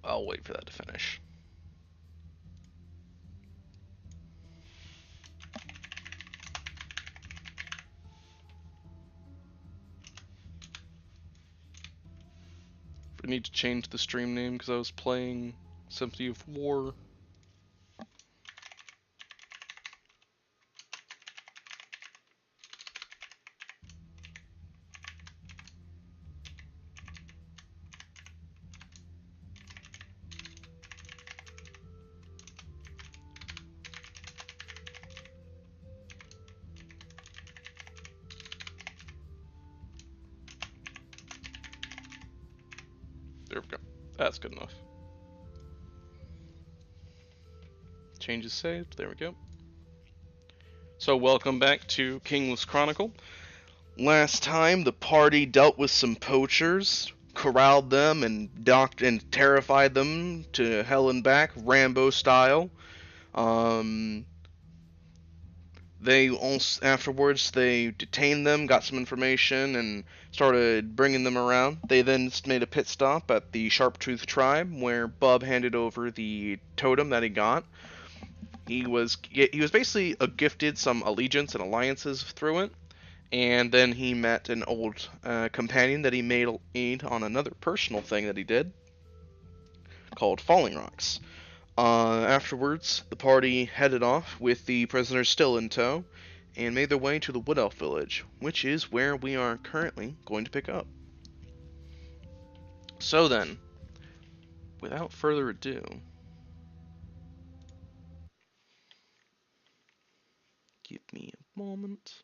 I'll wait for that to finish. I need to change the stream name because I was playing Symphony of War. There we go. That's good enough. Changes saved. There we go. So welcome back to Kingless Chronicle. Last time the party dealt with some poachers, corralled them and terrified them to hell and back, Rambo style. Afterwards they detained them, got some information, and started bringing them around. They then made a pit stop at the Sharptooth tribe, where Bub handed over the totem that he got. He was basically gifted some allegiance and alliances through it, and then he met an old companion that he made on another personal thing that he did, called Falling Rocks. Afterwards, the party headed off with the prisoners still in tow, and made their way to the Wood Elf village, which is where we are currently going to pick up. So then, without further ado, give me a moment.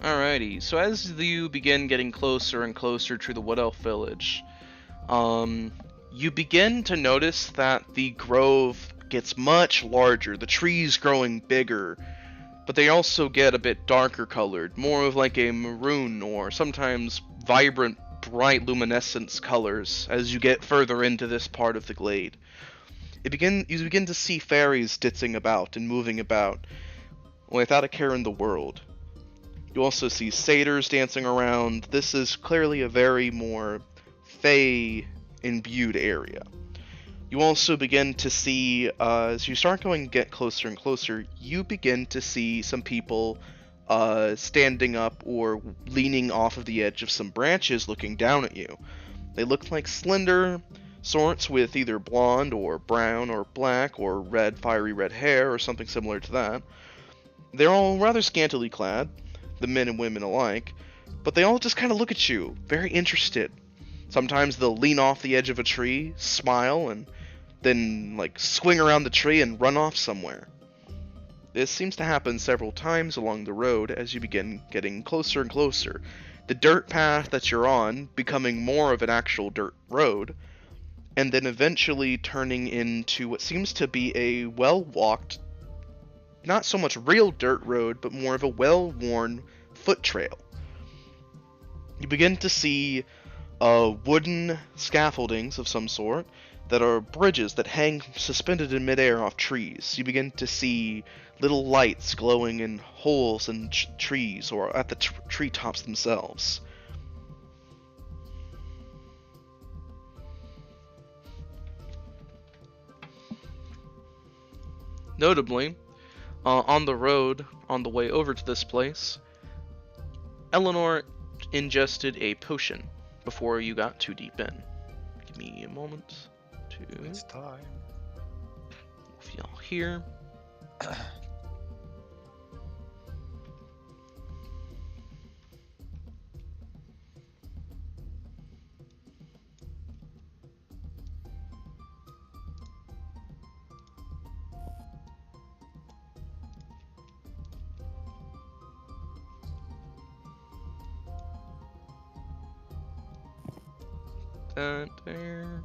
Alrighty, so as you begin getting closer and closer to the Wood Elf village, you begin to notice that the grove gets much larger, the trees growing bigger, but they also get a bit darker colored, more of like a maroon or sometimes vibrant, bright luminescence colors as you get further into this part of the glade. You begin to see fairies ditching about and moving about, without a care in the world. You also see satyrs dancing around. This is clearly a very more Fey-imbued area. You also begin to see, as you start going get closer and closer, you begin to see some people standing up or leaning off of the edge of some branches looking down at you. They look like slender sorts with either blonde or brown or black or red, fiery red hair or something similar to that. They're all rather scantily clad, the men and women alike, but they all just kind of look at you, very interested. Sometimes they'll lean off the edge of a tree, smile, and then like swing around the tree and run off somewhere. This seems to happen several times along the road as you begin getting closer and closer, the dirt path that you're on becoming more of an actual dirt road, and then eventually turning into what seems to be a well-walked, not so much real dirt road, but more of a well-worn foot trail. You begin to see wooden scaffoldings of some sort that are bridges that hang suspended in midair off trees. You begin to see little lights glowing in holes in trees or at the treetops themselves. Notably, on the road, on the way over to this place, Eleanor ingested a potion before you got too deep in. Give me a moment to... It's time. Move y'all here. That there.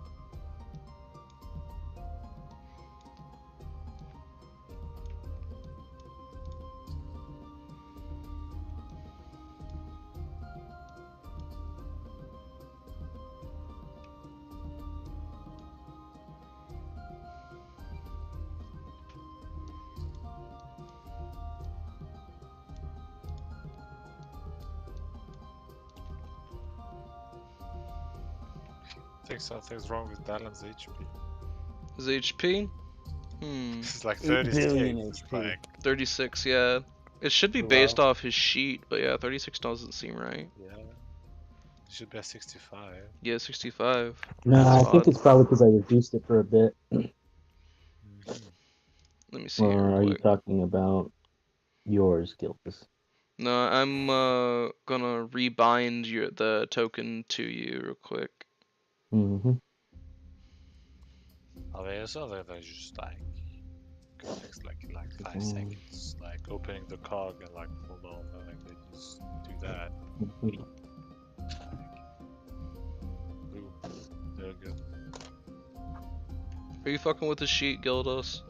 think something's wrong with Dylan's HP. His HP? It's like 8 billion 36. It's HP. like, 36, yeah. It should be Wow. based off his sheet, but yeah, 36 doesn't seem right. yeah. It should be at 65. Yeah, 65. No, That's I think odd. it's probably because I reduced it for a bit. Mhm. Let me see Or here are real you quick. talking about yours, Gildas? No, I'm gonna rebind the token to you real quick. Mm-hmm. Oh, yeah, so that just like takes like 5 Mm. seconds, like opening the cog and like hold on, like they just do that. Boom, there we go. Are you fucking with the sheet, Gildos?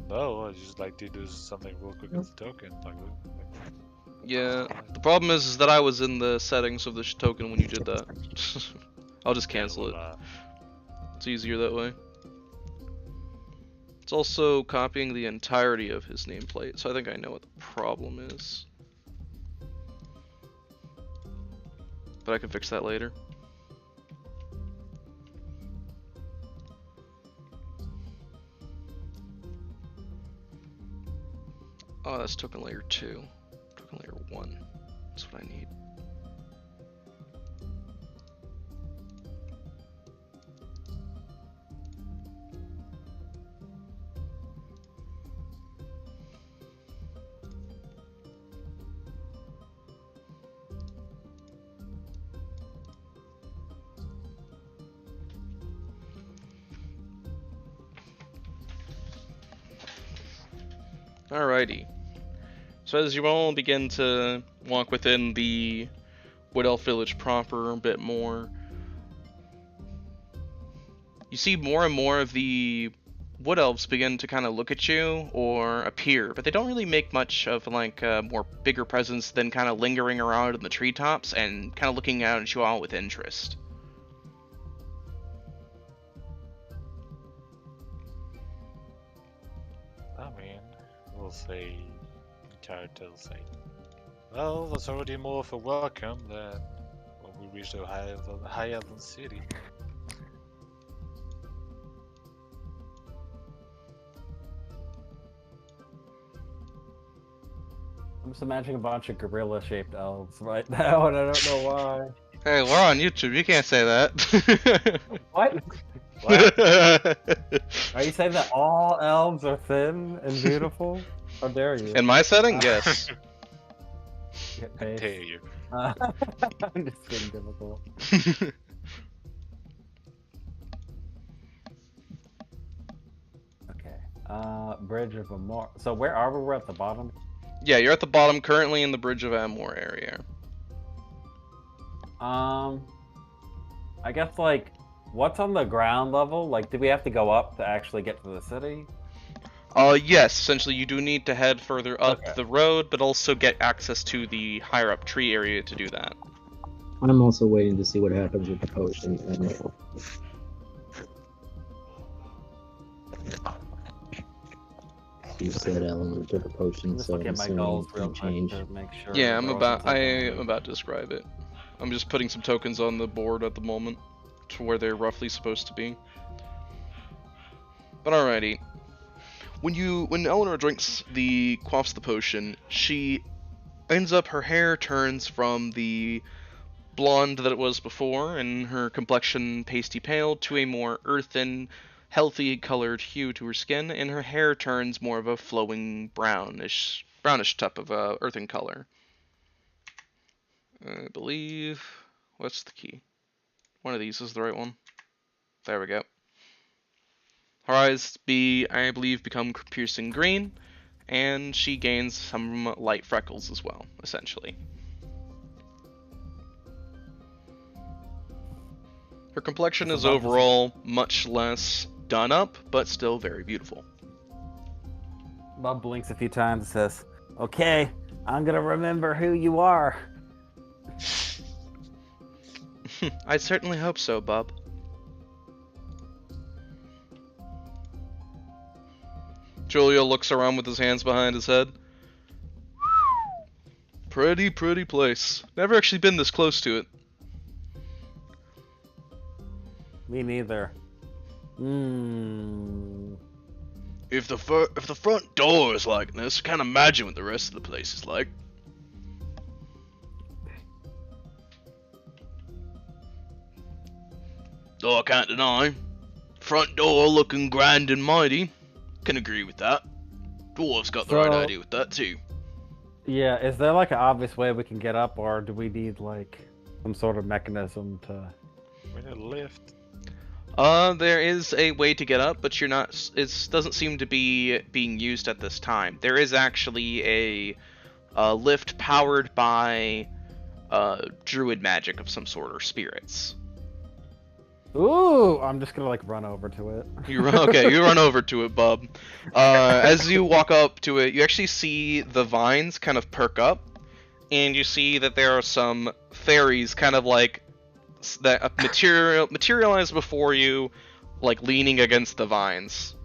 No, I just like to do something real quick with the token. Like, Yeah. The problem is that I was in the settings of the token when you did that. I'll just cancel it. It's easier that way. It's also copying the entirety of his nameplate, so I think I know what the problem is. But I can fix that later. Oh, that's token layer 2. Token layer 1. That's what I need. Alrighty. So as you all begin to walk within the Wood Elf Village proper a bit more, you see more and more of the Wood Elves begin to kind of look at you or appear, but they don't really make much of like a more bigger presence than kind of lingering around in the treetops and kind of looking out at you all with interest. I mean, we'll say, character will say, well, that's already more of a welcome than when we reach the high Elven city. I'm just imagining a bunch of gorilla-shaped elves right now, and I don't know why. Hey, we're on YouTube. You can't say that. What? What? Are you saying that all elves are thin and beautiful? How dare you? In my setting, yes. Get I paid. dare you. I'm just being difficult. Okay. Bridge of Amor. So where are we? We're at the bottom. Yeah, you're at the bottom, currently in the Bridge of Amor area. I guess like, what's on the ground level? Like, do we have to go up to actually get to the city? Yes, essentially you do need to head further up Okay. the road, but also get access to the higher up tree area to do that. I'm also waiting to see what happens with the potion. You said element took a I'm potion, just so looking I'm at my assuming goals it real can quick change. to make sure. Yeah, there I'm wasn't about something to describe it. I'm just putting some tokens on the board at the moment to where they're roughly supposed to be. But alrighty. When Eleanor drinks quaffs the potion, she ends up, her hair turns from the blonde that it was before, and her complexion pasty pale, to a more earthen, healthy colored hue to her skin, and her hair turns more of a flowing brownish type of earthen color. I believe, what's the key? One of these is the right one. There we go. Her eyes I believe, become piercing green, and she gains some light freckles as well, essentially. Her complexion is overall much less done up, but still very beautiful. Bob blinks a few times and says, "Okay, I'm gonna remember who you are." I certainly hope so, Bub. Julio looks around with his hands behind his head. Pretty place. Never actually been this close to it. Me neither. Hmm. If the front door is like this, I can't imagine what the rest of the place is like. Though I can't deny, front door looking grand and mighty. Can agree with that. Dwarves got the right idea with that too. Yeah, is there like an obvious way we can get up, or do we need like some sort of mechanism to? We need a lift. There is a way to get up, but you're not. It doesn't seem to be being used at this time. There is actually a lift powered by druid magic of some sort or spirits. Ooh, I'm just gonna like run over to it. You run over to it, bub. As you walk up to it, you actually see the vines kind of perk up, and you see that there are some fairies kind of like that materialize before you, like leaning against the vines.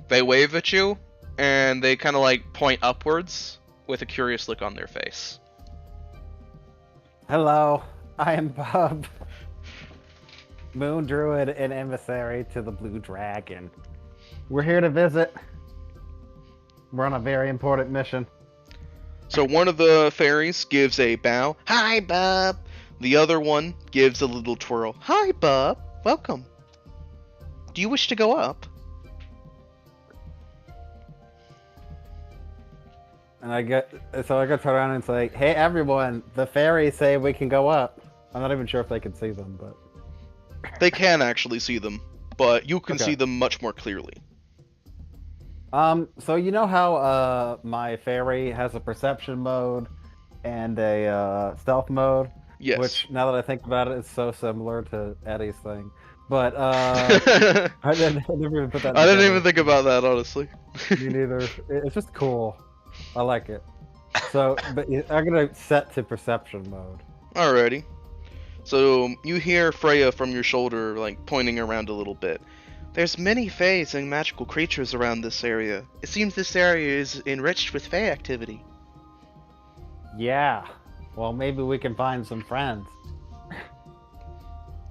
They wave at you, and they kind of like point upwards with a curious look on their face. Hello, I am Bob, Moon Druid and emissary to the Blue Dragon. We're here to visit. We're on a very important mission. So one of the fairies gives a bow. Hi, Bub. The other one gives a little twirl. Hi, Bub. Welcome. Do you wish to go up? And I go turn around and say, "Hey, everyone! The fairies say we can go up." I'm not even sure if they can see them, but They can actually see them, but you can Okay. see them much more clearly. So you know how my fairy has a perception mode and a stealth mode, Yes. which now that I think about it, is so similar to Eddie's thing. But I I never even put that. didn't together. even think about that, honestly. Me neither. It's just cool. I like it. So, but I'm gonna set to perception mode. Alrighty. So you hear Freya from your shoulder, like pointing around a little bit. There's many fays and magical creatures around this area. It seems this area is enriched with fey activity. Yeah. Well, maybe we can find some friends.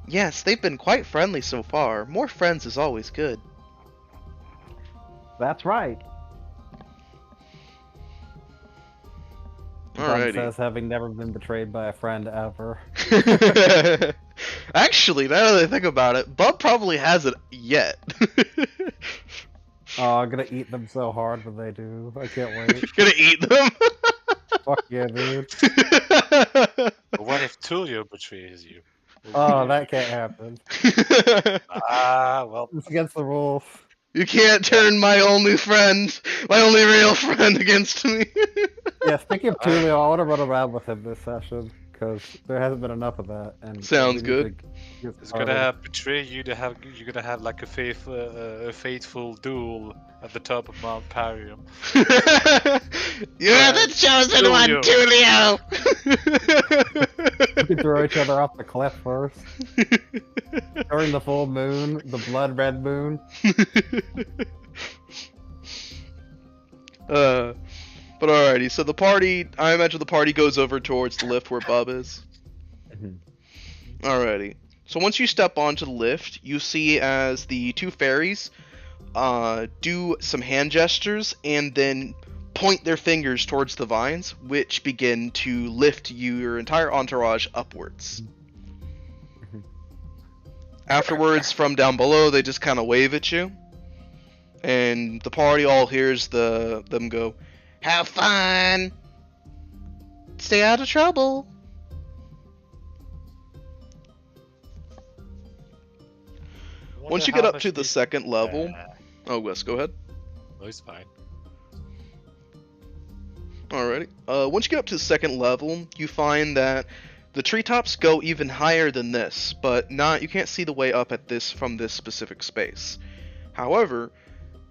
Yes, they've been quite friendly so far. More friends is always good. That's right. Bub Alrighty. says, having never been betrayed by a friend ever. Actually, now that I think about it, Bub probably hasn't yet. Oh, I'm gonna eat them so hard when they do. I can't wait. Gonna eat them. Fuck yeah, dude. But what if Tulio betrays you? Oh, that can't happen. Well, It's against the rules. You can't turn my only friend, my only real friend, against me. Yeah, speaking of Tulio, I want to run around with him this session, because there hasn't been enough of that. And Sounds we need good. to get it's started. gonna betray you. You're gonna have like a fateful duel at the top of Mount Parium. You're the chosen one, Tulio. Tulio. We can throw each other off the cliff first. During the full moon, the blood red moon. But alrighty, so the party, I imagine the party goes over towards the lift where Bub is. Alrighty. So once you step onto the lift, you see as the two fairies do some hand gestures and then point their fingers towards the vines, which begin to lift your entire entourage upwards. Afterwards, from down below, they just kind of wave at you, and the party all hears them go, "Have fun! Stay out of trouble!" Once you get up to the second level... Oh, Wes, go ahead. No, it's fine. Alrighty. Once you get up to the second level, you find that the treetops go even higher than this, but you can't see the way up at this from this specific space. However,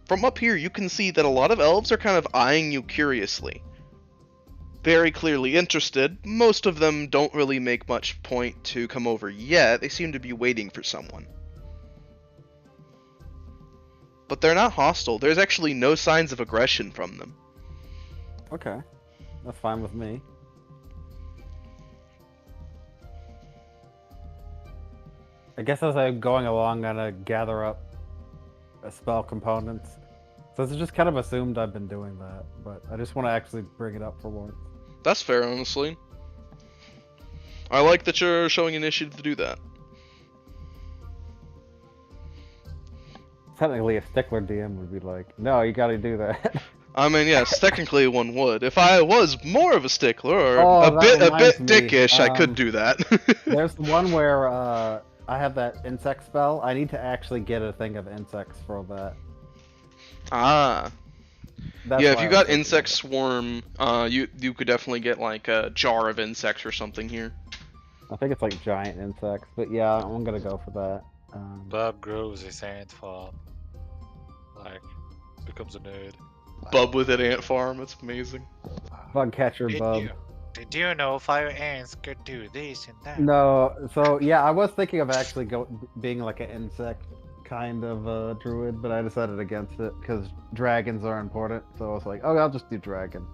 from up here you can see that a lot of elves are kind of eyeing you curiously. Very clearly interested. Most of them don't really make much point to come over yet. They seem to be waiting for someone. But they're not hostile. There's actually no signs of aggression from them. Okay. That's fine with me. I guess as I'm going along, I'm gonna gather up spell components. So it's just kind of assumed I've been doing that, but I just want to actually bring it up for once. That's fair, honestly. I like that you're showing initiative to do that. Technically, a stickler DM would be like, no, you gotta do that. I mean, yes, technically one would. If I was more of a stickler or Oh, a that bit reminds me, dickish, I could do that. There's the one where I have that insect spell. I need to actually get a thing of insects for that. Ah. That's Yeah, if why you I was got thinking insect of it. swarm, you could definitely get like a jar of insects or something here. I think it's like giant insects, but yeah, I'm gonna go for that. Bob grows his ant farm. Like, becomes a nerd. Bub with an ant farm, it's amazing. Bug catcher bub. Did you know fire ants could do this and that? No, so yeah, I was thinking of actually being like an insect kind of druid, but I decided against it because dragons are important. So I was like, oh, I'll just do dragon.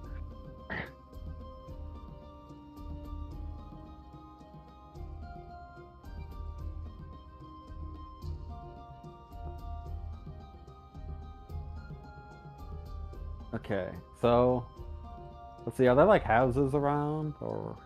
Okay, so let's see, are there like houses around or?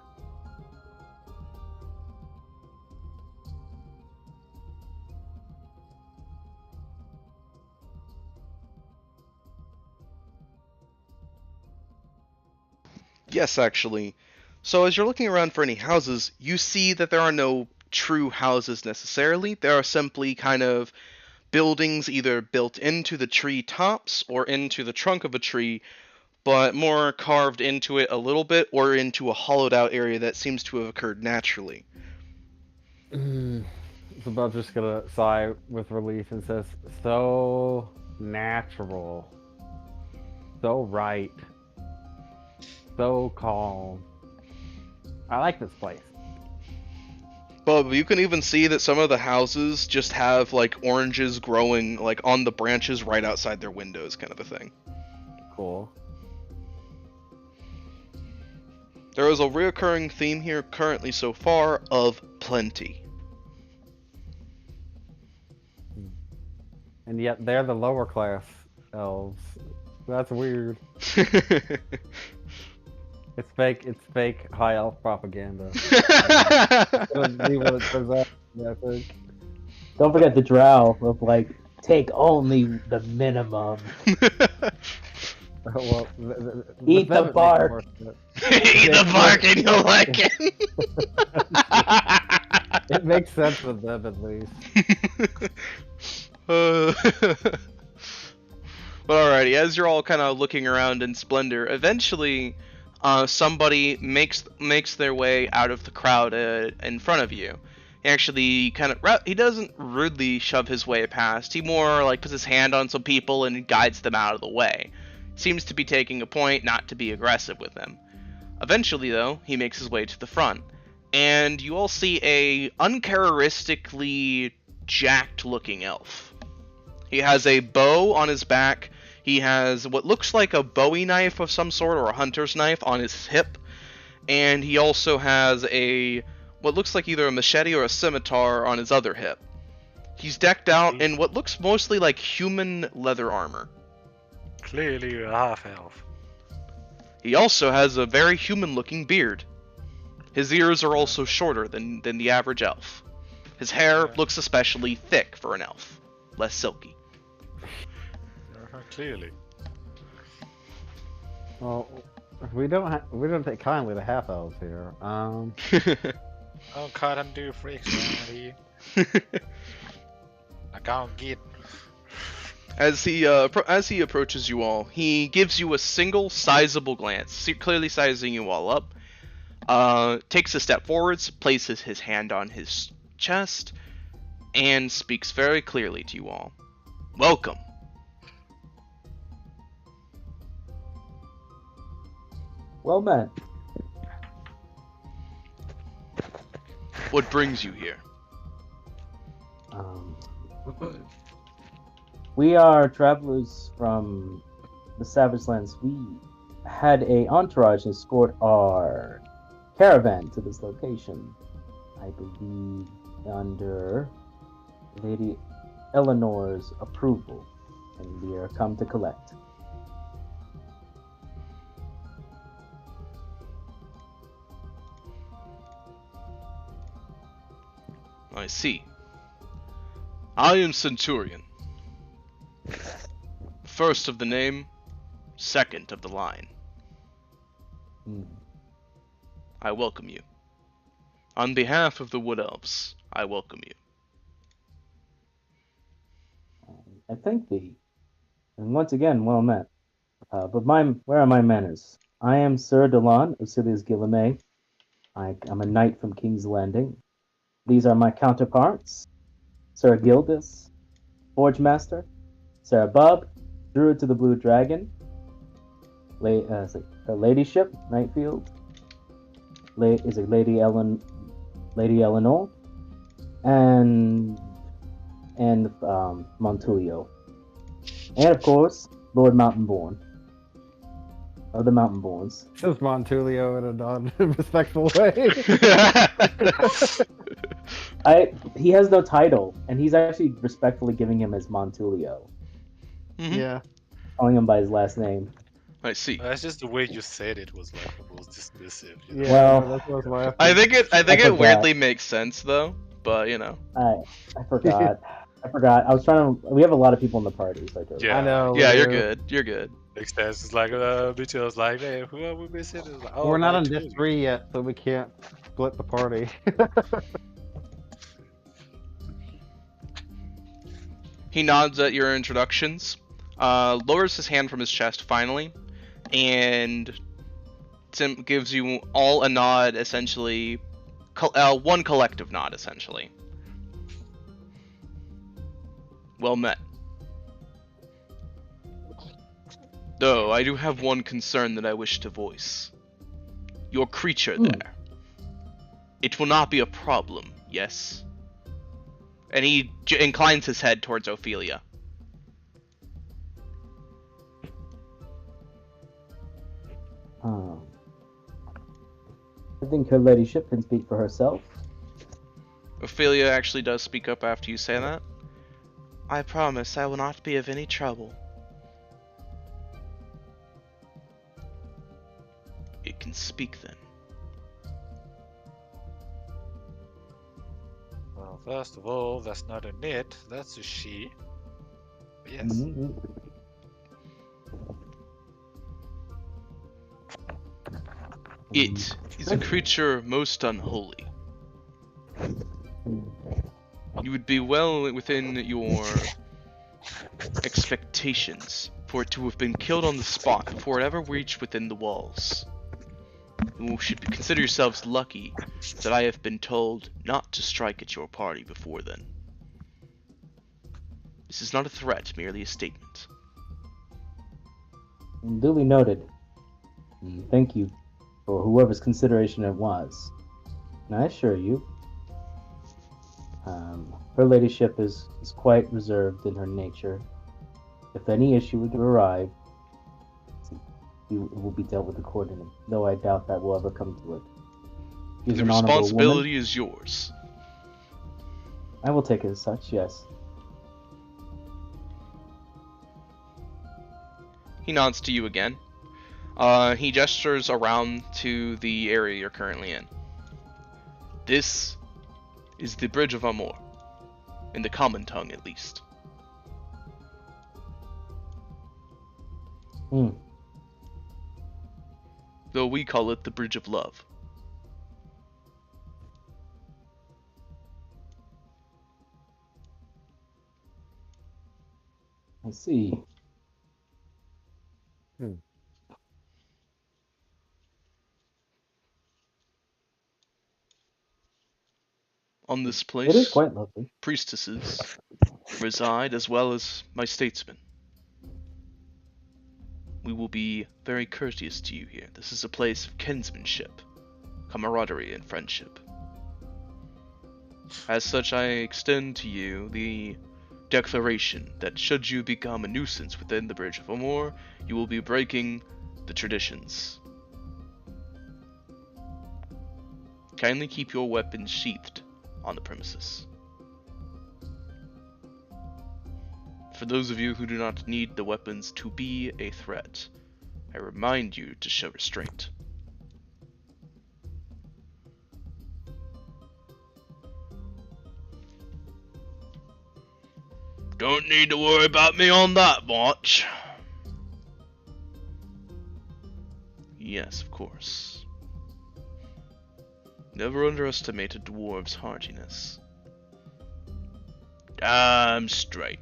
Yes, actually. So as you're looking around for any houses, you see that there are no true houses necessarily. There are simply kind of buildings either built into the tree tops or into the trunk of a tree, but more carved into it a little bit or into a hollowed out area that seems to have occurred naturally. So Bub's just gonna sigh with relief and says, so natural. So right. So calm. I like this place. But you can even see that some of the houses just have like oranges growing like on the branches right outside their windows, kind of a thing. Cool. There is a reoccurring theme here currently so far of plenty. And yet they're the lower class elves. That's weird. It's fake high elf propaganda. It'll be what it turns out, I think. Don't forget the drow of like, take only the minimum. Well, Eat the bark. Eat the bark and you'll like it. It makes sense with them at least. But alrighty, as you're all kind of looking around in splendor, eventually somebody makes their way out of the crowd in front of you. He actually he doesn't rudely shove his way past. He more like puts his hand on some people and guides them out of the way. Seems to be taking a point not to be aggressive with them. Eventually, though, he makes his way to the front, and you all see a uncharacteristically jacked-looking elf. He has a bow on his back. He has what looks like a bowie knife of some sort, or a hunter's knife, on his hip. And he also has what looks like either a machete or a scimitar on his other hip. He's decked out in what looks mostly like human leather armor. Clearly you're a half-elf. He also has a very human-looking beard. His ears are also shorter than the average elf. His hair looks especially thick for an elf, less silky. Clearly. Well, we don't take kindly to half elves here. Don't cut and do freaks around here. I can't get. As he approaches you all, he gives you a single sizable glance, clearly sizing you all up. Takes a step forwards, places his hand on his chest, and speaks very clearly to you all. Welcome. Well met. What brings you here? We are travelers from the Savage Lands. We had a entourage escort our caravan to this location. I believe under Lady Eleanor's approval, and we are come to collect. I see. I am Centurion. First of the name, second of the line. Hmm. I welcome you. On behalf of the Wood Elves, I welcome you. I thank thee, and once again, well met. But where are my manners? I am Sir Delon of Silius Guillemay. I am a knight from King's Landing. These are my counterparts: Sir Gildas, Forge Master; Sarah Bub, Druid to the Blue Dragon; her Ladyship, Nightfield; Lady Eleanor, and Montulio, and of course Lord Mountainborn of the Mountainborns. Says Montulio in a non-respectful way. He has no title, and he's actually respectfully giving him as Montulio, Mhm. Yeah. calling him by his last name. I see. That's just the way you said it was like the most dismissive. You know? Yeah, Well, no, that's what I was laughing. I think it forgot. weirdly makes sense though, but you know. I forgot. I was trying to. We have a lot of people in the party, so I totally. Yeah. I know. Yeah, we you're do. good. You're good. Makes sense. It's like, me too. I was like, hey, who are we missing? It's like, oh, We're not on Nightfield. disc 3 yet, so we can't split the party. He nods at your introductions, lowers his hand from his chest finally, and gives you all a nod, essentially, one collective nod, essentially. Well met. Though, I do have one concern that I wish to voice. Your creature there. It will not be a problem, yes? And he inclines his head towards Ophelia. I think her ladyship can speak for herself. Ophelia actually does speak up after you say that. I promise I will not be of any trouble. It can speak then. Well, first of all, that's not a it, that's a she. But yes. Mhm. It is a creature most unholy. You would be well within your expectations for it to have been killed on the spot before it ever reached within the walls. You should consider yourselves lucky that I have been told not to strike at your party before then. This is not a threat, merely a statement. Duly noted. Thank you for whoever's consideration it was. And I assure you, her ladyship is quite reserved in her nature. If any issue would arrive, it will be dealt with accordingly, though I doubt that will ever come to it. She's The an honorable responsibility woman. is yours. I will take it as such, yes. He nods to you again. He gestures around to the area you're currently in. This is the Bridge of Amor, in the common tongue at least. Though we call it the Bridge of Love. I see. On this It place, is quite lovely. priestesses reside as well as my statesmen. We will be very courteous to you here. This is a place of kinsmanship, camaraderie, and friendship. As such, I extend to you the declaration that should you become a nuisance within the Bridge of Amor, you will be breaking the traditions. Kindly keep your weapons sheathed on the premises. For those of you who do not need the weapons to be a threat, I remind you to show restraint. Don't need to worry about me on that much. Yes, of course. Never underestimate a dwarf's hardiness. Damn straight.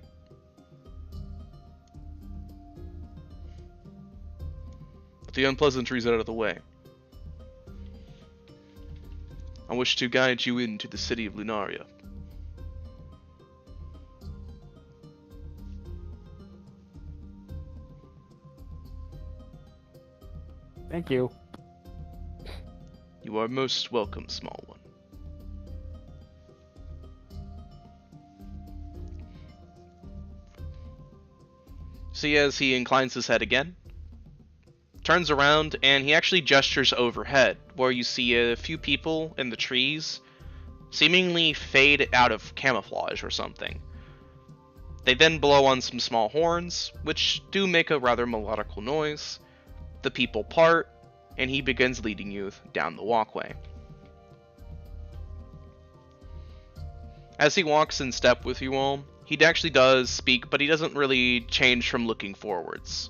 With the unpleasantries out of the way, I wish to guide you into the city of Lunaria. Thank you. You are most welcome, small one. See, as he inclines his head again, turns around, and he actually gestures overhead, where you see a few people in the trees seemingly fade out of camouflage or something. They then blow on some small horns, which do make a rather melodical noise. The people part, and he begins leading you down the walkway. As he walks in step with you all, he actually does speak, but he doesn't really change from looking forwards.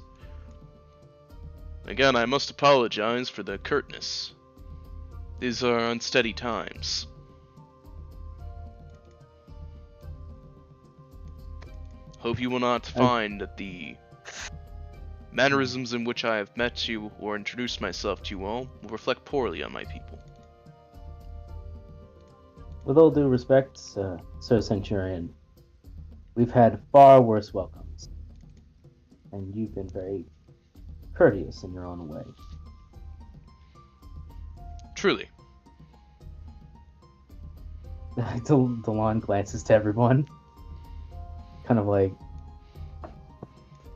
Again, I must apologize for the curtness. These are unsteady times. Hope you will not find that the mannerisms in which I have met you or introduced myself to you all will reflect poorly on my people. With all due respect, Sir Centurion, we've had far worse welcomes. And you've been very courteous in your own way. Truly. Delon glances to everyone. Kind of like...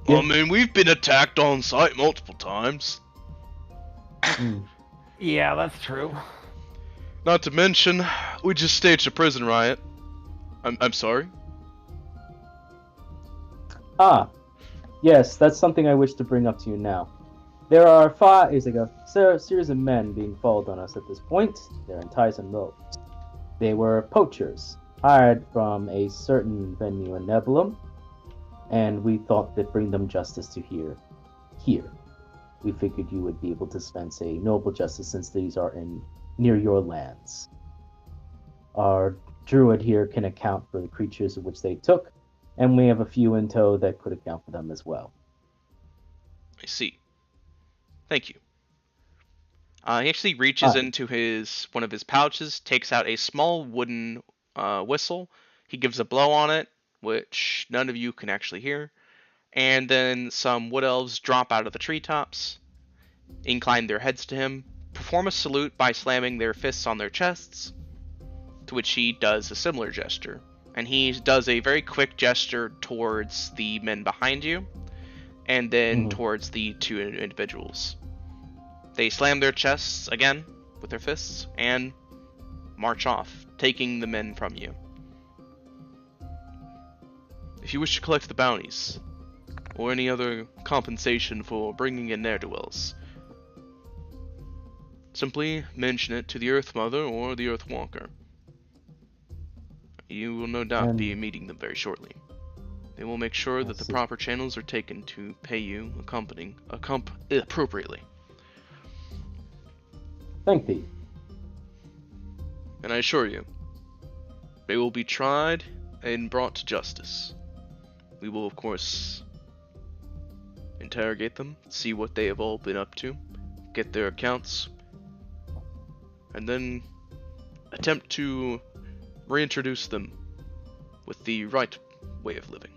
I mean, we've been attacked on sight multiple times. Yeah, that's true. Not to mention, we just staged a prison riot. I'm sorry? Ah, yes, that's something I wish to bring up to you now. There are a series of men being followed on us at this point. They're in ties and ropes. They were poachers, hired from a certain venue in Nebulum, and we thought that bring them justice to here. We figured you would be able to dispense a noble justice since these are near your lands. Our druid here can account for the creatures of which they took, and we have a few in tow that could account for them as well. I see. Thank you. He actually reaches into one of his pouches, takes out a small wooden whistle. He gives a blow on it, which none of you can actually hear. And then some wood elves drop out of the treetops, incline their heads to him, perform a salute by slamming their fists on their chests, to which he does a similar gesture. And he does a very quick gesture towards the men behind you, and then towards the two individuals. They slam their chests again with their fists and march off, taking the men from you. If you wish to collect the bounties, or any other compensation for bringing in ne'er-do-wells, simply mention it to the Earth Mother or the Earth Walker. You will no doubt be meeting them very shortly. They will make sure that the proper channels are taken to pay you appropriately. Thank thee. And I assure you, they will be tried and brought to justice. We will, of course, interrogate them, see what they have all been up to, get their accounts, and then attempt to reintroduce them with the right way of living.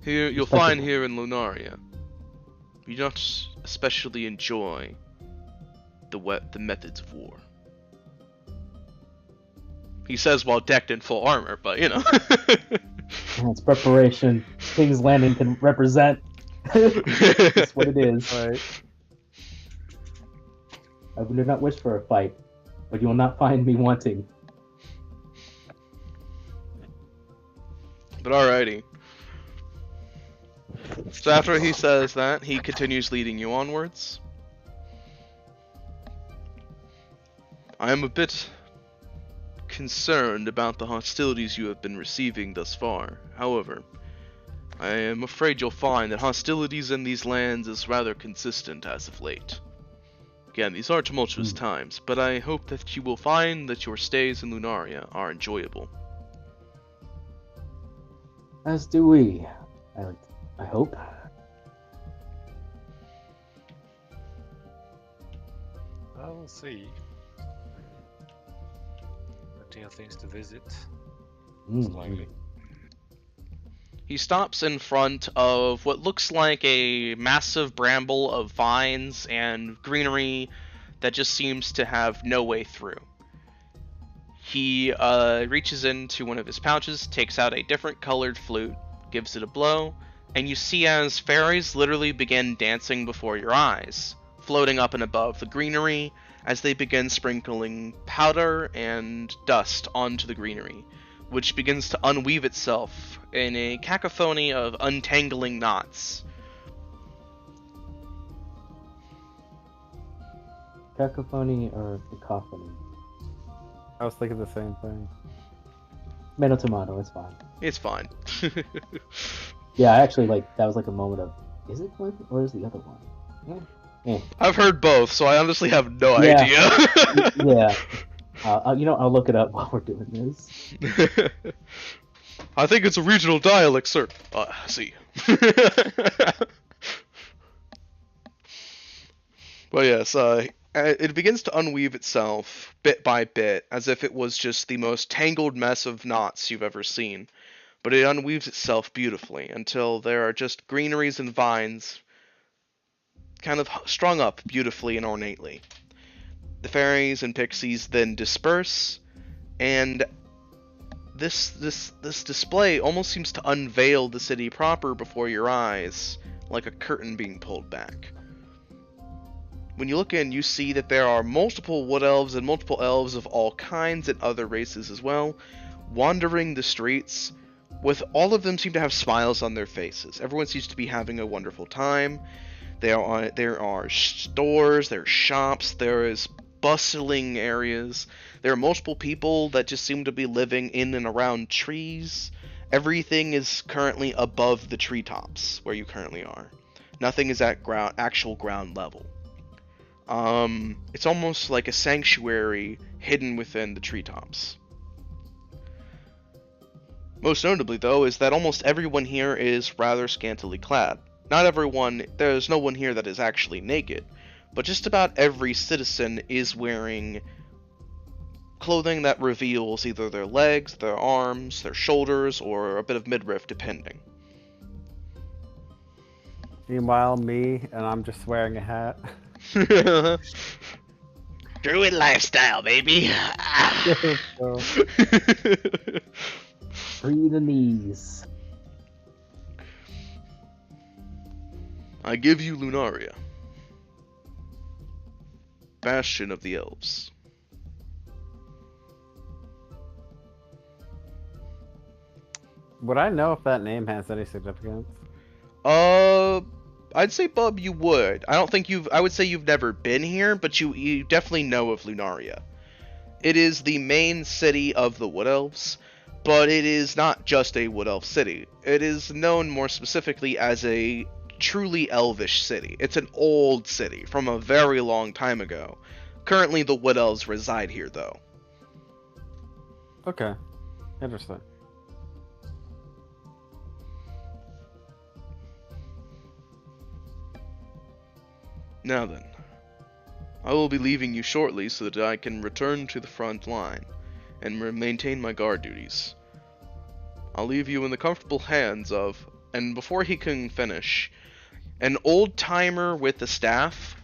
Here, you'll find here in Lunaria, you not especially enjoy the methods of war. He says while decked in full armor, but you know. It's preparation. King's Landing can represent. That's what it is. Right. I do not wish for a fight, but you will not find me wanting. But alrighty. So after he says that, he continues leading you onwards. I am a bit concerned about the hostilities you have been receiving thus far. However, I am afraid you'll find that hostilities in these lands is rather consistent as of late. Again, these are tumultuous times, but I hope that you will find that your stays in Lunaria are enjoyable. As do we. I hope. Well, we'll see. Plenty of things to visit. Most likely. He stops in front of what looks like a massive bramble of vines and greenery that just seems to have no way through. He reaches into one of his pouches, takes out a different colored flute, gives it a blow, and you see as fairies literally begin dancing before your eyes, floating up and above the greenery as they begin sprinkling powder and dust onto the greenery, which begins to unweave itself in a cacophony of untangling knots. Cacophony or cacophony? I was thinking the same thing. Tomato, tomato, it's fine. It's fine. Yeah, I actually that was like a moment of, is it one or is the other one? Yeah. I've heard both, so I honestly have no Yeah. idea. Yeah. I'll look it up while we're doing this. I think it's a regional dialect, sir. See. But yes, it begins to unweave itself bit by bit, as if it was just the most tangled mess of knots you've ever seen. But it unweaves itself beautifully until there are just greeneries and vines kind of strung up beautifully and ornately. The fairies and pixies then disperse, and this display almost seems to unveil the city proper before your eyes, like a curtain being pulled back. When you look in, you see that there are multiple wood elves and multiple elves of all kinds and other races as well, wandering the streets, with all of them seem to have smiles on their faces. Everyone seems to be having a wonderful time. There are stores, there are shops, there is bustling areas. There are multiple people that just seem to be living in and around trees. Everything is currently above the treetops where you currently are. Nothing is at actual ground level. It's almost like a sanctuary hidden within the treetops. Most notably, though, is that almost everyone here is rather scantily clad. Not everyone, there's no one here that is actually naked, but just about every citizen is wearing clothing that reveals either their legs, their arms, their shoulders, or a bit of midriff, depending. Meanwhile, me, and I'm just wearing a hat. Druid lifestyle, baby. So, Free the knees. I give you Lunaria, bastion of the elves. would I know if that name has any significance? I'd say, Bub, you would. I don't think I would say you've never been here, but you definitely know of Lunaria. It is the main city of the Wood Elves, but it is not just a Wood Elf city. It is known more specifically as a truly elvish city. It's an old city from a very long time ago. Currently, the Wood Elves reside here, though. Okay. Interesting. Now then, I will be leaving you shortly so that I can return to the front line and maintain my guard duties. I'll leave you in the comfortable hands of, and before he can finish, an old-timer with a staff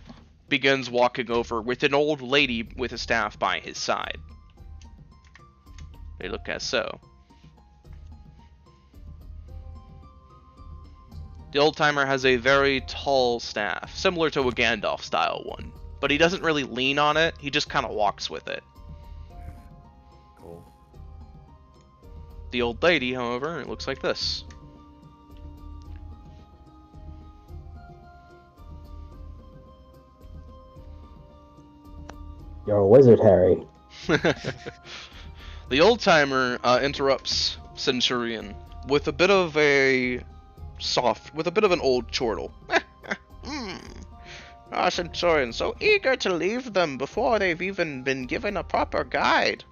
begins walking over with an old lady with a staff by his side. They look as so. The old-timer has a very tall staff, similar to a Gandalf-style one, but he doesn't really lean on it, he just kind of walks with it. Cool. The old lady, however, it looks like this. You're a wizard, Harry. The old timer interrupts Centurion with a bit of an old chortle. Centurion, so eager to leave them before they've even been given a proper guide.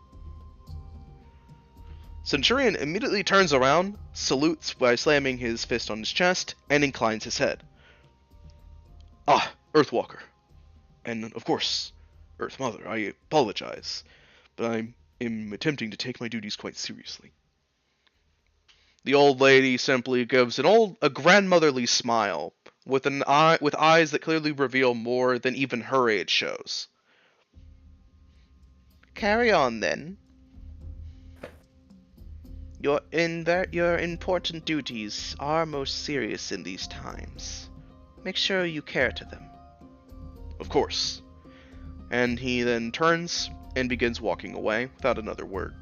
Centurion immediately turns around, salutes by slamming his fist on his chest, and inclines his head. Ah, Earthwalker. And of course, Earth Mother, I apologize, but I am attempting to take my duties quite seriously. The old lady simply gives a grandmotherly smile, with eyes that clearly reveal more than even her age shows. Carry on then. Your important duties are most serious in these times. Make sure you care to them. Of course. And he then turns and begins walking away without another word.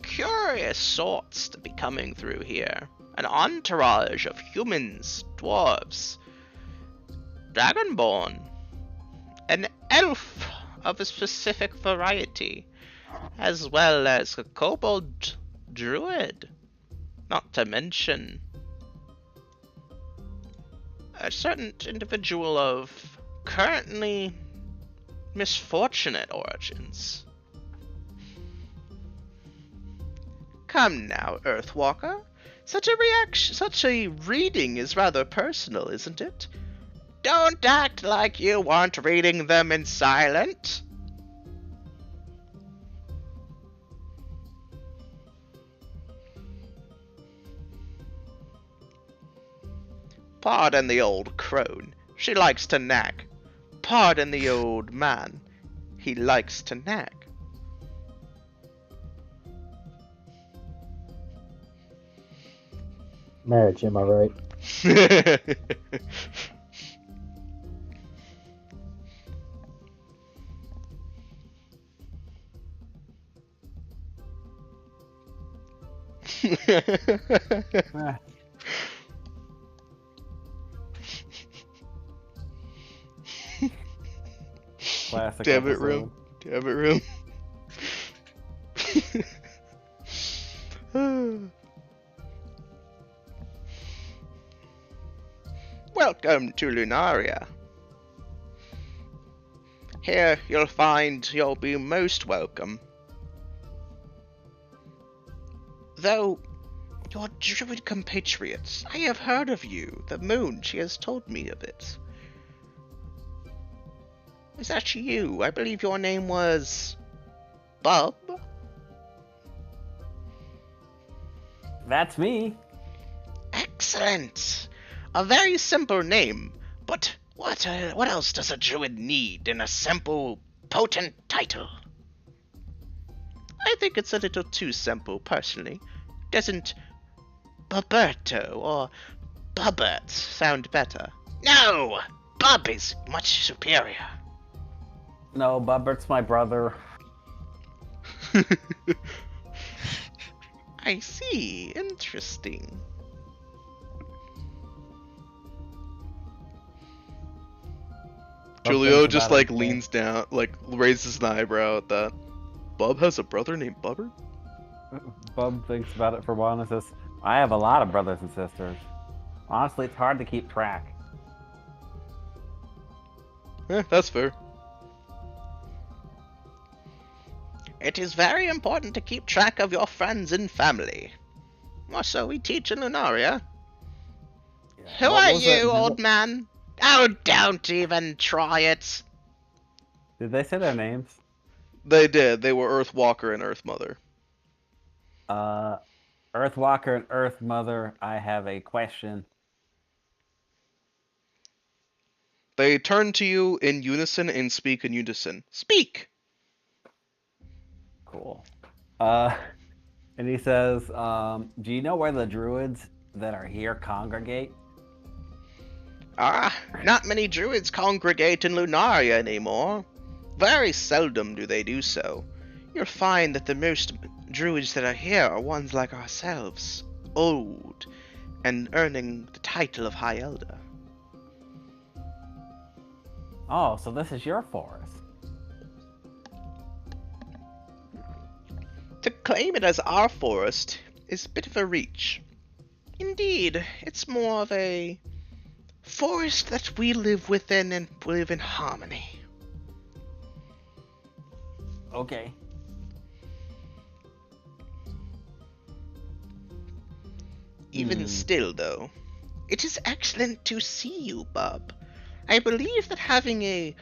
Curious sorts to be coming through here. An entourage of humans, dwarves, dragonborn, an elf of a specific variety, as well as a kobold druid, not to mention a certain individual of currently misfortunate origins. Come now, Earthwalker. Such a reading is rather personal, isn't it? Don't act like you weren't reading them in silent. Pardon the old crone. She likes to nag. Pardon the old man. He likes to nag. Marriage, am I right? Classic Damn it, episode. room. Damn it, room. Welcome to Lunaria. Here you'll find you'll be most welcome. Though, your druid compatriots, I have heard of you. The moon, she has told me of it. Is that you? I believe your name was... Bub? That's me. Excellent! A very simple name, but what else does a druid need in a simple, potent title? I think it's a little too simple, personally. Doesn't Buberto or Bubbert sound better? No! Bub is much superior. No, Bubbert's my brother. I see. Interesting. Julio just like leans down, like raises an eyebrow at that. Bub has a brother named Bubbert? Bub thinks about it for a while and says, I have a lot of brothers and sisters. Honestly, it's hard to keep track. That's fair. It is very important to keep track of your friends and family. Or so we teach in Lunaria. Yeah. Who What are was you, it? old man? Oh, don't even try it. Did they say their names? They did. They were Earthwalker and Earthmother. Earthwalker and Earthmother, I have a question. They turn to you in unison and speak in unison. Speak! Cool. And he says, do you know where the druids that are here congregate? Not many druids congregate in Lunaria anymore. Very seldom do they do so. you'll find that the most druids that are here are ones like ourselves, old, and earning the title of High Elder. Oh, so this is your forest. To claim it as our forest is a bit of a reach. Indeed, it's more of a forest that we live within and live in harmony. Okay. Even still, though, it is excellent to see you, Bub. I believe that having a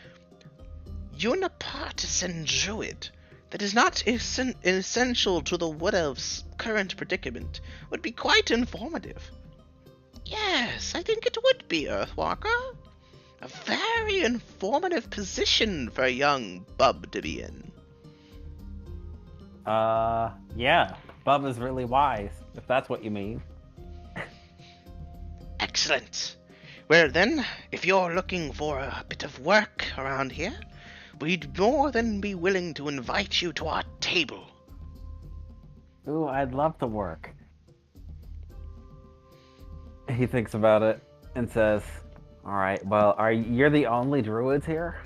unipartisan druid that is not essential to the Wood Elf's current predicament would be quite informative. Yes, I think it would be, Earthwalker. A very informative position for a young Bub to be in. Yeah. Bub is really wise, if that's what you mean. Excellent. Well then, if you're looking for a bit of work around here, we'd more than be willing to invite you to our table. Ooh, I'd love to work. He thinks about it and says, "Alright, well, you're the only druids here?"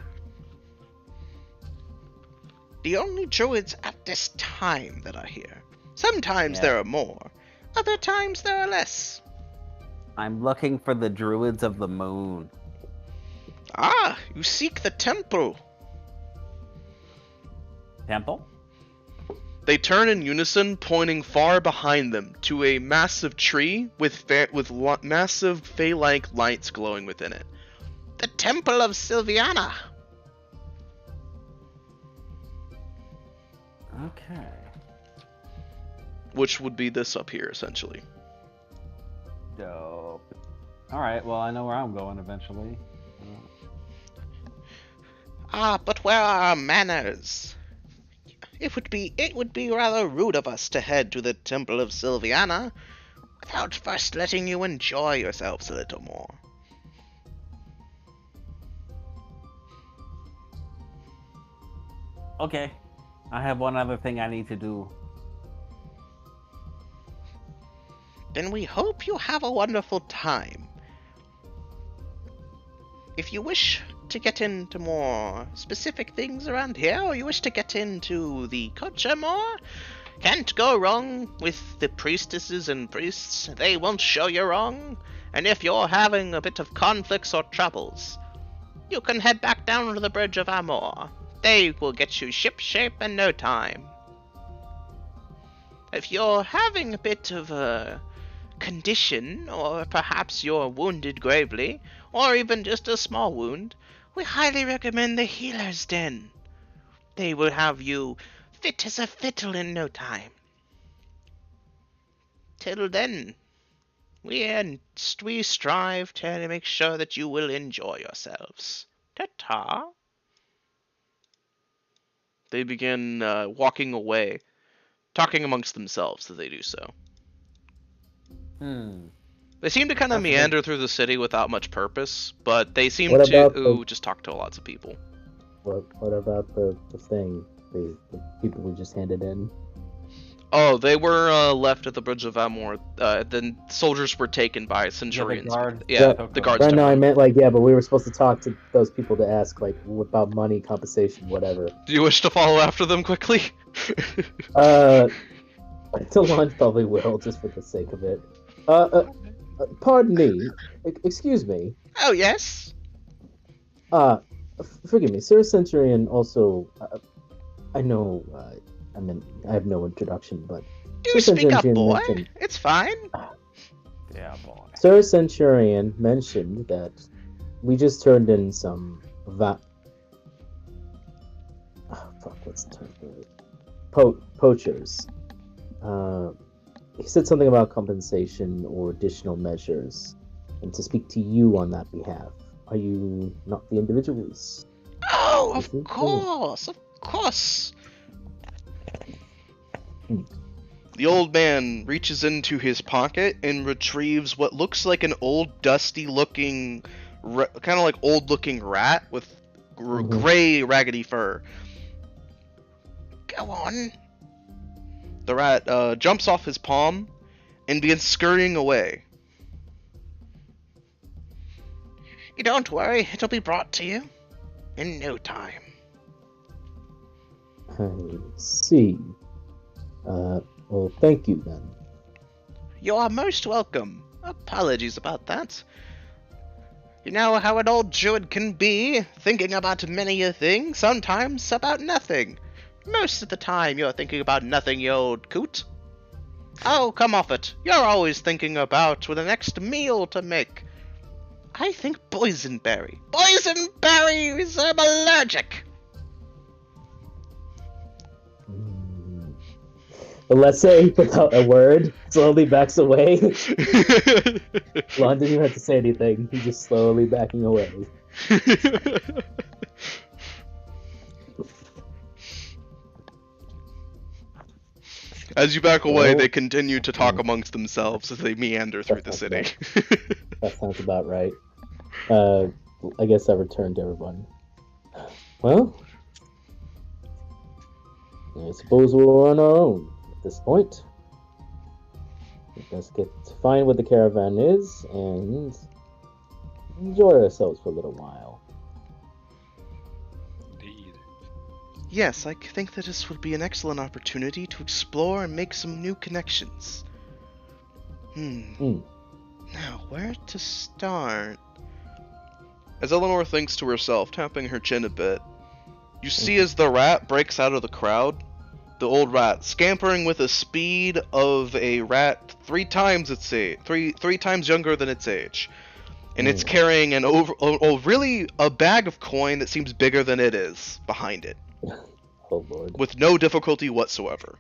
The only druids at this time that are here. Sometimes there are more, other times there are less. I'm looking for the druids of the moon. Ah, you seek the temple. Temple? They turn in unison, pointing far behind them to a massive tree with massive fey-like lights glowing within it. The Temple of Sylviana. Okay. Which would be this up here, essentially. Dope. Alright, well, I know where I'm going eventually. Ah, but where are our manners? It would be rather rude of us to head to the Temple of Sylviana without first letting you enjoy yourselves a little more. Okay. I have one other thing I need to do. Then we hope you have a wonderful time. If you wish to get into more specific things around here, or you wish to get into the culture more, can't go wrong with the priestesses and priests. They won't show you wrong. And if you're having a bit of conflicts or troubles, you can head back down to the Bridge of Amor. They will get you shipshape in no time. If you're having a bit of a condition, or perhaps you're wounded gravely, or even just a small wound, we highly recommend the Healer's Den. They will have you fit as a fiddle in no time. Till then, we strive to make sure that you will enjoy yourselves. Ta-ta. They begin walking away, talking amongst themselves as they do so. They seem to kind of meander through the city without much purpose, but they seem to just talk to lots of people. What about the thing? The people we just handed in? Oh, they were left at the Bridge of Amor. The soldiers were taken by centurions. The guards. Right, no, I meant but we were supposed to talk to those people to ask about money, compensation, whatever. Do you wish to follow after them quickly? Delon probably will, just for the sake of it. Pardon me. Excuse me. Oh, yes? Forgive me. Sir Centurion also... I know... I have no introduction, but... Do speak up, boy. It's fine. Yeah, boy. Sir Centurion mentioned that we just turned in some... what's the term for it? Poachers. He said something about compensation or additional measures, and to speak to you on that behalf. Are you not the individuals? Oh, of course, of course. The old man reaches into his pocket and retrieves what looks like an old, dusty-looking, kind of like old-looking rat with gray, raggedy fur. Go on. The rat jumps off his palm and begins scurrying away. You don't worry, it'll be brought to you in no time. I see. Well, thank you then. You are most welcome. Apologies about that. You know how an old druid can be, thinking about many a thing, sometimes about nothing. Most of the time you're thinking about nothing, you old coot. Oh, come off it. You're always thinking about the next meal to make. I think boysenberry. Boysenberries! I'm allergic! But let's say, without a word, slowly backs away. Lon didn't even have to say anything. He's just slowly backing away. As you back away, Well, they continue to talk amongst themselves as they meander through the city. That sounds about right. I guess I returned to everyone. Well, I suppose we're on our own at this point. Let's get to find what the caravan is and enjoy ourselves for a little while. Indeed. Yes, I think that this would be an excellent opportunity to explore and make some new connections. Now, where to start? As Eleanor thinks to herself, tapping her chin a bit, you see as the rat breaks out of the crowd, the old rat scampering with a speed of a rat three times younger than its age, and it's carrying a bag of coin that seems bigger than it is behind it, Oh lord. with no difficulty whatsoever.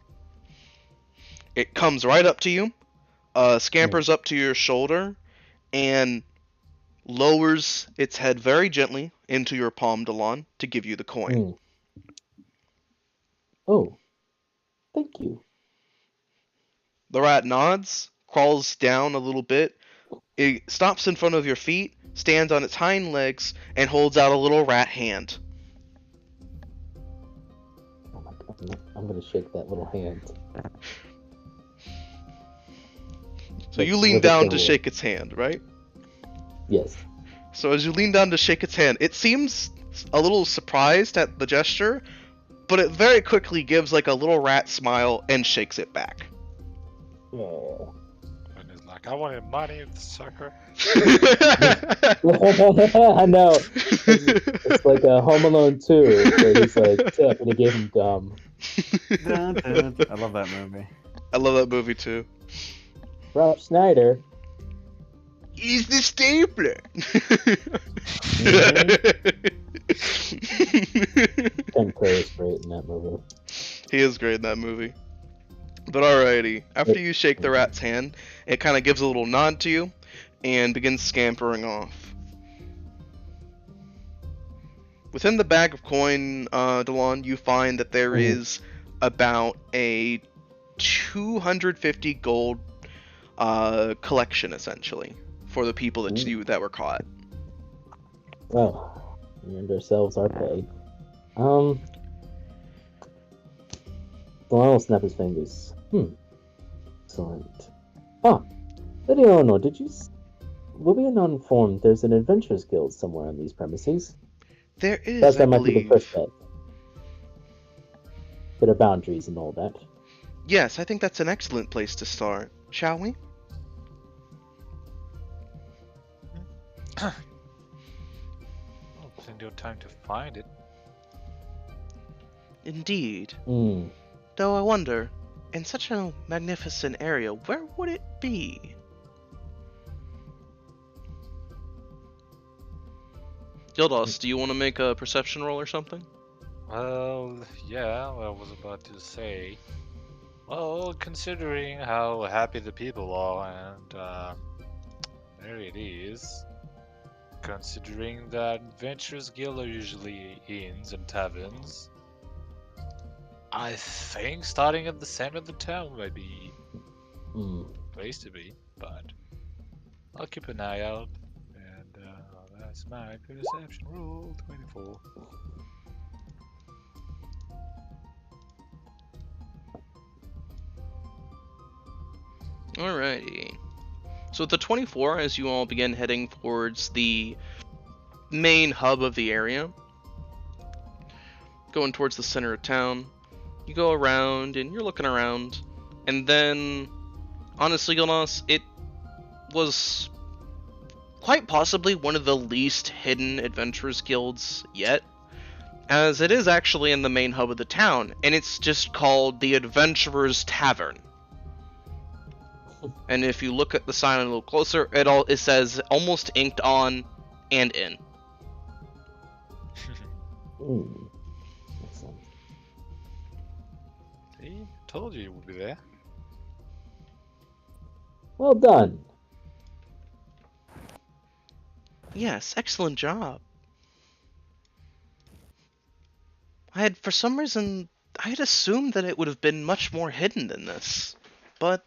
It comes right up to you, scampers up to your shoulder, and lowers its head very gently into your palm, Delon, to give you the coin. Oh, thank you. The rat nods, crawls down a little bit, it stops in front of your feet, stands on its hind legs, and holds out a little rat hand. Oh my god, I'm gonna shake that little hand. So you lean down to shake its hand, right? Yes. So as you lean down to shake its hand, it seems a little surprised at the gesture, but it very quickly gives like a little rat smile and shakes it back. Oh. And it's like, I wanted money, sucker. I know. It's like a Home Alone 2, where he's like, tip, and he gave him gum. I love that movie. I love that movie too. Rob Schneider. He's the stapler. Ken Clare's great in that movie. He is great in that movie. But alrighty, after you shake the rat's hand, it kind of gives a little nod to you and begins scampering off. Within the bag of coin, Delon, you find that there is about a 250 gold collection, essentially, for the people that were caught. Well, we earned ourselves our pay. Delon will snap his fingers. Excellent. Leonor, will be uninformed there's an adventurers guild somewhere on these premises. There is, Perhaps I that might be the believe. first step. There are boundaries and all that. Yes, I think that's an excellent place to start. Shall we? Well, plenty of time to find it. Indeed. Hmm. Though I wonder, in such a magnificent area, where would it be? Gildos, do you want to make a perception roll or something? Well, yeah, I was about to say. Well, considering how happy the people are, and there it is. Considering that Adventurers Guild are usually inns and taverns, I think starting at the center of the town might be a place to be, but I'll keep an eye out. And that's my perception roll, 24. Alrighty. So the 24, as you all begin heading towards the main hub of the area, going towards the center of town, you go around and you're looking around, and then, honestly, Gilnos, it was quite possibly one of the least hidden adventurers guilds yet, as it is actually in the main hub of the town, and it's just called the Adventurer's Tavern. And if you look at the sign a little closer, it says almost inked on and in. Ooh. Excellent. See? Told you it would be there. Well done. Yes, excellent job. For some reason, I had assumed that it would have been much more hidden than this, but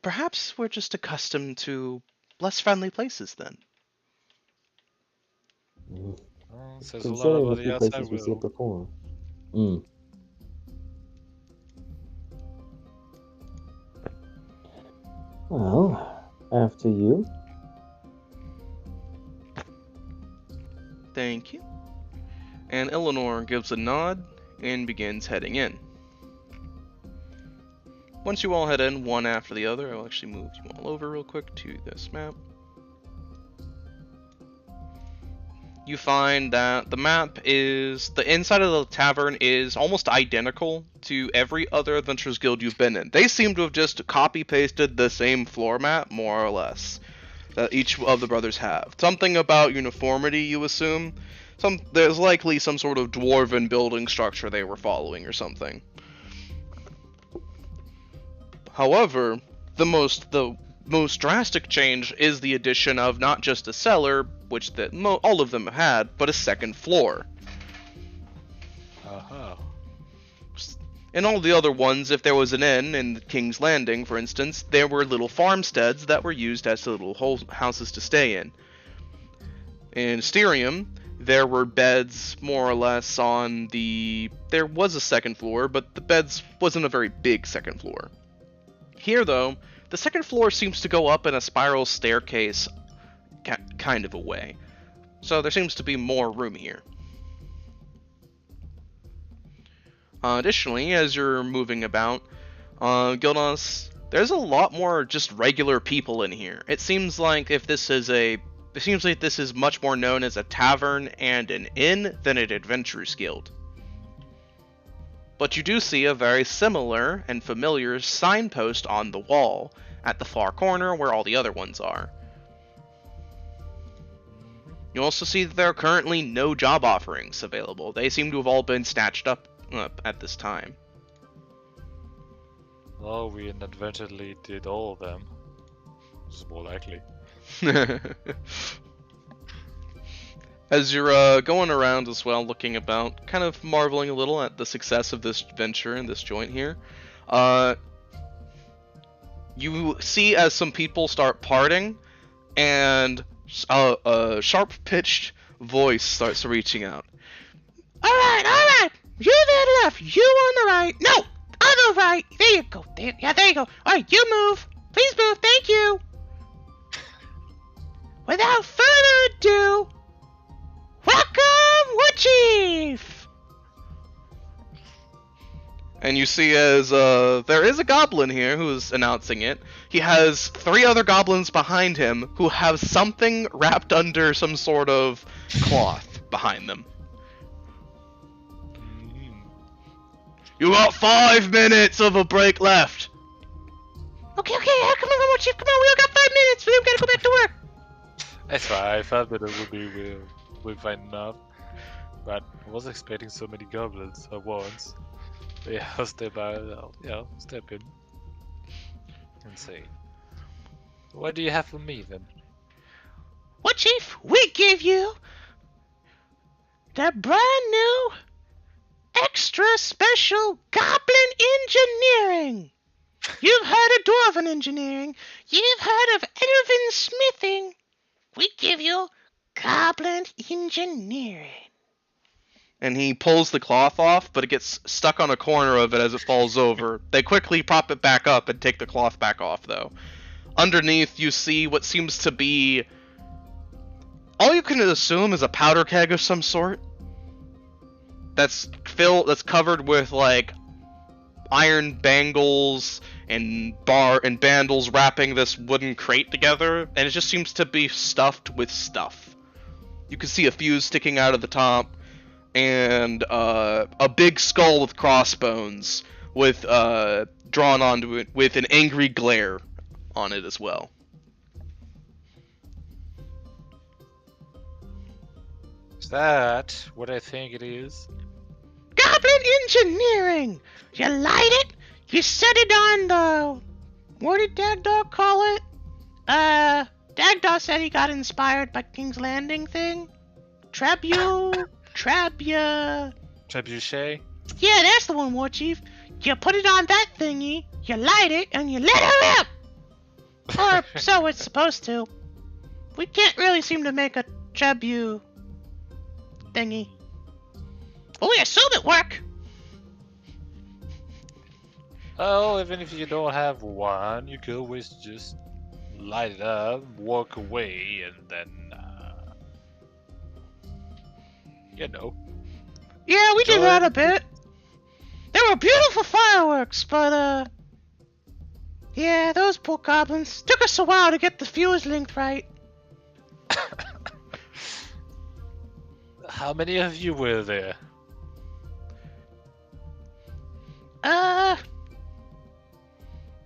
perhaps we're just accustomed to less friendly places then. Says a lot Considering about the the few outside places we see world. before. Well, after you. Thank you. And Eleanor gives a nod and begins heading in. Once you all head in, one after the other, I'll actually move you all over real quick to this map. You find that the map is, the inside of the tavern is almost identical to every other Adventurers Guild you've been in. They seem to have just copy-pasted the same floor map, more or less, that each of the brothers have. Something about uniformity, you assume. There's likely some sort of dwarven building structure they were following or something. However, the most drastic change is the addition of not just a cellar, which all of them had, but a second floor. Uh-huh. In all the other ones, if there was an inn in King's Landing, for instance, there were little farmsteads that were used as little houses to stay in. In Asterium, there were beds more or less on there was a second floor, but the beds wasn't a very big second floor. Here, though, the second floor seems to go up in a spiral staircase kind of a way. So there seems to be more room here. Additionally, as you're moving about, Gildas, there's a lot more just regular people in here. It seems like this is much more known as a tavern and an inn than an adventurers guild. But you do see a very similar and familiar signpost on the wall at the far corner where all the other ones are. You also see that there are currently no job offerings available. They seem to have all been snatched up at this time. Well, we inadvertently did all of them. This is more likely. As you're going around as well, looking about, kind of marveling a little at the success of this venture and this joint here, you see as some people start parting, and a sharp-pitched voice starts reaching out. All right. You there left. You on the right. No, on the right. There you go. There you go. All right, you move. Please move. Thank you. Without further ado, welcome, Wood Chief. And you see as there is a goblin here who is announcing it. He has 3 other goblins behind him who have something wrapped under some sort of cloth behind them. You got 5 minutes of a break left. Okay. Come on, Wood Chief. Come on, we all got 5 minutes. We gotta go back to work. That's fine. 5 minutes will be fine enough. But I was expecting so many goblins at once. But yeah, I'll step out. Step in and see. What do you have for me then? Wood Chief, we give you the brand new extra special Goblin Engineering. You've heard of Dwarven Engineering. You've heard of Elven Smithing. We give you Goblin Engineering. and he pulls the cloth off, but it gets stuck on a corner of it as it falls over. They quickly prop it back up and take the cloth back off, though. Underneath, you see what seems to be... all you can assume is a powder keg of some sort. That's covered with, like, iron bangles and bandles wrapping this wooden crate together, and it just seems to be stuffed with stuff. You can see a fuse sticking out of the top, and a big skull with crossbones with drawn onto it with an angry glare on it as well. Is that what I think it is? Goblin engineering! You light it, you set it on the... what did Dagdar call it? Dagdar said he got inspired by King's Landing thing? Trebuchet? Yeah, that's the one, War Chief. You put it on that thingy, you light it, and you let her rip! Or so it's supposed to. We can't really seem to make a Trebuchet thingy. Well, we assume it worked. Oh, even if you don't have one, you could always just light it up, walk away, and then, you know. Yeah, we did Join- that a bit. They were beautiful fireworks, but, yeah, those poor goblins. Took us a while to get the fuse linked right. How many of you were there?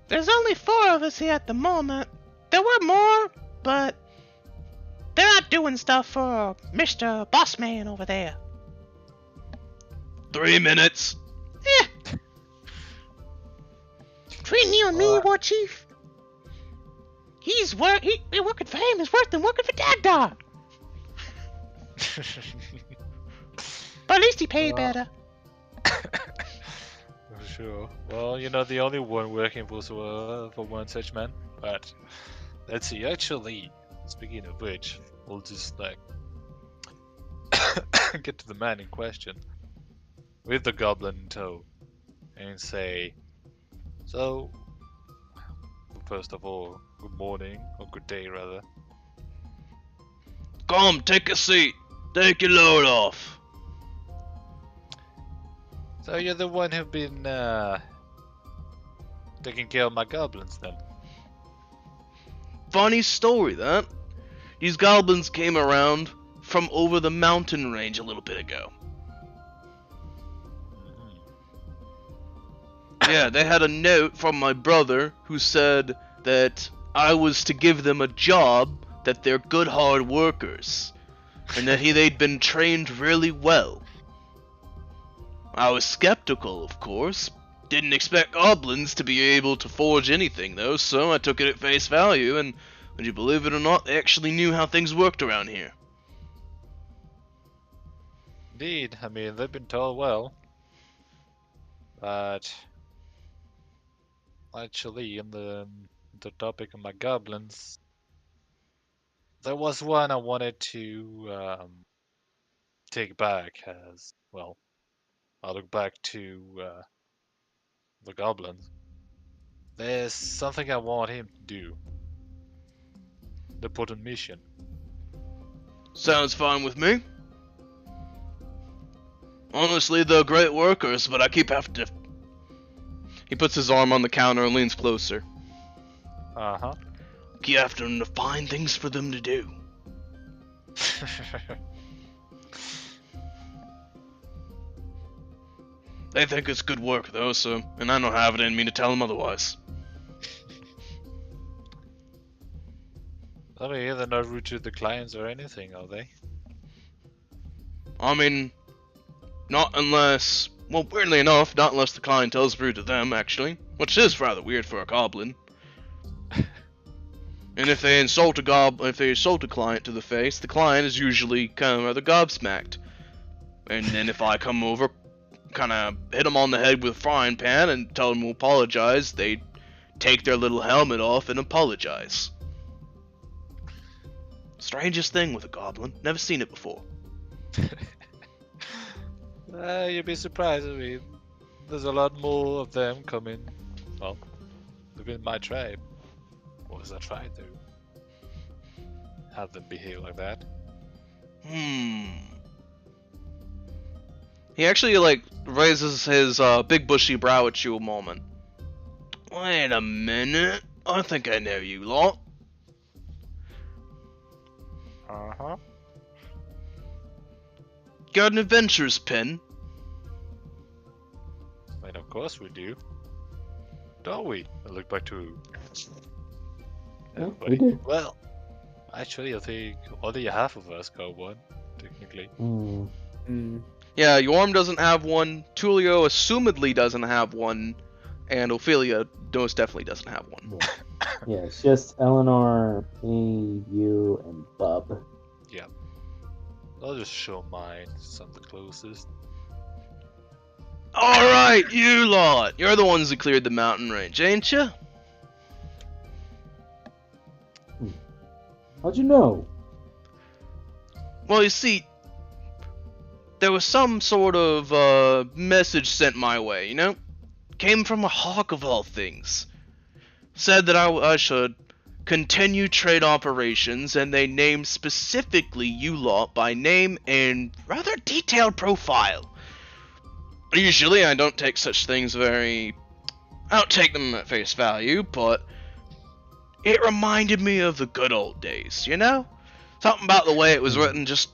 There's only 4 of us here at the moment. There were more, but they're not doing stuff for Mr. Bossman over there. 3 minutes. Eh. Between you and me, War Chief, working for him is worse than working for Dagdar. But at least he paid better. For sure. Well, you know, the only one working for one such man. But let's see. Actually, speaking of which, we'll just like get to the man in question with the goblin in tow and say, so, first of all, good morning or good day rather. Come, take a seat. Take your load off. So you're the one who've been taking care of my goblins then? Funny story, that. These goblins came around from over the mountain range a little bit ago. Yeah, they had a note from my brother who said that I was to give them a job, that they're good hard workers, and that they'd been trained really well. I was skeptical, of course. Didn't expect goblins to be able to forge anything, though, so I took it at face value, and would you believe it or not, they actually knew how things worked around here. Indeed, I mean, they've been told well. But actually, in the topic of my goblins, there was one I wanted to take back as, well, I look back to the goblins. There's something I want him to do. The important mission. Sounds fine with me. Honestly, they're great workers, but I keep having to... He puts his arm on the counter and leans closer. Uh-huh. Keep having to find things for them to do. They think it's good work, though, so... And I don't have it in me to tell them otherwise. I mean, they're not rude to the clients or anything, are they? I mean... Not unless... Well, weirdly enough, not unless the clientele's rude to them, actually. Which is rather weird for a goblin. And if they insult a client to the face, the client is usually kind of rather gobsmacked. And then if I come over, kind of hit them on the head with a frying pan and tell them to apologize, they take their little helmet off and apologize. Strangest thing with a goblin. Never seen it before. You'd be surprised. I mean, there's a lot more of them coming. Well, within my tribe. Or as I try to have them behave like that. He actually raises his big bushy brow at you a moment. Wait a minute. I think I know you lot. Uh-huh. Got an adventurer's pin? I mean, of course we do. Don't we? I look back to Yeah, we everybody. do. Well, actually, I think only half of us got one, technically. Yeah, Yorm doesn't have one. Tulio assumedly doesn't have one. And Ophelia most definitely doesn't have one. Yeah, it's just Eleanor, me, you, and Bub. I'll just show mine, since I'm the closest. Alright, you lot. You're the ones that cleared the mountain range, ain't you? How'd you know? Well, you see, there was some sort of message sent my way, you know? Came from a hawk of all things. Said that I should continue trade operations, and they named specifically you lot by name and rather detailed profile. Usually I don't take such things I don't take them at face value, but it reminded me of the good old days, you know? Something about the way it was written just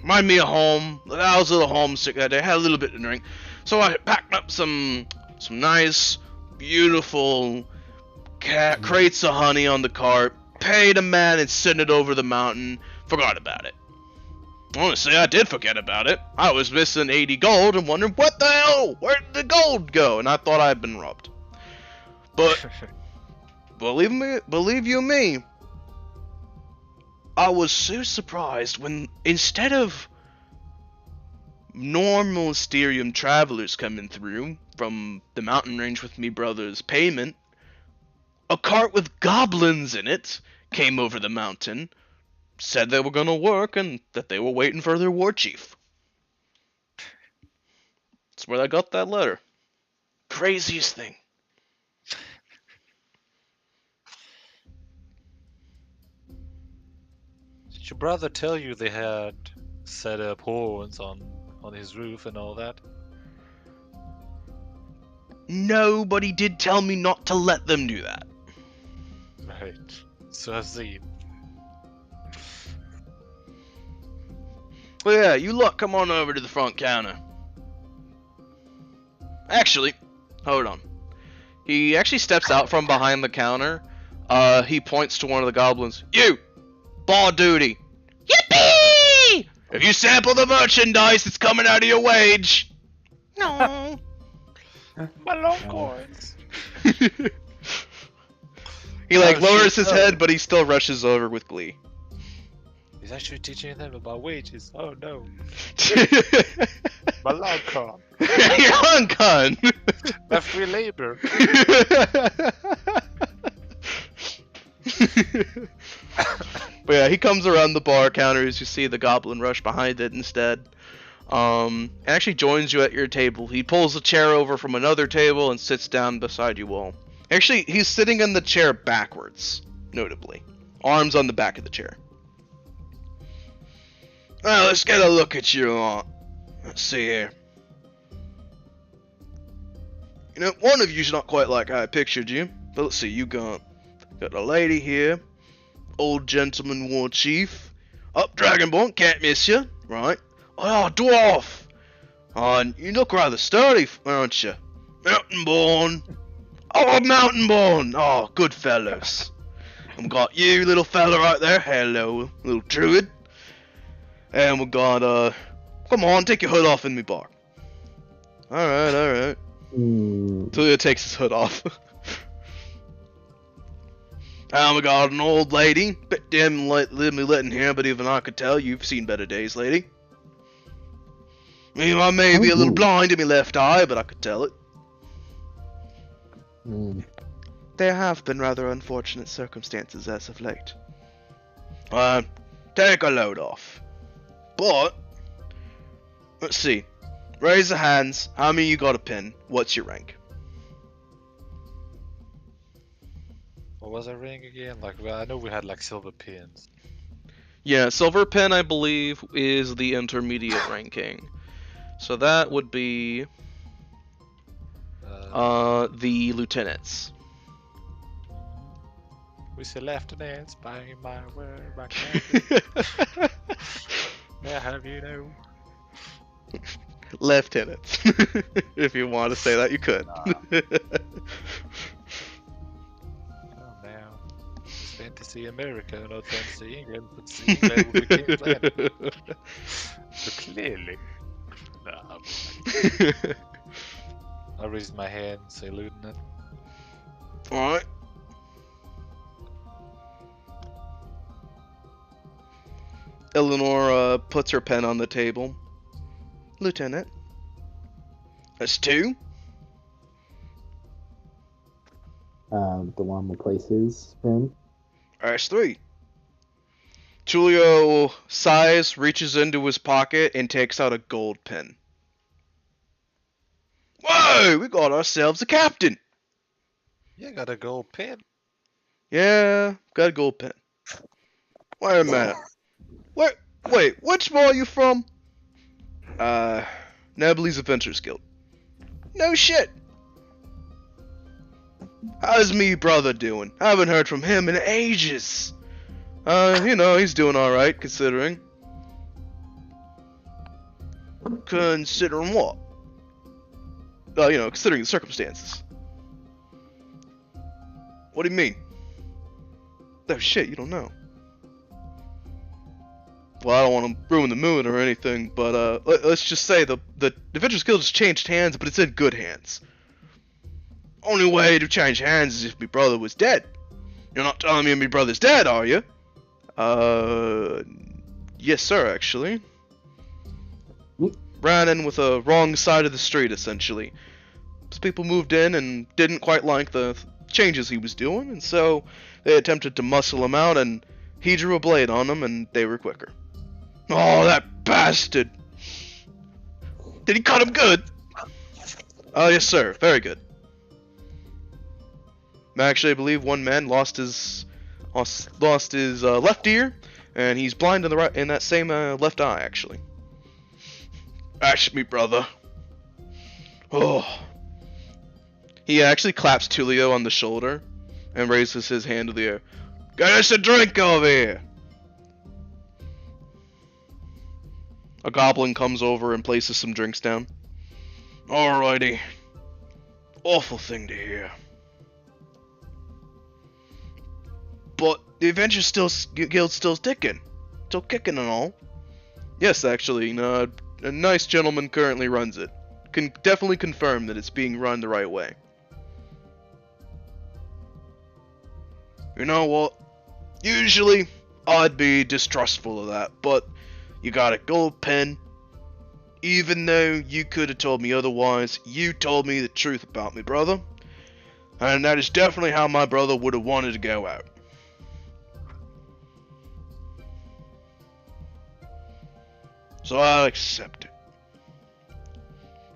reminded me of home. I was a little homesick that day, had a little bit to drink. So I packed up some nice, beautiful crates of honey on the cart, paid a man and sent it over the mountain, forgot about it. Honestly, I did forget about it. I was missing 80 gold and wondering, what the hell? Where did the gold go? And I thought I had been robbed. But, believe you me, I was so surprised when, instead of normal Asterium travelers coming through from the mountain range with me brother's payment, a cart with goblins in it came over the mountain, said they were gonna work, and that they were waiting for their war chief. That's where I got that letter. Craziest thing. Did your brother tell you they had set up horns on his roof and all that? Nobody did tell me not to let them do that. Right. So I've seen. Well, yeah, you lot come on over to the front counter. Actually, hold on. He actually steps out from behind the counter. He points to one of the goblins. You! Bar duty! Yippee! If you sample the merchandise, it's coming out of your wage! No. My long coins. He lowers his head, but he still rushes over with glee. He's actually teaching them about wages. Oh no. My long con. Your long con! My free labor. But yeah, he comes around the bar counter as you see the goblin rush behind it instead. And actually joins you at your table. He pulls a chair over from another table and sits down beside you all. Actually, he's sitting in the chair backwards, notably. Arms on the back of the chair. Well, let's get a look at you lot. Let's see here. You know, one of you's not quite like I pictured you. But let's see, you got a lady here. Old gentleman war chief. Up Dragonborn, can't miss you. Right. Oh, dwarf. Oh, you look rather sturdy, aren't you? Mountainborn. Oh, Mountainborn. Oh, good fellows. And we got you, little fella right there. Hello, little druid. And we got, come on, take your hood off in me bar. Alright. Tulia takes his hood off. And we got an old lady. Bit dim lit in here, but even I could tell you've seen better days, lady. I may be a little blind in my left eye, but I could tell it. There have been rather unfortunate circumstances as of late. Take a load off. But, let's see. Raise the hands. How many you got a pin? What's your rank? What was our rank again? Like, well, I know we had like silver pins. Yeah, silver pin, I believe, is the intermediate ranking. So that would be the lieutenants. We see lieutenants banging my word, my captain. Yeah, have you know? Lieutenants. If you want to say that, you could. Oh, now. It's fantasy America, not fantasy England, but see England will be King's Landing. So clearly. Nah, I raised my hand, say Lieutenant. Alright. Eleanor puts her pen on the table. Lieutenant. That's 2. DeLon will place his pen. That's 3. Tulio sighs, reaches into his pocket, and takes out a gold pen. Whoa! We got ourselves a captain! You got a gold pin. Yeah, got a gold pen. Wait a minute. Wait, which mall are you from? Nebly's Adventures Guild. No shit! How's me brother doing? I haven't heard from him in ages. He's doing alright, considering. Considering what? Considering the circumstances. What do you mean? Oh shit, you don't know. Well, I don't want to ruin the mood or anything, but let's just say the Adventures Guild has changed hands, but it's in good hands. Only way to change hands is if my brother was dead. You're not telling me my brother's dead, are you? Yes, sir, actually. Ran in with a wrong side of the street, essentially. Some people moved in and didn't quite like the changes he was doing, and so they attempted to muscle him out, and he drew a blade on them, and they were quicker. Oh, that bastard! Did he cut him good? Oh, yes, sir. Very good. Actually, I believe one man lost his left ear, and he's blind in that same left eye, actually. Ash me, brother. Oh. He actually claps Tulio on the shoulder and raises his hand to the air. Get us a drink over here! A goblin comes over and places some drinks down. Alrighty. Awful thing to hear. But the Adventures Guild's still ticking. Still kicking and all. Yes, actually, a nice gentleman currently runs it. Can definitely confirm that it's being run the right way. You know what? Usually, I'd be distrustful of that, but you got a gold pen. Even though you could have told me otherwise, you told me the truth about me, brother. And that is definitely how my brother would have wanted to go out. So I'll accept it.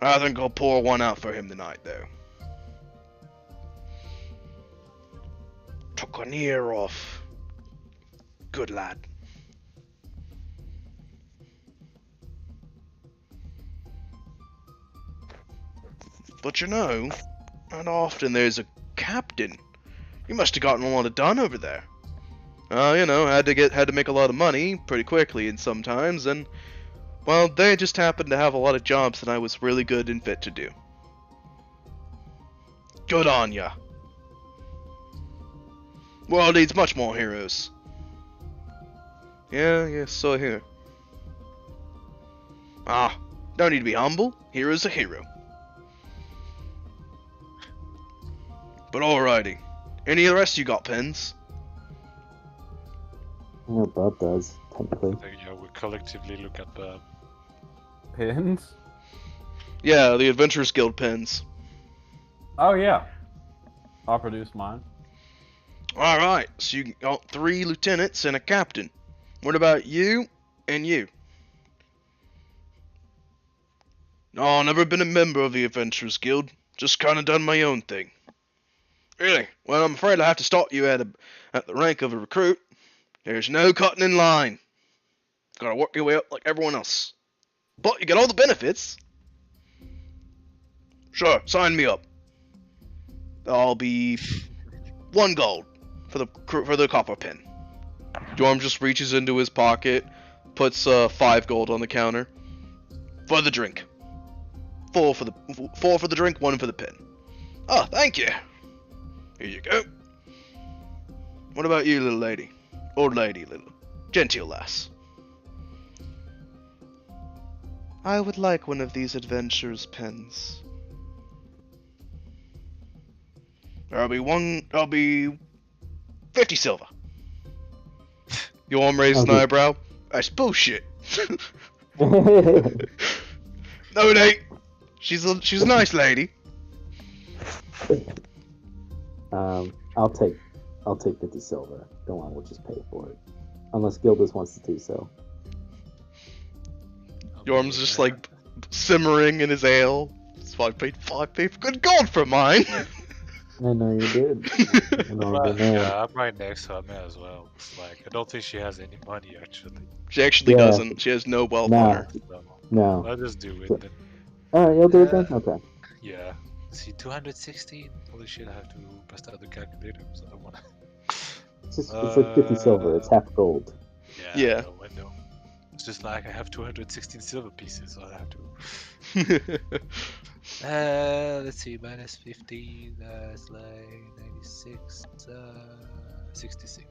I think I'll pour one out for him tonight, though. Took an ear off. Good lad. But not often there's a captain. You must have gotten a lot of done over there. Had to make a lot of money pretty quickly and sometimes, and well, they just happened to have a lot of jobs that I was really good and fit to do. Good on ya. World needs much more heroes. Yeah, so here. Don't need to be humble. Hero's a hero. But alrighty. Any of the rest you got pens? Yeah, Bob does, technically. We collectively look at the Pins? Yeah, the Adventurers Guild pens. Oh, yeah. I'll produce mine. Alright, so you got 3 lieutenants and a captain. What about you and you? No, never been a member of the Adventurers Guild. Just kind of done my own thing. Really? Well, I'm afraid I have to start you at the rank of a recruit. There's no cutting in line. Gotta work your way up like everyone else. But you get all the benefits. Sure, sign me up. I'll be 1 gold for the copper pin. Jorm just reaches into his pocket, puts 5 gold on the counter for the drink. 4 for the drink, 1 for the pin. Oh, thank you. Here you go. What about you, little lady? Old lady, little genteel lass. I would like one of these adventurers' pens. There'll be 50 silver. Yorm raised an Okay. eyebrow. That's bullshit. I'll No, it ain't. She's a nice lady. take 50 silver. Go on, we'll just pay for it. Unless Gildas wants to do so. Yorm's just like simmering in his ale. So I paid 5 good gold for mine. I know you did. I know Well, you did. yeah, I'm right next to her as well. It's like I don't think she has any money actually. She actually Yeah. doesn't. She has no wealth Nah. on her. So No. I'll just do it then. Alright, you'll do it then? Okay. Yeah. See, 216. Holy shit! I have to bust out the calculator because I don't wanna. It's like 50 silver. It's half gold. Yeah. I know. It's just like I have 216 silver pieces, so I have to. Let's see, minus 50, that's like 96, 66.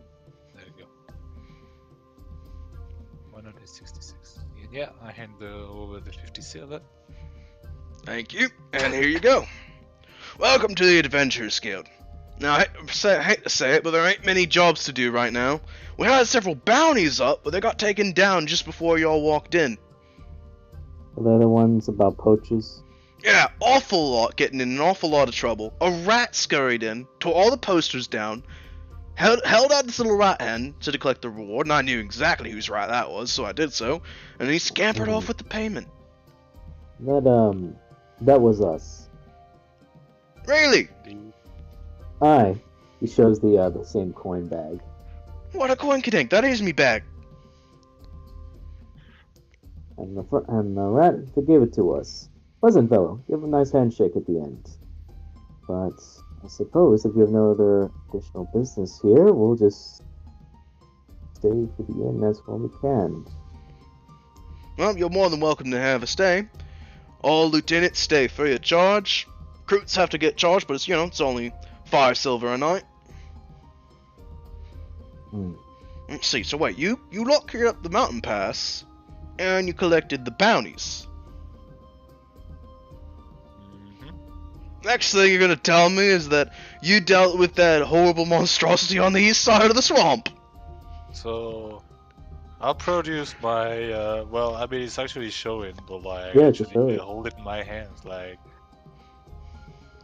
There you go. 166. Yeah, I hand over the 50 silver. Thank you. And here you go. Welcome to the Adventurers Guild. Now, I hate to say it, but there ain't many jobs to do right now. We had several bounties up, but they got taken down just before y'all walked in. Are they the ones about poachers? Yeah, awful lot, getting in an awful lot of trouble. A rat scurried in, tore all the posters down, held out this little rat hand to collect the reward, and I knew exactly whose rat that was, so I did so, and he scampered off with the payment. That was us. Really? Aye. He shows the same coin bag. What a coinkydink, that is me bag. And the rat gave it to us. Pleasant fellow. Give a nice handshake at the end. But I suppose if you have no other additional business here, we'll just stay for the end as well we can. Well, you're more than welcome to have a stay. All lieutenants stay free of charge. Recruits have to get charged, but it's only 5 silver a night. Let's see, so wait, you lot cleared up the mountain pass, and you collected the bounties. Next thing you're gonna tell me is that you dealt with that horrible monstrosity on the east side of the swamp. So, I'll produce my, well, I mean, it's actually showing, but like, Yeah, just show actually it. hold it in my hands, like,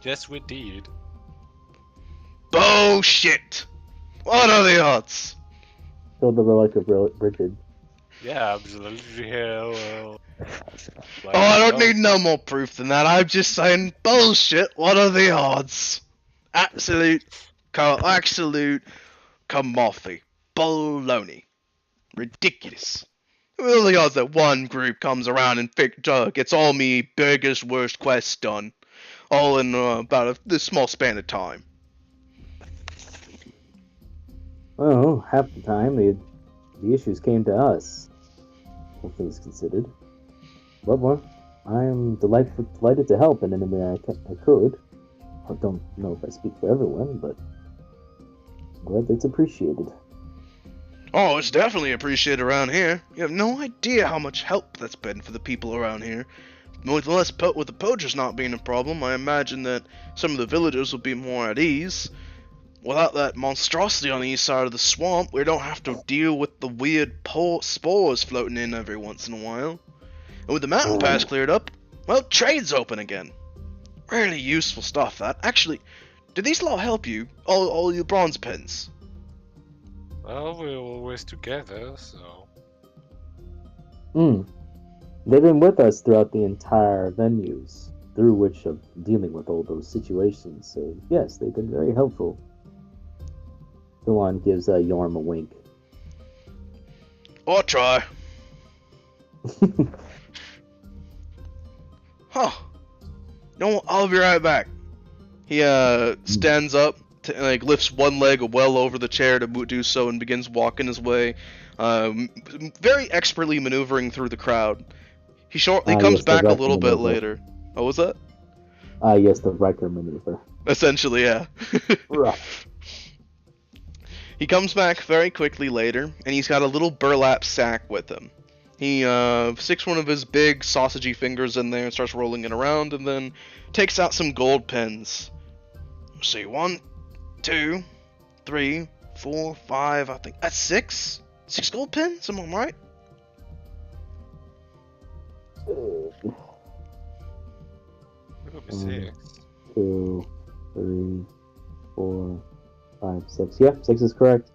yes, we did. Bullshit! What are the odds? Show the relic of Richard. Yeah, I'm just literally here, like, Oh, I don't well, need no more proof than that. I'm just saying, bullshit. What are the odds? Absolute commodity. Baloney. Ridiculous. What are the odds that one group comes around and gets all me biggest, worst quests done? All in about this small span of time. Well, half the time the issues came to us. All things considered. But well, I am delighted to help in any way I could. I don't know if I speak for everyone, but I'm glad that's appreciated. Oh, it's definitely appreciated around here. You have no idea how much help that's been for the people around here. With the poachers not being a problem, I imagine that some of the villagers will be more at ease. Without that monstrosity on the east side of the swamp, we don't have to deal with the weird spores floating in every once in a while. And with the mountain pass cleared up, well, trade's open again. Really useful stuff, that. Actually, did these lot help you? All your bronze pins? well, we're always together, so. They've been with us throughout the entire venues through which of dealing with all those situations. So yes, they've been very helpful. Delon gives Yorm a wink. I'll try. Huh. No, I'll be right back. He stands up, like lifts one leg well over the chair to do so, and begins walking his way, very expertly maneuvering through the crowd. He comes Yes, the back a Riker little bit maneuver. later. What was that? Yes, the Riker maneuver. Essentially, yeah. Rough. He comes back very quickly later, and he's got a little burlap sack with him. He sticks one of his big sausagey fingers in there and starts rolling it around, and then takes out some gold pens. Let's see, 1, 2, 3, 4, 5, I think that's 6? 6 gold pens? Am I right? It would be 6. 2, 3, 4, 5, 6. Yeah, 6 is correct.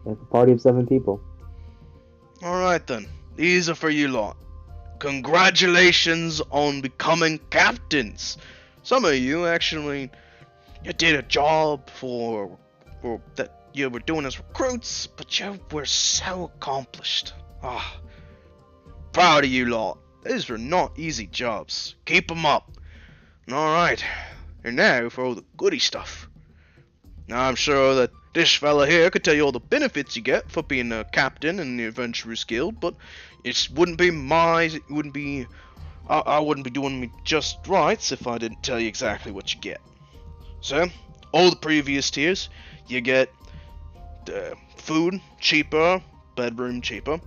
We have a party of 7 people. Alright then, these are for you lot. Congratulations on becoming captains! Some of you actually, you did a job for that you were doing as recruits, but you were so accomplished. Proud of you lot. These were not easy jobs. Keep 'em up. Alright, and now for all the goody stuff. Now I'm sure that this fella here could tell you all the benefits you get for being a captain in the Adventurers Guild, but it wouldn't be I wouldn't be doing me just right if I didn't tell you exactly what you get. So, all the previous tiers, you get food cheaper, bedroom cheaper.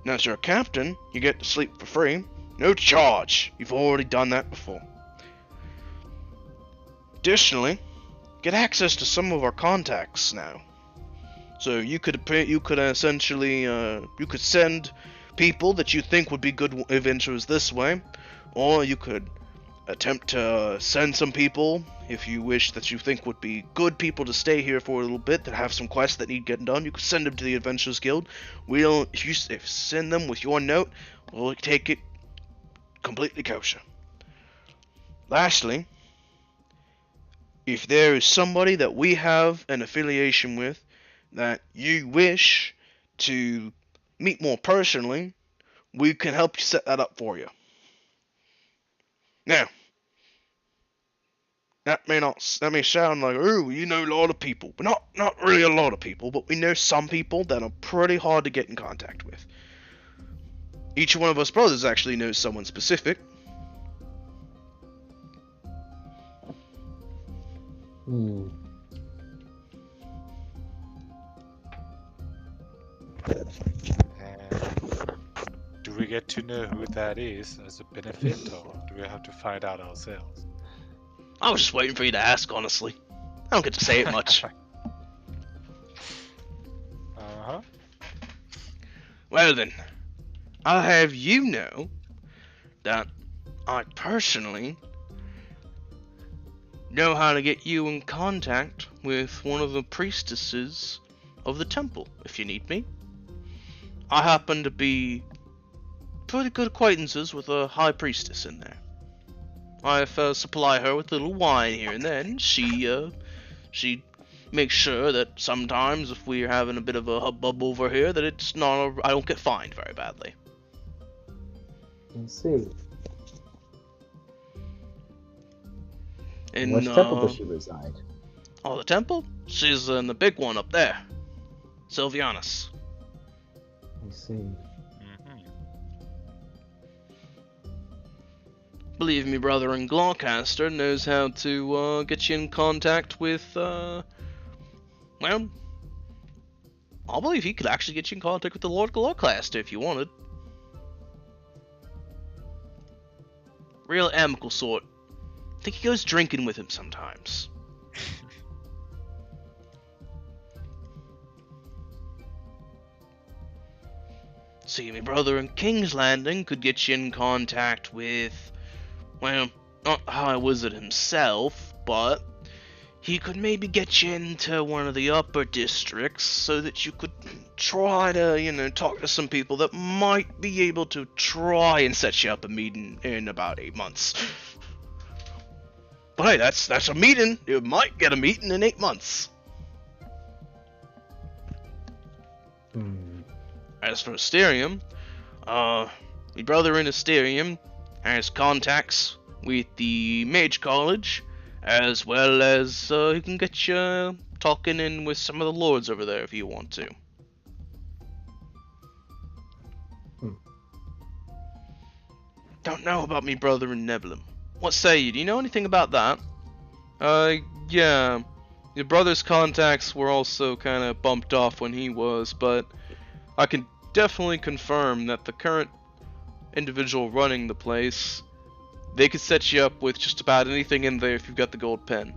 Now as you're a captain, you get to sleep for free, no charge. You've already done that before. Additionally, get access to some of our contacts now. So you could essentially you could send people that you think would be good adventurers this way, or you could attempt to send some people if you wish that you think would be good people to stay here for a little bit that have some quests that need getting done. You could send them to the Adventurers Guild. If you send them with your note, we'll take it completely kosher. Lastly, if there is somebody that we have an affiliation with that you wish to meet more personally, we can help you set that up for you. Now, that may sound like, oh, you know a lot of people, but not really a lot of people, but we know some people that are pretty hard to get in contact with. Each one of us brothers actually knows someone specific. Hmm. And do we get to know who that is as a benefit, or do we have to find out ourselves? I was just waiting for you to ask, honestly. I don't get to say it much. Uh-huh. Well then, I'll have you know that I personally know how to get you in contact with one of the priestesses of the temple, if you need me. I happen to be pretty good acquaintances with a high priestess in there. I supply her with a little wine here and then. She makes sure that sometimes if we're having a bit of a hubbub over here, that I don't get fined very badly. Let's see. In Which temple does she reside? Oh, the temple? She's in the big one up there. Sylvianus. I see. Mm-hmm. Believe me, brother, in Gloucester knows how to get you in contact with, well, I believe he could actually get you in contact with the Lord Gloucester if you wanted. Real amicable sort. I think he goes drinking with him sometimes. See, my brother in King's Landing could get you in contact with, well, not High Wizard himself, but he could maybe get you into one of the upper districts so that you could try to, talk to some people that might be able to try and set you up a meeting in about 8 months. But hey, that's a meeting. You might get a meeting in 8 months. As for Asterium, my brother in Asterium has contacts with the Mage College, as well as he can get you talking in with some of the lords over there if you want to. Don't know about me brother in Nebulum. What say you? Do you know anything about that? Yeah. Your brother's contacts were also kind of bumped off when he was, but I can definitely confirm that the current individual running the place, they could set you up with just about anything in there if you've got the gold pen.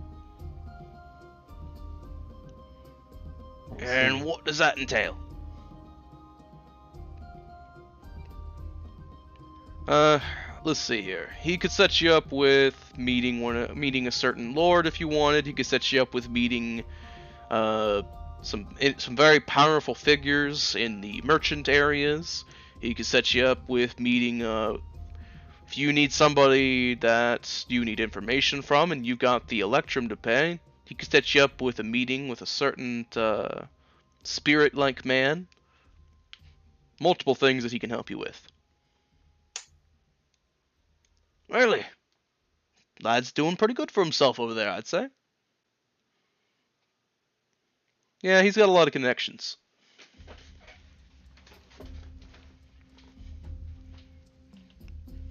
And what does that entail? Let's see here. He could set you up with meeting a certain lord if you wanted. He could set you up with meeting some very powerful figures in the merchant areas. He could set you up with meeting if you need somebody that you need information from and you've got the electrum to pay. He could set you up with a meeting with a certain spirit-like man. Multiple things that he can help you with. Really? Lad's doing pretty good for himself over there, I'd say. Yeah, he's got a lot of connections.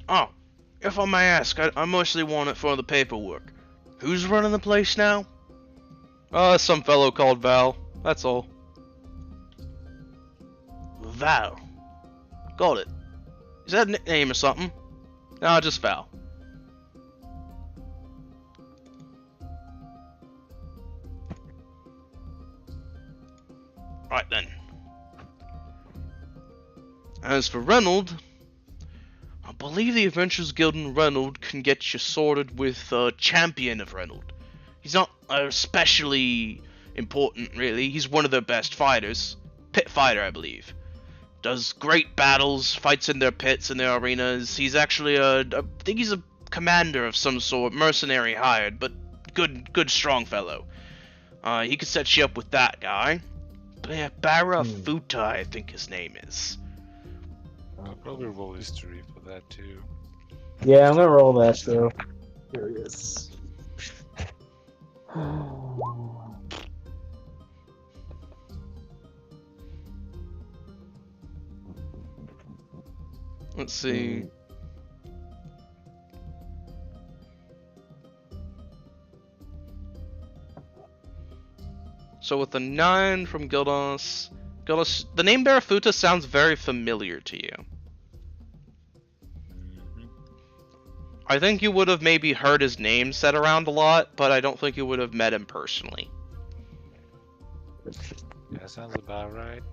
Oh, if I may ask, I mostly want it for the paperwork. Who's running the place now? Some fellow called Val. That's all. Val. Got it. Is that a nickname or something? Nah, just Val. Right then. As for Reynold, I believe the Adventurers Guild in Reynold can get you sorted with Champion of Reynold. He's not especially important, really. He's one of their best fighters. Pit fighter, I believe. Does great battles, fights in their pits and their arenas. He's actually I think he's a commander of some sort, mercenary hired, but good strong fellow. He could set you up with that guy. Barafuta, I think his name is. I'll probably roll history for that too. Yeah, I'm gonna roll that too. Curious. Let's see. So with the 9 from Gildas, the name Barafuta sounds very familiar to you. I think you would have maybe heard his name said around a lot, but I don't think you would have met him personally. Yeah, sounds about right.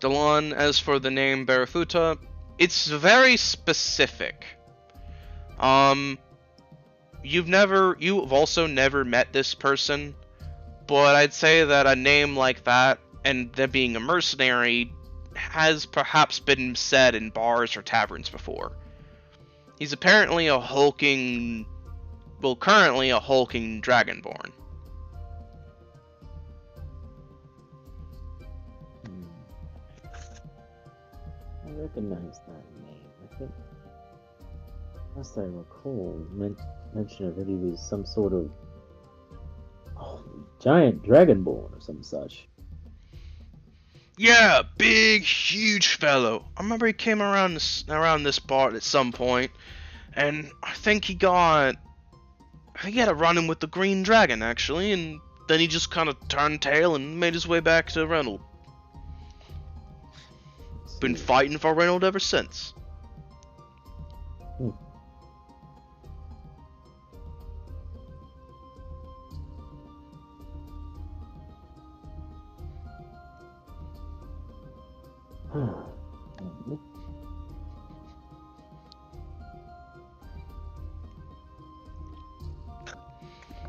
Delon, as for the name Barafuta, it's very specific. You've also never met this person, but I'd say that a name like that, and them being a mercenary, has perhaps been said in bars or taverns before. He's apparently currently a hulking dragonborn. I recognize that name. I think, last I recall, mention of it, he was some sort of giant dragonborn or some such. Yeah, big, huge fellow. I remember he came around this part at some point, and I think he had a run-in with the Green Dragon, actually, and then he just kind of turned tail and made his way back to Reynold. Been fighting for Reynold ever since.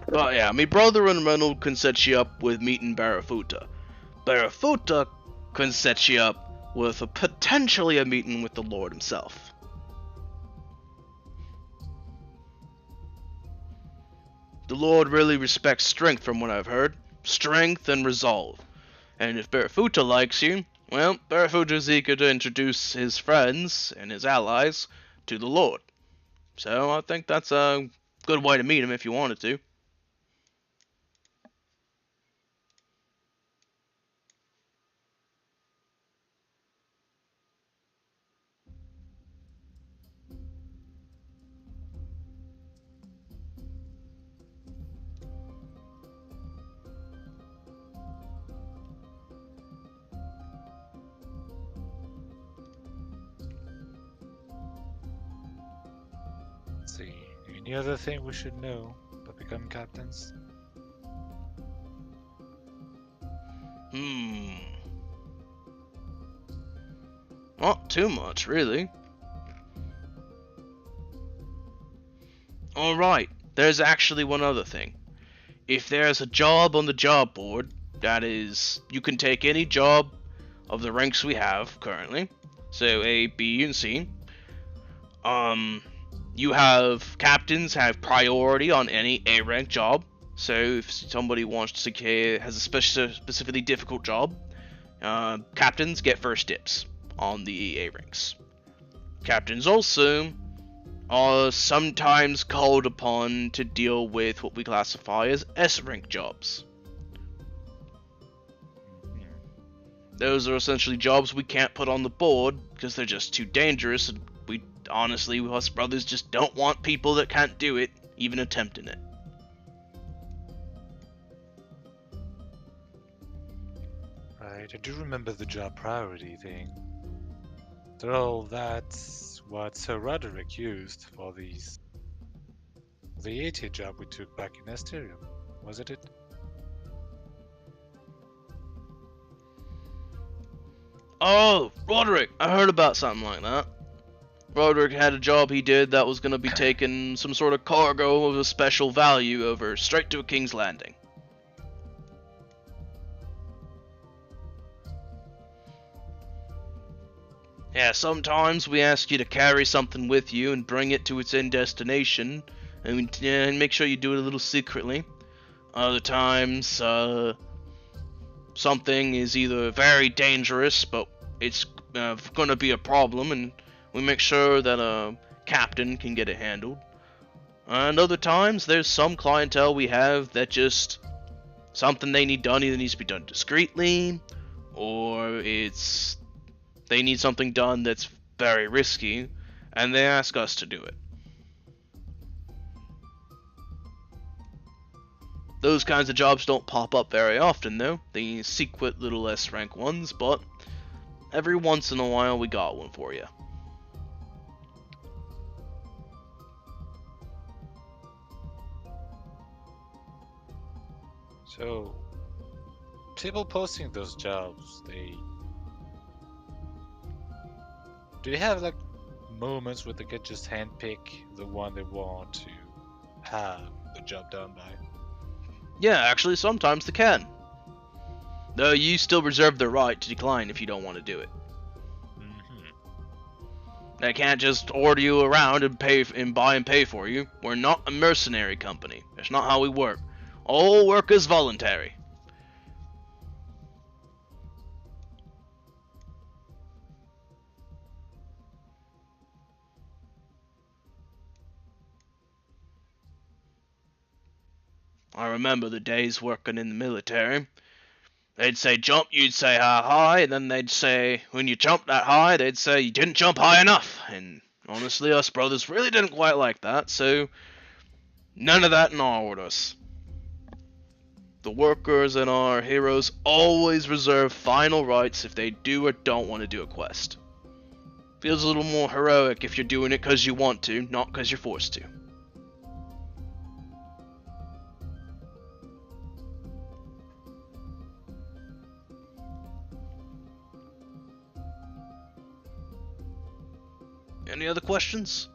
But yeah, me brother and Reynolds can set you up with meeting Barafuta. Barafuta can set you up with potentially a meeting with the Lord himself. The Lord really respects strength from what I've heard. Strength and resolve. And if Barafuta likes you, well, Barafuta's eager to introduce his friends and his allies to the Lord. So I think that's a good way to meet him if you wanted to. Let's see. Any other thing we should know about becoming captains? Not too much, really. Alright, there's actually one other thing. If there's a job on the job board, that is, you can take any job of the ranks we have currently. So A, B, and C. You have captains have priority on any A rank job. So if somebody wants to has a specifically difficult job, captains get first dibs on the A ranks. Captains also are sometimes called upon to deal with what we classify as S rank jobs. Those are essentially jobs we can't put on the board because they're just too dangerous, and we honestly, us brothers just don't want people that can't do it even attempting it. Right, I do remember the job priority thing. So that's what Sir Roderick used for the AT job we took back in Asterium, wasn't it? Oh, Roderick! I heard about something like that. Roderick had a job he did that was going to be taking some sort of cargo of a special value over straight to a King's Landing. Yeah, sometimes we ask you to carry something with you and bring it to its end destination, and make sure you do it a little secretly. Other times, something is either very dangerous, but it's going to be a problem, and we make sure that a captain can get it handled. And other times, there's some clientele we have that just something they need done either needs to be done discreetly, or they need something done that's very risky, and they ask us to do it. Those kinds of jobs don't pop up very often, though. The secret little S rank ones, but every once in a while we got one for you. So, people posting those jobs, do they have like moments where they can just handpick the one they want to have the job done by? Yeah, actually, sometimes they can. Though you still reserve the right to decline if you don't want to do it. They can't just order you around and buy and pay for you. We're not a mercenary company. That's not how we work. All work is voluntary. I remember the days working in the military. They'd say jump, you'd say how high, and then they'd say when you jumped that high, they'd say you didn't jump high enough. And honestly, us brothers really didn't quite like that, so none of that in our orders. The workers and our heroes always reserve final rights if they do or don't want to do a quest. Feels a little more heroic if you're doing it because you want to, not because you're forced to. Any other questions?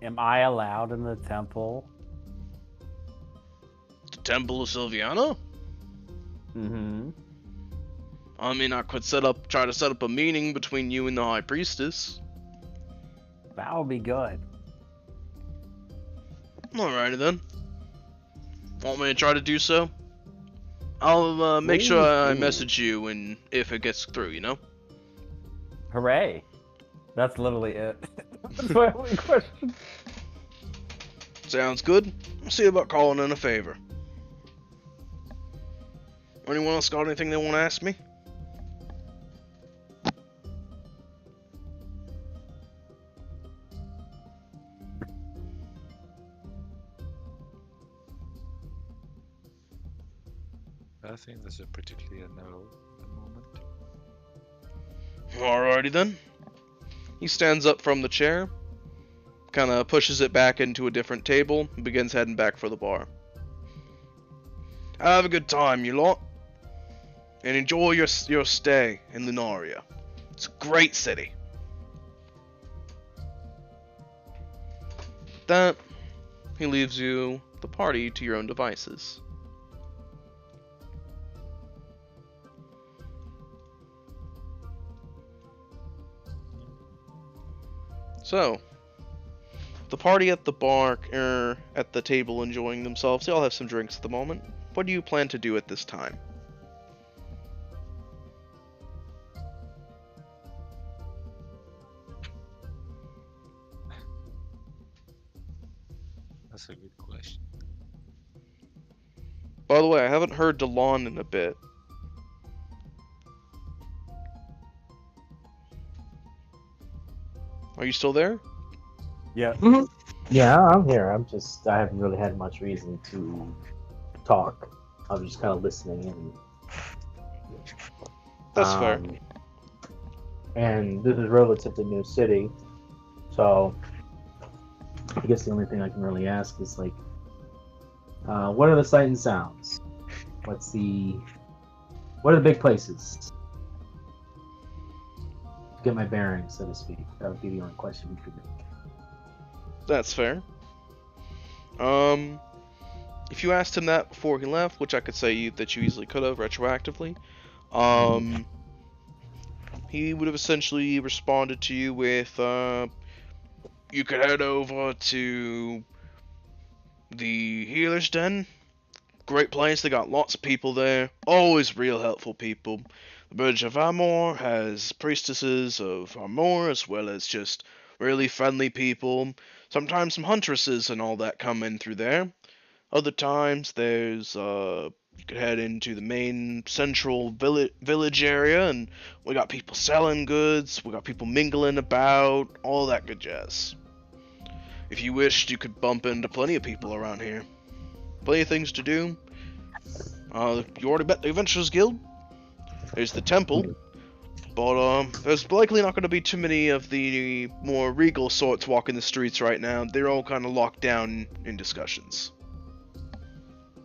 Am I allowed in the temple? The Temple of Sylviana? Mm-hmm. I mean, I could try to set up a meeting between you and the High Priestess. That would be good. Alrighty then. Want me to try to do so? I'll make sure Please I do. message you and if it gets through, you know? Hooray. That's literally it. That's my only question. Sounds good. I'll see about calling in a favor. Anyone else got anything they want to ask me? I think there's a pretty clear no at the moment. Alrighty then. He stands up from the chair, kind of pushes it back into a different table, and begins heading back for the bar. Have a good time, you lot. And enjoy your stay in Lunaria. It's a great city. That, he leaves you, the party, to your own devices. So, the party at the bar, at the table enjoying themselves, they all have some drinks at the moment. What do you plan to do at this time? That's a good question. By the way, I haven't heard DeLon in a bit. Are you still there? Yeah. Yeah, I'm here. I haven't really had much reason to talk. I was just kind of listening and. That's fair. And this is a relatively new city, so I guess the only thing I can really ask is like, what are the sight and sounds? What are the big places? Get my bearings, so to speak. That would be the only question we could make. That's fair. If you asked him that before he left, which I could say that you easily could have retroactively, he would have essentially responded to you with, you could head over to the Healer's Den. Great place, they got lots of people there. Always real helpful people. The Bridge of Amor has priestesses of Amor, as well as just really friendly people. Sometimes some huntresses and all that come in through there. Other times, there's, you could head into the main central village area, and we got people selling goods, we got people mingling about, all that good jazz. If you wished, you could bump into plenty of people around here. Plenty of things to do. You already met the Adventurers Guild. There's the temple. But, there's likely not going to be too many of the more regal sorts walking the streets right now. They're all kind of locked down in discussions.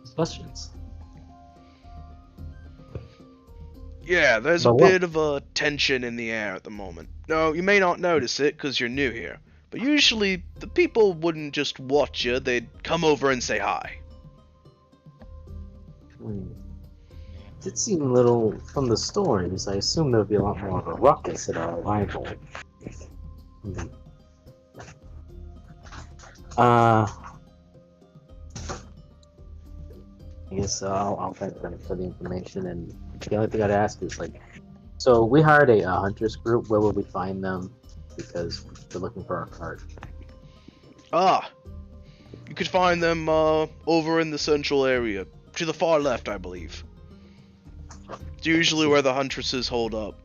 Discussions? Yeah, there's a But what? bit of a tension in the air at the moment. No, you may not notice it because you're new here. But usually, the people wouldn't just watch you, they'd come over and say hi. It seemed a little, from the stories, I assumed there would be a lot more of a ruckus at our arrival. I guess I'll thank them for the information, and the only thing I'd ask is, like, so we hired a hunters group, where will we find them? Because we're looking for our cart. You could find them over in the central area, to the far left, I believe. It's usually where the huntresses hold up.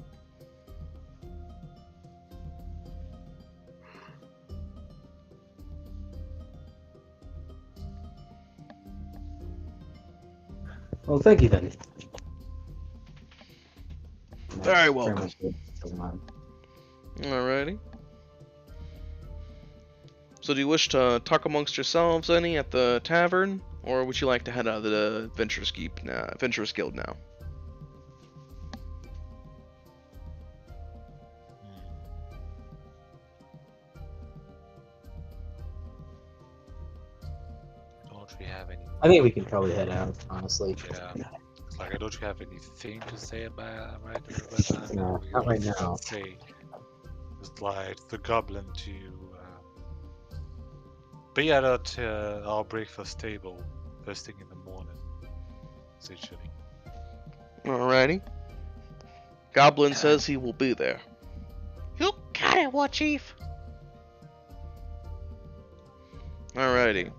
Well, thank you then. Very welcome. much good. Alrighty. So do you wish to talk amongst yourselves any at the tavern, or would you like to head out of the Adventurers Guild now? don't we have any? I think we can probably head out, honestly. Yeah. Like, don't you have anything to say about that? No, We not can right just now. Say, just like the goblin to. Be at our breakfast table first thing in the morning. Essentially. Alrighty. Goblin says he will be there. You got it, War Chief. Alrighty.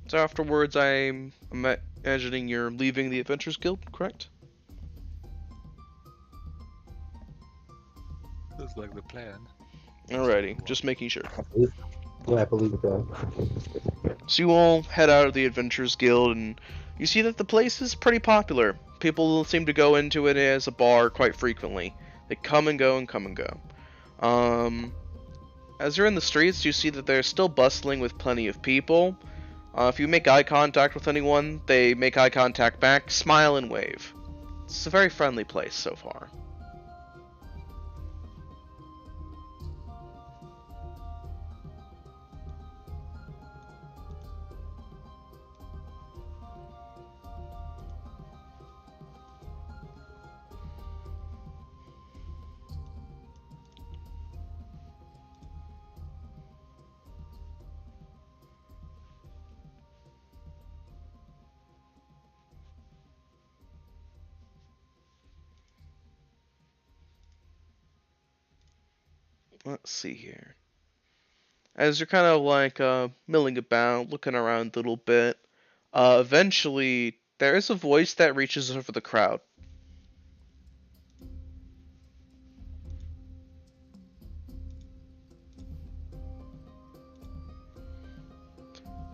So afterwards, I'm imagining you're leaving the Adventurers Guild, correct? Looks like the plan. Alrighty, just making sure. Yeah, I believe so. So you all head out of the Adventurers Guild, and you see that the place is pretty popular. People seem to go into it as a bar quite frequently. They come and go and come and go. As you're in the streets, you see that they're still bustling with plenty of people. If you make eye contact with anyone, they make eye contact back, smile, and wave. It's a very friendly place so far. Let's see here. As you're kind of like milling about, looking around a little bit, eventually there is a voice that reaches over the crowd.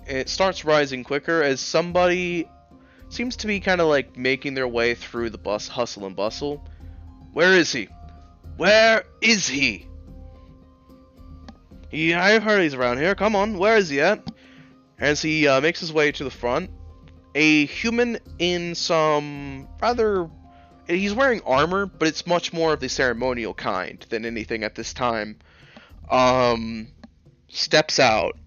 It starts rising quicker as somebody seems to be kind of like making their way through the bus hustle and bustle. Where is he? Where is he? Yeah, I've heard he's around here. Come on, where is he at? As he makes his way to the front, a human in some rather... He's wearing armor, but it's much more of the ceremonial kind than anything at this time. Steps out,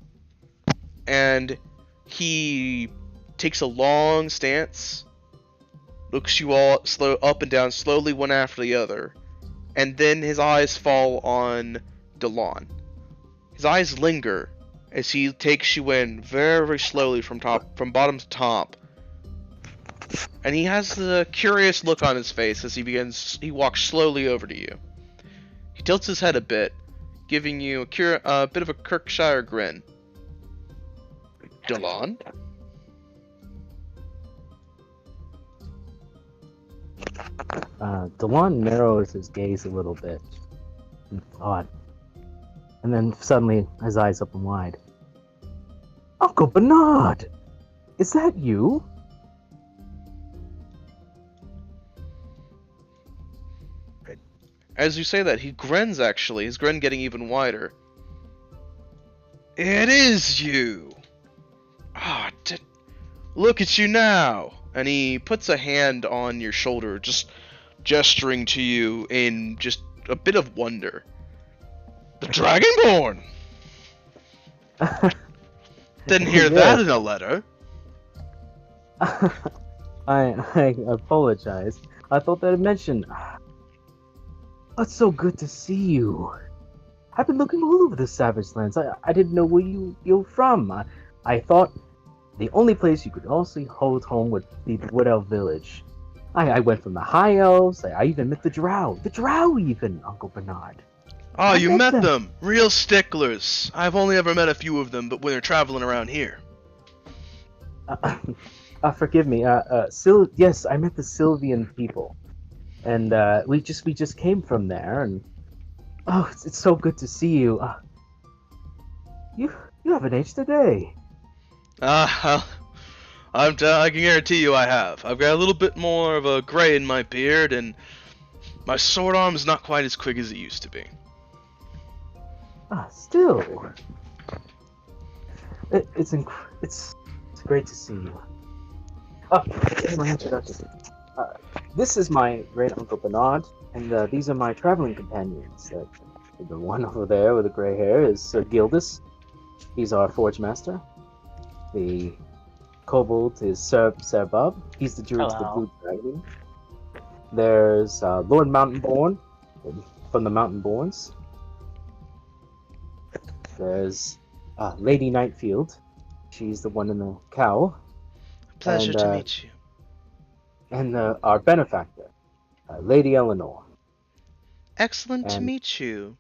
and he takes a long stance, looks you all up and down slowly one after the other, and then his eyes fall on Delon. His eyes linger as he takes you in very, very slowly from bottom to top. And he has the curious look on his face as he walks slowly over to you. He tilts his head a bit, giving you a bit of a Kirkshire grin. Delon? Delon narrows his gaze a little bit in thought, and then suddenly his eyes open wide. Uncle Bernard! Is that you? As you say that, he grins actually, his grin getting even wider. It is you! Ah, look at you now! And he puts a hand on your shoulder, just gesturing to you in just a bit of wonder. The Dragonborn! Didn't hear that in a letter. I apologize. I thought that I mentioned. It's so good to see you. I've been looking all over the Savage Lands. I didn't know where you're from. I thought the only place you could also hold home would be the Wood Elf Village. I went from the High Elves. I even met the Drow. The Drow even, Uncle Bernard. Oh, you met them. Real sticklers. I've only ever met a few of them, but when they're traveling around here. Forgive me. Yes, I met the Sylvian people, and we just came from there, and it's so good to see you. You haven't aged a day. I can guarantee you I have. I've got a little bit more of a gray in my beard, and my sword arm is not quite as quick as it used to be. Still, it's great to see you. My introduction. This is my great uncle Bernard, and these are my traveling companions. The one over there with the gray hair is Sir Gildas. He's our forge master. The kobold is Sir Bob. He's the druid to the Hello. Blue Dragon. There's Lord Mountainborn from the Mountainborns. There's Lady Nightfield. She's the one in the cowl. Pleasure And, to meet you. And our benefactor, Lady Eleanor. Excellent to and- meet you.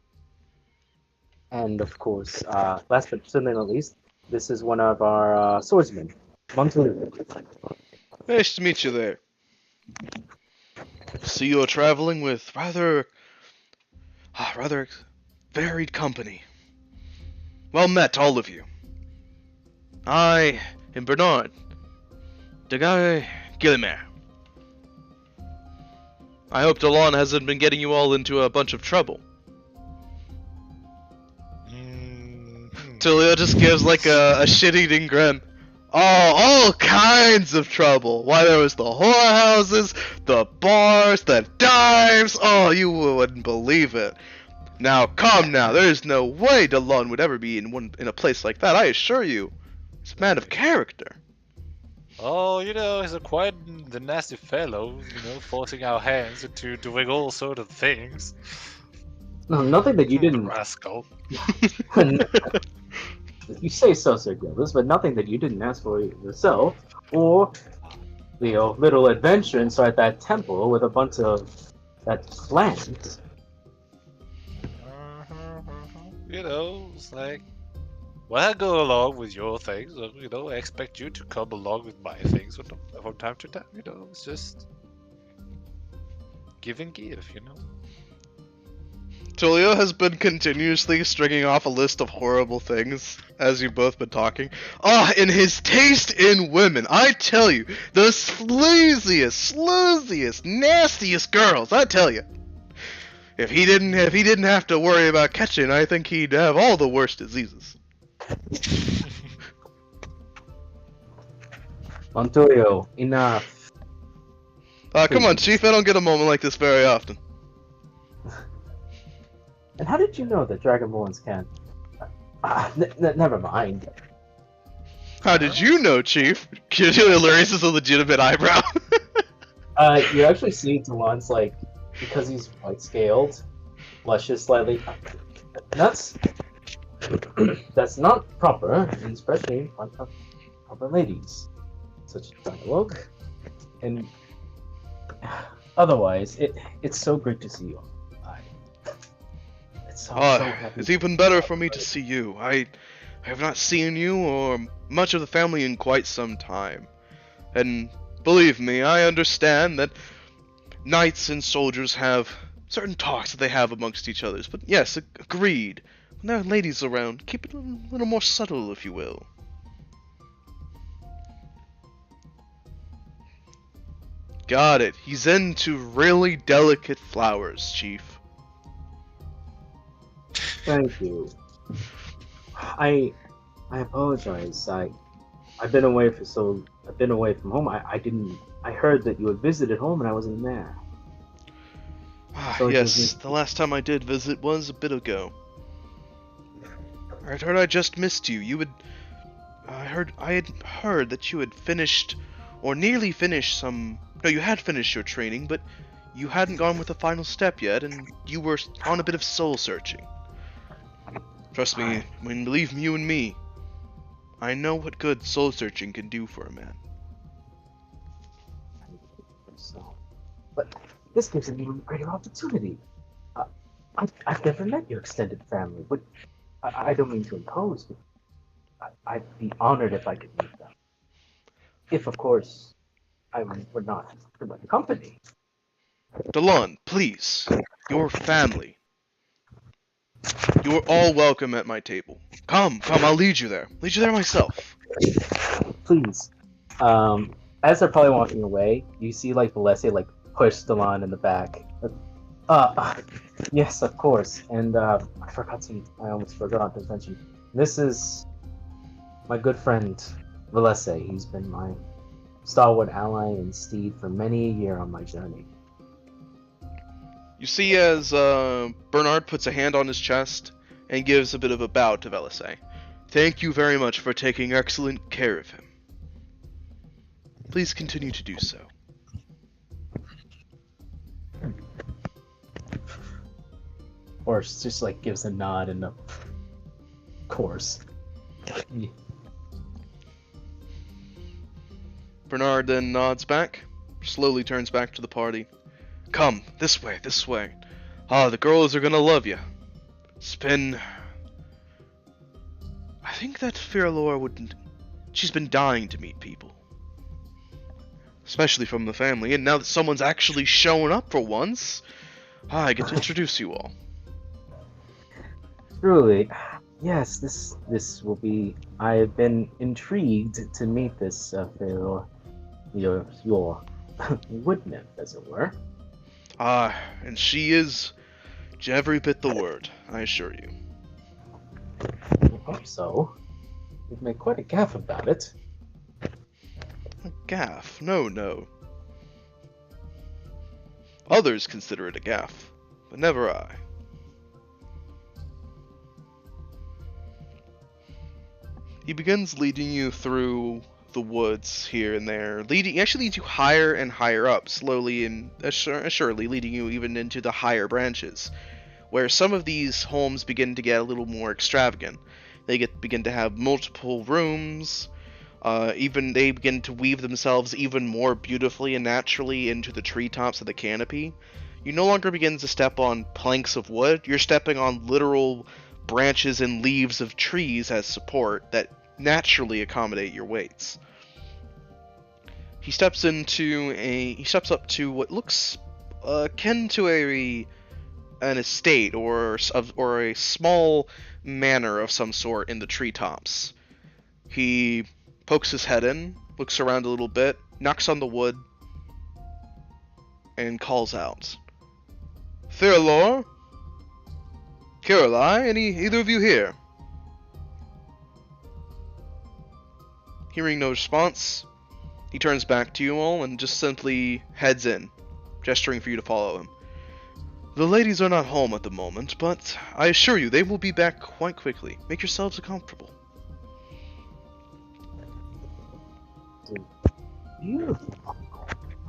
And of course, last but certainly not least, this is one of our swordsmen, Montaloo. Nice to meet you there. See, you're traveling with rather varied company. Well met, all of you. I am Bernard, the guy Gillimer. I hope Delon hasn't been getting you all into a bunch of trouble. Tulio just gives like a shit-eating grin. Oh, all kinds of trouble. Why, there was the whorehouses, the bars, the dives. Oh, you wouldn't believe it. Now, come now. There's no way Delon would ever be in a place like that. I assure you. He's a man of character. Oh, he's quite the nasty fellow, forcing our hands into doing all sort of things. No, nothing that you didn't. Rascal. You say so, Sir Gildas, but nothing that you didn't ask for yourself, or the little adventure inside that temple with a bunch of that plant. It's like, well, I go along with your things, I expect you to come along with my things from time to time, it's just give and give, Tulio has been continuously stringing off a list of horrible things as you've both been talking. And his taste in women, I tell you, the sleaziest, nastiest girls, I tell you. If he didn't have to worry about catching, I think he'd have all the worst diseases. Montorio, enough. Come on, Chief, I don't get a moment like this very often. And how did you know that Dragonborns can? Never mind. How did you know, Chief? Tulio raises a legitimate eyebrow. You actually see Delon's like, because he's white-scaled, blushes slightly. That's not proper, and especially in front of proper ladies. Such dialogue. And otherwise, it's so great to see you. It's so happy. It's even better for me to see you. I have not seen you or much of the family in quite some time. And believe me, I understand that knights and soldiers have certain talks that they have amongst each others. But yes, agreed. When there are ladies around, keep it a little more subtle, if you will. Got it. He's into really delicate flowers, Chief. Thank you. I apologize. I've been away from home. I heard that you had visited home and I wasn't there. So Yes, the last time I did visit was a bit ago. I heard I just missed you. I had heard that you had finished or nearly finished some. No, you had finished your training, but you hadn't gone with the final step yet, and you were on a bit of soul searching. Trust me, believe you and me, I know what good soul searching can do for a man. But this gives an even greater opportunity. I've never met your extended family, but I don't mean to impose, but I'd be honored if I could meet them. If, of course, I were not for my company. Delon, please, your family. You are all welcome at my table. Come, I'll lead you there. Lead you there myself. Please. As they're probably walking away, you see like Valessia push Delon in the back. Yes, of course. And I almost forgot to mention. This is my good friend Valessia. He's been my stalwart ally and steed for many a year on my journey. You see as Bernard puts a hand on his chest and gives a bit of a bow to Velisay. Thank you very much for taking excellent care of him. Please continue to do so. Horse just like gives a nod and of course. Bernard then nods back, slowly turns back to the party. Come, this way, this way. Ah, the girls are gonna love you. It's been... I think that Firelore wouldn't... She's been dying to meet people. Especially from the family, and now that someone's actually showing up for once, I get to introduce you all. Truly, yes, this will be. I have been intrigued to meet this your wood nymph, as it were. Ah, and she is every bit the word, I assure you. I hope so. You've made quite a gaffe about it. A gaffe? No. Others consider it a gaffe, but never I. He begins leading you through the woods here and there. He actually leads you higher and higher up, slowly and surely leading you even into the higher branches, where some of these homes begin to get a little more extravagant. They begin to have multiple rooms. Even they begin to weave themselves even more beautifully and naturally into the treetops of the canopy. You no longer begin to step on planks of wood. You're stepping on literal branches and leaves of trees as support that naturally accommodate your weights. He steps up to what looks akin to an estate or a small manor of some sort in the treetops. He pokes his head in, looks around a little bit, knocks on the wood, and calls out, Firelore? Kirillai, either of you here? Hearing no response, he turns back to you all and just simply heads in, gesturing for you to follow him. The ladies are not home at the moment, but I assure you they will be back quite quickly. Make yourselves comfortable. Beautiful.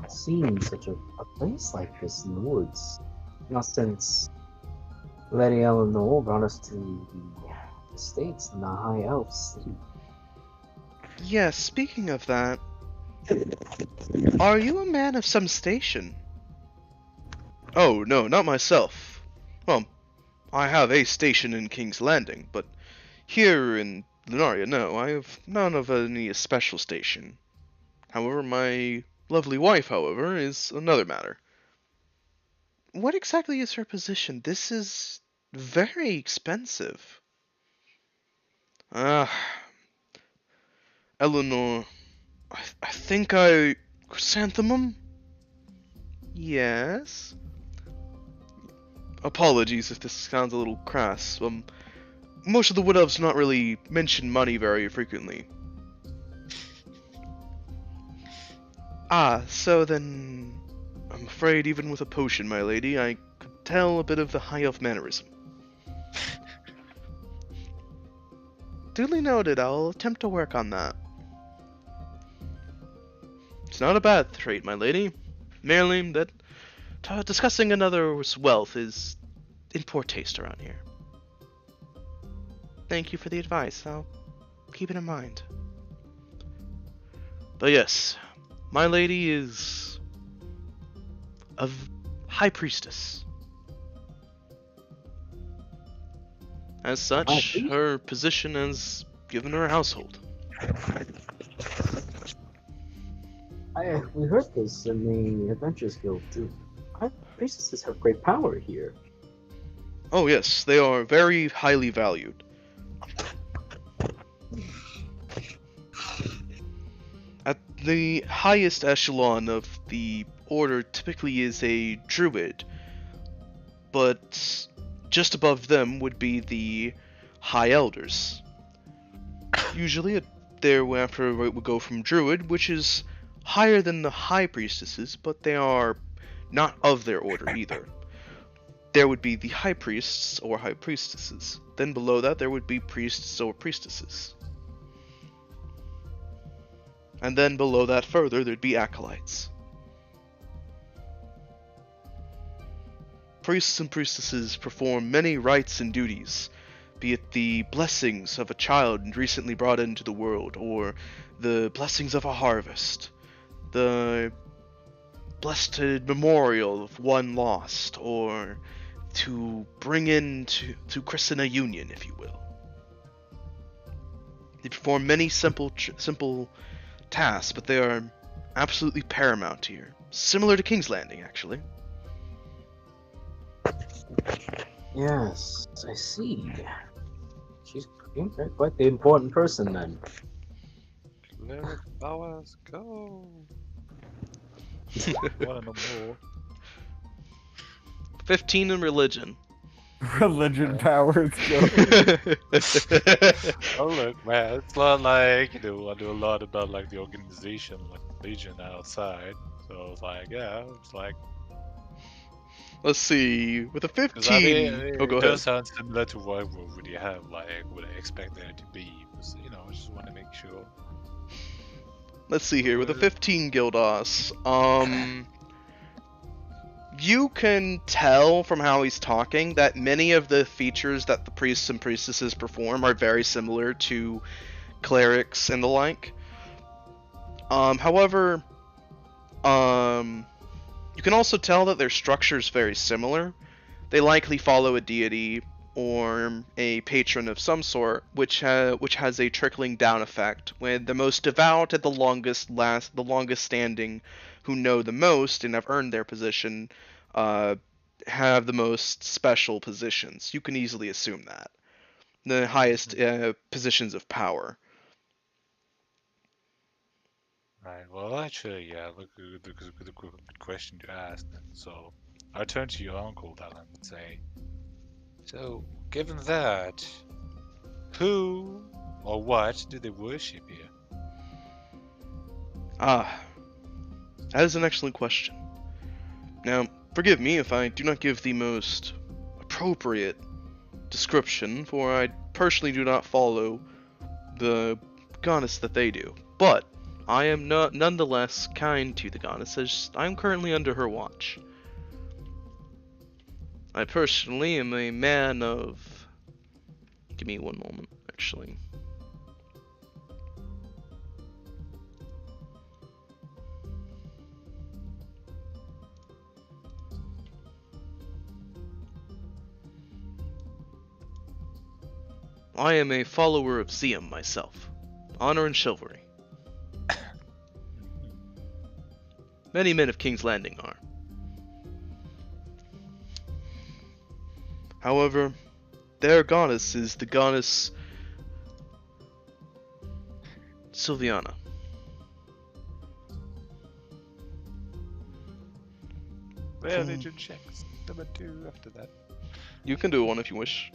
Seeing such a place like this in the woods. Not since Lady Eleanor brought us to the States and the High Elves. Yes, speaking of that, are you a man of some station? Oh, no, not myself. Well, I have a station in King's Landing, but here in Lunaria, no, I have none of any special station. However, my lovely wife, however, is another matter. What exactly is her position? This is very expensive. Eleanor, I think Chrysanthemum? Yes? Apologies if this sounds a little crass. Most of the Wood Elves do not really mention money very frequently. Ah, so then... I'm afraid even with a potion, my lady, I could tell a bit of the High Elf mannerism. Duly noted, I'll attempt to work on that. It's not a bad trait, my lady. Merely that discussing another's wealth is in poor taste around here. Thank you for the advice. I'll keep it in mind. But yes, my lady is a high priestess. As such, her position has given her a household. We heard this in the Adventurers Guild too. High priestesses have great power here. Oh yes, they are very highly valued. At the highest echelon of the order typically is a druid, but just above them would be the high elders. Usually thereafter it would go from druid, which is higher than the high priestesses, but they are not of their order either. there would be the high priests or high priestesses. Then below that, there would be priests or priestesses. And then below that further, there'd be acolytes. Priests and priestesses perform many rites and duties, be it the blessings of a child recently brought into the world, or the blessings of a harvest, the blessed memorial of one lost, or to bring in to christen a union, if you will. They perform many simple tasks, but they are absolutely paramount here. Similar to King's Landing, actually. Yes, I see. She's quite the important person then. Cleric powers go. Wanna know more? 15 in religion. Religion powers go. Oh look, man, it's not like, I do a lot about like the organization, like Legion outside. So it's like, yeah, it's like, Let's see. With a 15. 'cause I mean, Oh, go it ahead. does sound similar to what would you have, like, would I expect there to be? Because, I just want to make sure. Let's see here. With a 15 Gildas, you can tell from how he's talking that many of the features that the priests and priestesses perform are very similar to clerics and the like. However, you can also tell that their structure is very similar. They likely follow a deity or a patron of some sort, which has a trickling down effect, when the most devout and the longest standing, who know the most and have earned their position, have the most special positions. You can easily assume that. The highest positions of power. Right, well, actually, yeah, look, good question to ask. So, I turn to your uncle, Talon, and say, so, given that, who or what do they worship here? Ah, that is an excellent question. Now, forgive me if I do not give the most appropriate description, for I personally do not follow the goddess that they do. But I am nonetheless kind to the goddess, as I am currently under her watch. I personally am a man of... Give me one moment, actually. I am a follower of Zeum myself. Honor and chivalry. Many men of King's Landing are. However, their goddess is the goddess Sylviana. Religion checks. Number 2 after that. You can do one if you wish.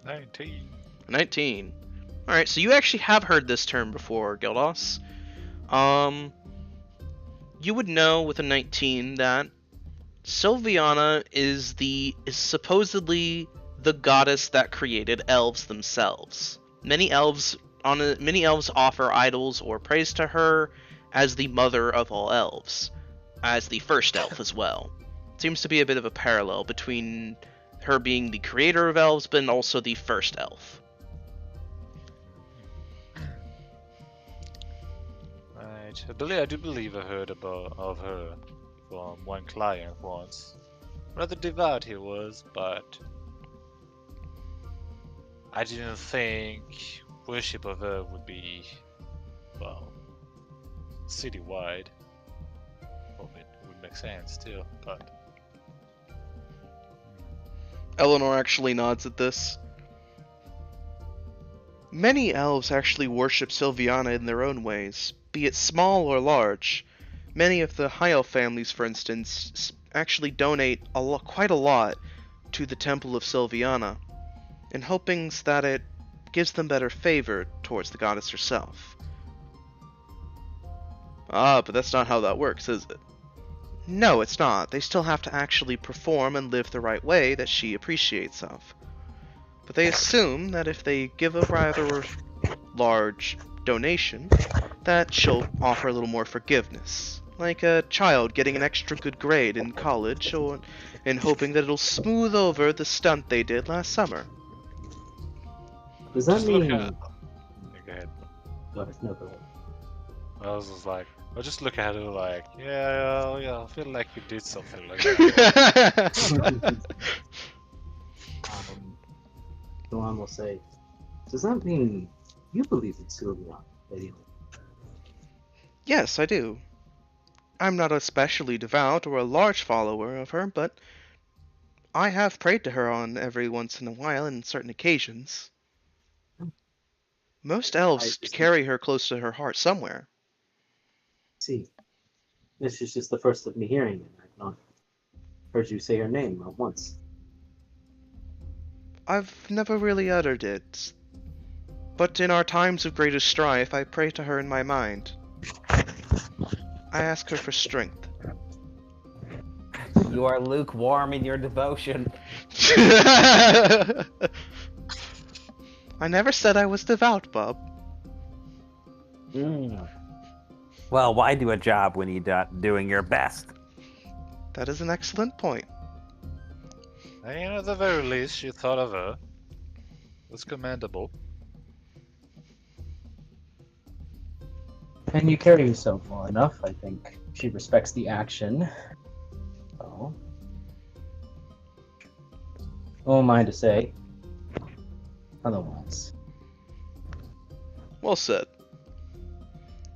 19. 19. Alright, so you actually have heard this term before, Gildas. You would know with a 19 that Sylviana is supposedly the goddess that created elves themselves. Many elves offer idols or praise to her as the mother of all elves, as the first elf as well. Seems to be a bit of a parallel between her being the creator of elves, but also the first elf. Right. I do believe I heard of her from one client once. Rather devout he was, but I didn't think worship of her would be, well, citywide. Well, it would make sense too, but Eleanor actually nods at this. Many elves actually worship Sylviana in their own ways, be it small or large. Many of the high elf families, for instance, actually donate quite a lot to the Temple of Sylviana, in hopings that it gives them better favor towards the goddess herself. Ah, but that's not how that works, is it? No, it's not. They still have to actually perform and live the right way that she appreciates of. But they assume that if they give a rather large donation, that she'll offer a little more forgiveness. Like a child getting an extra good grade in college, or and hoping that it'll smooth over the stunt they did last summer. Does that Just look mean? at. Go ahead. Go ahead. No, go ahead. I was just like, I just look at her like, yeah, I feel like you did something like that. Dawn will say, "Does that mean you believe in Sylvia, Lady?" Yes, I do. I'm not especially devout or a large follower of her, but I have prayed to her on every once in a while and certain occasions. Most elves just carry her close to her heart somewhere. see. This is just the first of me hearing it. I've not heard you say her name not once. I've never really uttered it, but in our times of greatest strife, I pray to her in my mind. I ask her for strength. You are lukewarm in your devotion. I never said I was devout, Bob. Well, why do a job when you're not doing your best? That is an excellent point. And at the very least, you thought of her. That's commendable. And you carry yourself well enough. I think she respects the action. Oh. Who am I to say otherwise? Well said.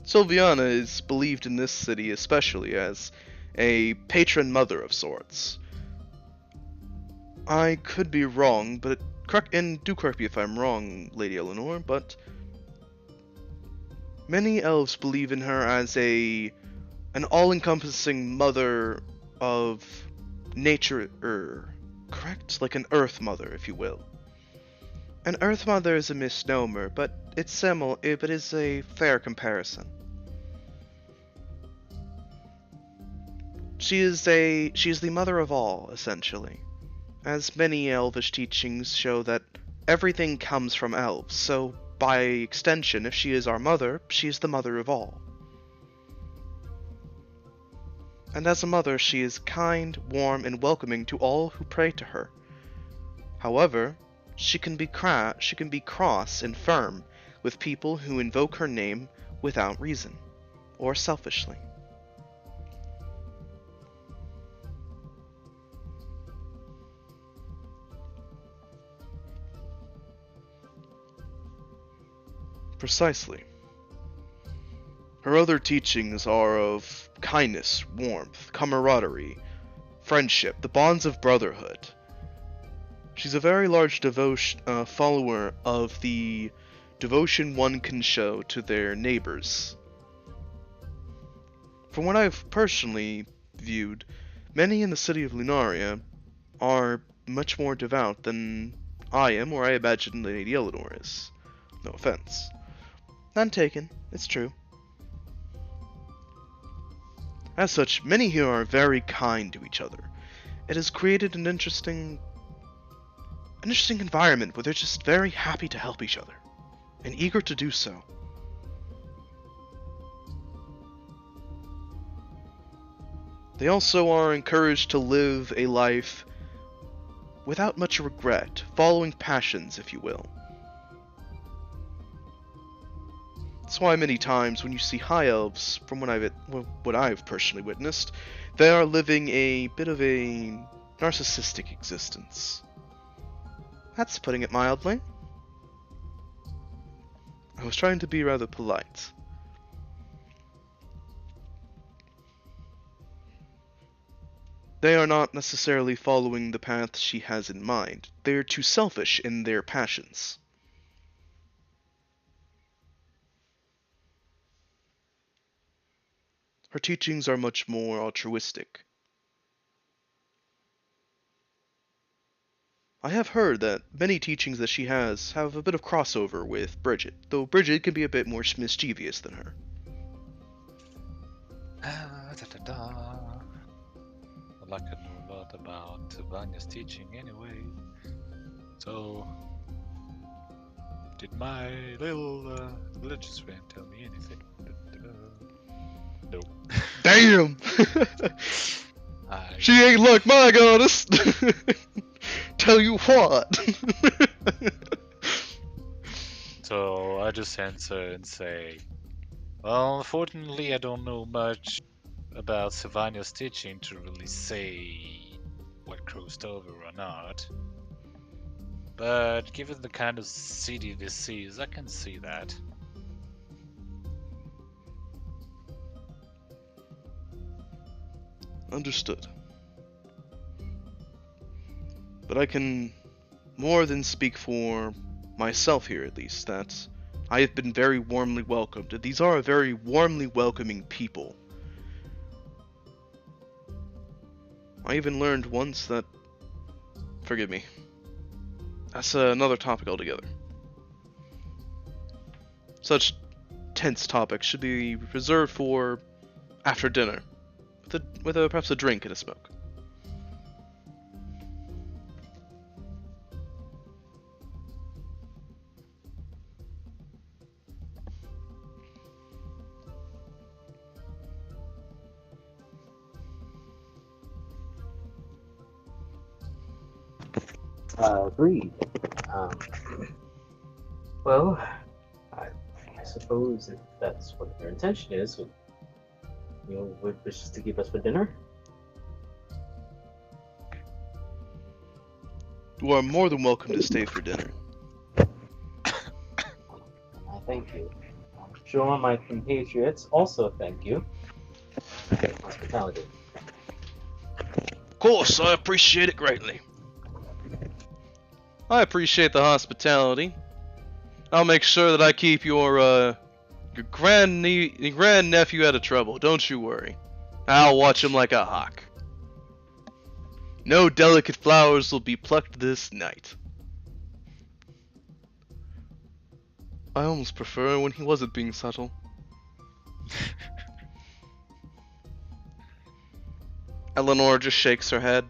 Sylviana is believed in this city especially as a patron mother of sorts. I could be wrong, but do correct me if I'm wrong, Lady Eleanor, but many elves believe in her as an all-encompassing mother of nature, correct? Like an earth mother, if you will. An earth mother is a misnomer, but it's a fair comparison. She is the mother of all, essentially. As many elvish teachings show that everything comes from elves, so by extension, if she is our mother, she is the mother of all. And as a mother, she is kind, warm, and welcoming to all who pray to her. However, she can be cross and firm with people who invoke her name without reason, or selfishly. Precisely. Her other teachings are of kindness, warmth, camaraderie, friendship, the bonds of brotherhood. She's a very large follower of the devotion one can show to their neighbors. From what I've personally viewed, many in the city of Lunaria are much more devout than I am, or I imagine Lady Eleanor is. No offense. None taken, it's true. As such, many here are very kind to each other. It has created an interesting environment where they're just very happy to help each other, and eager to do so. They also are encouraged to live a life without much regret, following passions, if you will. That's why many times when you see high elves, from what I've personally witnessed, they are living a bit of a narcissistic existence. That's putting it mildly. I was trying to be rather polite. They are not necessarily following the path she has in mind. They are too selfish in their passions. Her teachings are much more altruistic. I have heard that many teachings that she has have a bit of crossover with Bridget, though Bridget can be a bit more mischievous than her. lot about Vanya's teaching anyway. So, did my little religious friend tell me anything? Nope. Damn! I She ain't like my goddess! Tell you what! So I just answer and say, well, unfortunately, I don't know much about Savania's teaching to really say what crossed over or not. But given the kind of city this is, I can see that. Understood. But I can more than speak for myself here, at least, that I have been very warmly welcomed. These are a very warmly welcoming people. I even learned once that... Forgive me. That's another topic altogether. Such tense topics should be reserved for after dinner, with perhaps a drink and a smoke. Agreed. Well, I suppose if that's what their intention is, would wishes to keep us for dinner. You are more than welcome to stay for dinner. I thank you. I'm sure my compatriots also thank you. Hospitality. Of course, I appreciate it greatly. I appreciate the hospitality. I'll make sure that I keep your grandnephew out of trouble. Don't you worry. I'll watch him like a hawk. No delicate flowers will be plucked this night. I almost prefer when he wasn't being subtle. Eleanor just shakes her head.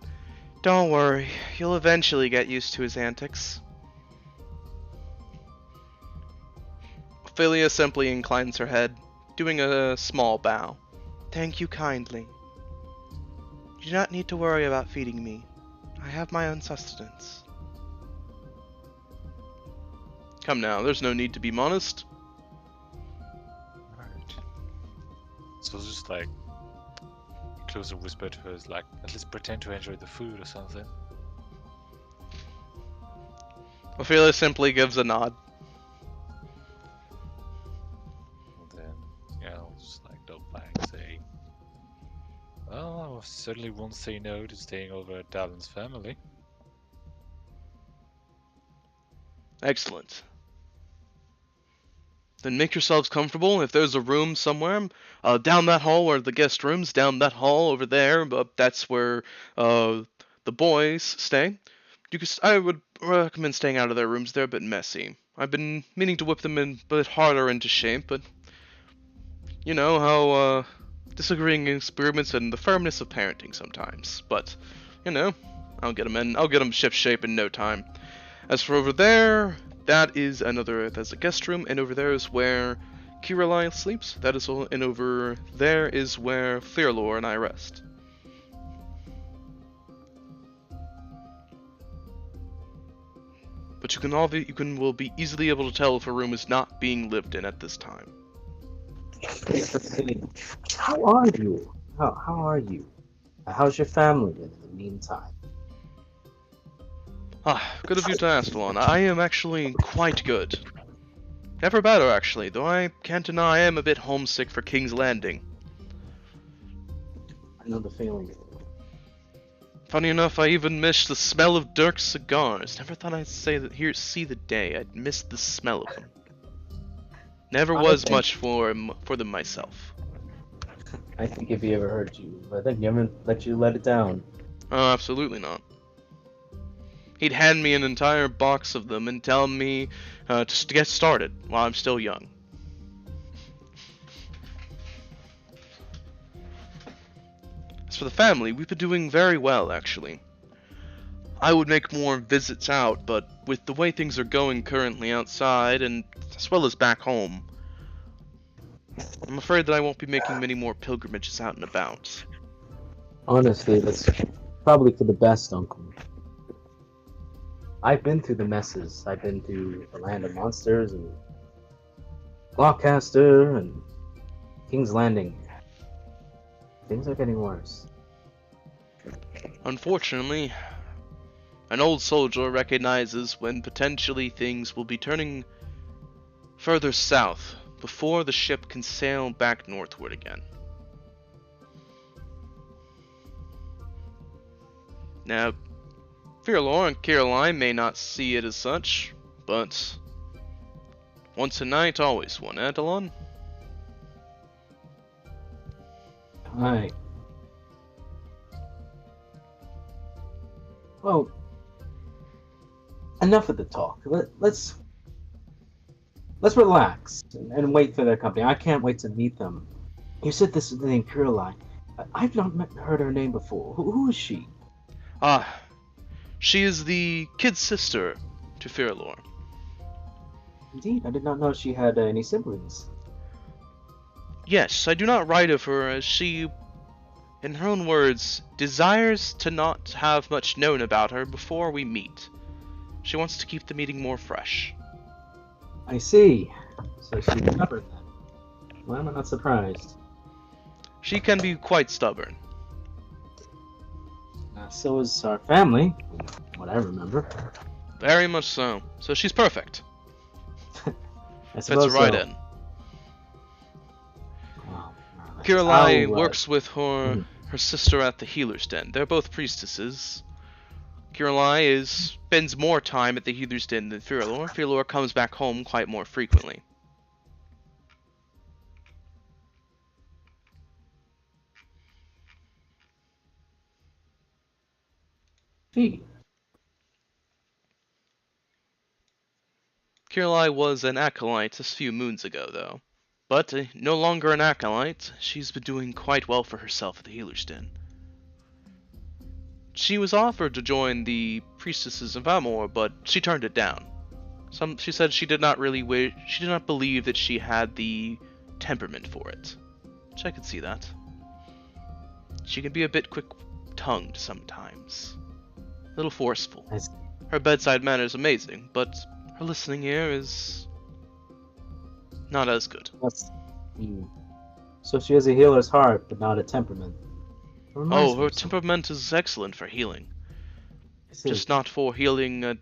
Don't worry, you'll eventually get used to his antics. Ophelia simply inclines her head, doing a small bow. Thank you kindly. You do not need to worry about feeding me. I have my own sustenance. Come now, there's no need to be modest. Alright. So it's just like, closer whisper to her is like, at least pretend to enjoy the food or something. Ophelia simply gives a nod. And then, yeah, I'll just like double back and say, well, I certainly won't say no to staying over at Dallin's family. Excellent. Then make yourselves comfortable. If there's a room somewhere, down that hall are the guest rooms. Down that hall over there, that's where the boys stay. I would recommend staying out of their rooms. They're a bit messy. I've been meaning to whip them a bit harder into shape, but you know how disagreeing experiments and the firmness of parenting sometimes. But you know, I'll get them ship shape in no time. As for over there, that's a guest room, and over there is where Kiralai sleeps. And over there is where Fearlore and I rest. But will be easily able to tell if a room is not being lived in at this time. How are you? How are you? How's your family been in the meantime? Good of you to ask, Delon. I am actually quite good. Never better, actually, though I can't deny I am a bit homesick for King's Landing. I know the feeling. Funny enough, I even miss the smell of Dirk's cigars. Never thought I'd see the day I'd miss the smell of them. Never was much for them myself. I think if he ever hurt you, I think never let you let it down. Oh, absolutely not. He'd hand me an entire box of them and tell me just to get started while I'm still young. for the family, we've been doing very well, actually. I would make more visits out, but with the way things are going currently outside, and as well as back home, I'm afraid that I won't be making many more pilgrimages out and about. Honestly, that's probably for the best, Uncle. I've been through the messes. I've been through the Land of Monsters and Gloucester and King's Landing. Things are getting worse. Unfortunately, an old soldier recognizes when potentially things will be turning further south before the ship can sail back northward again. Now, Fearlore and Caroline may not see it as such, but once a night, always one, eh, Delon? Aye. Well, enough of the talk. Let's relax and wait for their company. I can't wait to meet them. You said this is the name Caroline. I've not heard her name before. Who is she? She is the kid sister to Fearlore. Indeed, I did not know she had any siblings. Yes, I do not write of her as she, in her own words, desires to not have much known about her before we meet. She wants to keep the meeting more fresh. I see. So she's stubborn then. Well, I'm not surprised. She can be quite stubborn. So is our family, what I remember. Very much so. So she's perfect. I Fits suppose right so. in. Well, Caroline I'll, works with her sister at the Healer's Den. They're both priestesses. Caroline spends more time at the Healer's Den than Fearlore. Fearlore comes back home quite more frequently. Gee, Caroline was an acolyte a few moons ago, though. But no longer an acolyte, she's been doing quite well for herself at the Healer's Den. She was offered to join the Priestesses of Amor, but she turned it down. She said she did not believe that she had the temperament for it. Which I could see that. She can be a bit quick-tongued sometimes. A little forceful. Her bedside manner is amazing, but her listening ear is not as good. So she has a healer's heart, but not a temperament. Oh, her temperament is excellent for healing. Just not for healing,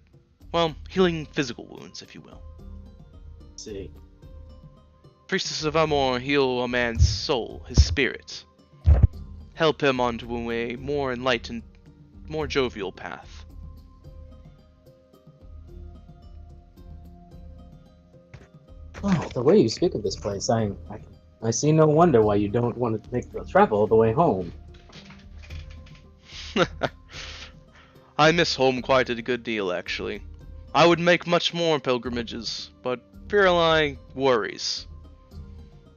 healing physical wounds, if you will. See. Priestesses of Amor heal a man's soul, his spirit. Help him onto a more enlightened, more jovial path. Oh, the way you speak of this place, I see no wonder why you don't want to make the travel all the way home. I miss home quite a good deal, actually. I would make much more pilgrimages, but Caroline worries.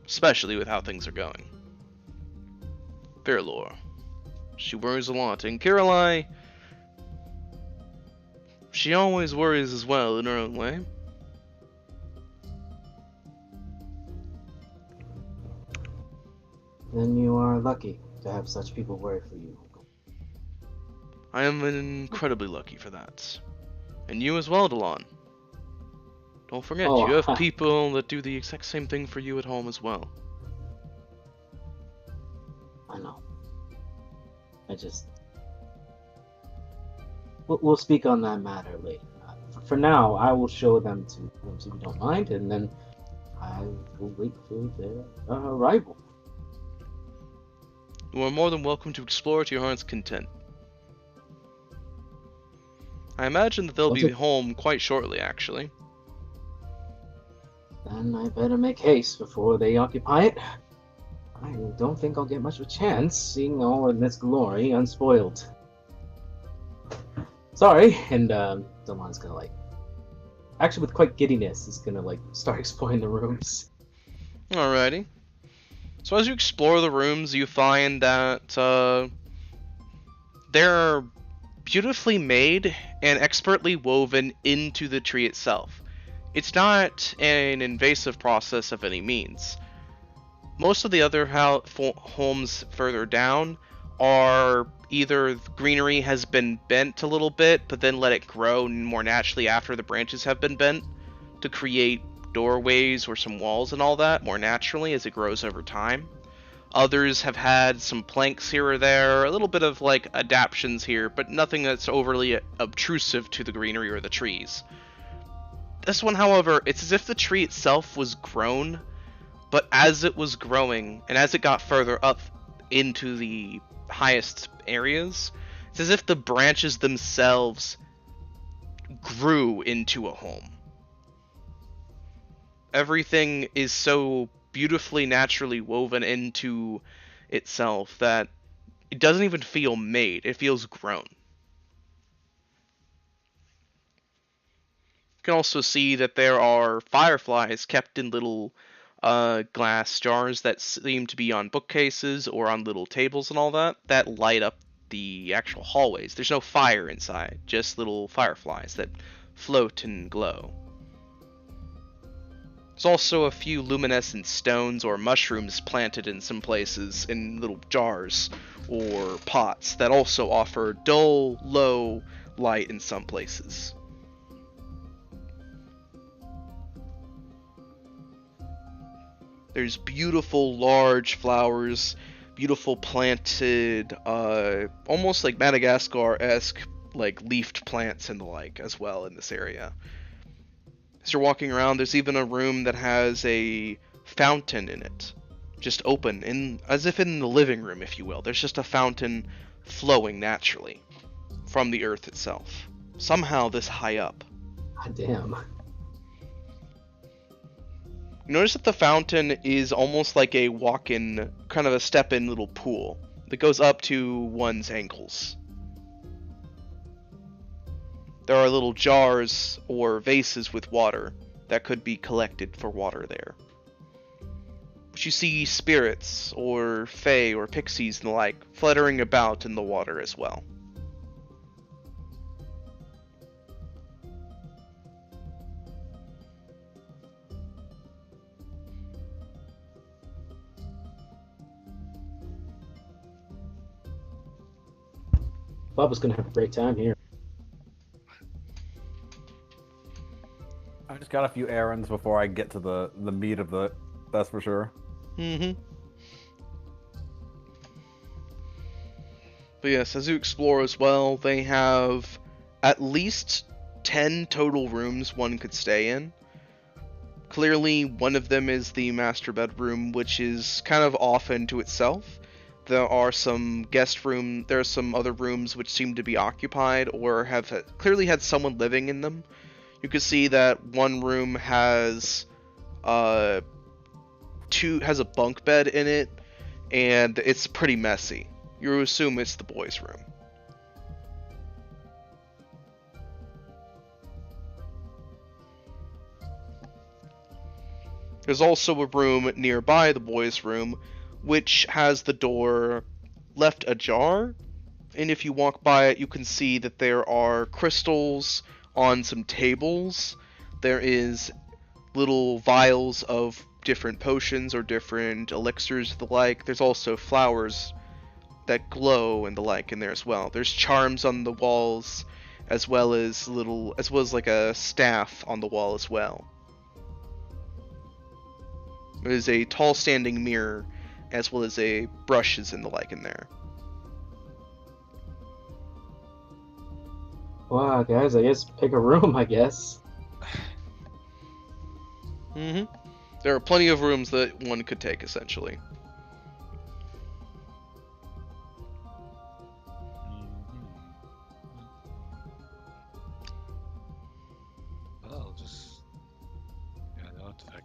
Especially with how things are going. Fearlore. She worries a lot, and Caroline, she always worries as well in her own way. Then you are lucky to have such people worry for you. I am incredibly lucky for that. And you as well, Delon. Don't forget, you have people that do the exact same thing for you at home as well. I know. We'll speak on that matter later. For now, I will show them to those who don't mind, and then I will wait for their arrival. You are more than welcome to explore to your heart's content. I imagine that they'll be home quite shortly, actually. Then I better make haste before they occupy it. I don't think I'll get much of a chance, seeing all in its glory unspoiled. Sorry, and Delon's gonna actually with quite giddiness, is gonna start exploring the rooms. Alrighty. So as you explore the rooms, you find that They're beautifully made and expertly woven into the tree itself. It's not an invasive process of any means. Most of the other homes further down are either greenery has been bent a little bit, but then let it grow more naturally after the branches have been bent to create doorways or some walls and all that more naturally as it grows over time. Others have had some planks here or there, a little bit of like adaptations here, but nothing that's overly obtrusive to the greenery or the trees. This one, however, it's as if the tree itself was grown, but as it was growing and as it got further up into the highest areas, it's as if the branches themselves grew into a home. Everything is so beautifully naturally woven into itself that it doesn't even feel made, it feels grown. You can also see that there are fireflies kept in little glass jars that seem to be on bookcases or on little tables and all that light up the actual hallways. There's no fire inside, just little fireflies that float and glow. There's also a few luminescent stones or mushrooms planted in some places in little jars or pots that also offer dull, low light in some places. There's beautiful large flowers, beautiful planted, almost like Madagascar-esque, like leafed plants and the like as well in this area. As you're walking around, there's even a room that has a fountain in it, just open, as if in the living room, if you will. There's just a fountain flowing naturally from the earth itself. Somehow this high up. God damn. Notice that the fountain is almost like a walk-in, kind of a step-in little pool that goes up to one's ankles. There are little jars or vases with water that could be collected for water there. But you see spirits or fae or pixies and the like fluttering about in the water as well. Bubba's gonna have a great time here. I just got a few errands before I get to the meat of it. That's for sure. Mm-hmm. But yes, as you explore as well, they have at least 10 total rooms one could stay in. Clearly, one of them is the master bedroom, which is kind of off into itself. There are some there are some other rooms which seem to be occupied or have clearly had someone living in them. You can see that one room has has a bunk bed in it, and it's pretty messy. You assume it's the boys' room. There's also a room nearby the boys' room, which has the door left ajar, and if you walk by it, you can see that there are crystals on some tables. There is little vials of different potions or different elixirs the like. There's also flowers that glow and the like in there as well. There's charms on the walls, as well as like a staff on the wall as well. There's a tall standing mirror, as well as a brushes and the like in there. Wow, guys, I guess pick a room, I guess. Mm-hmm. There are plenty of rooms that one could take, essentially. Well, just not like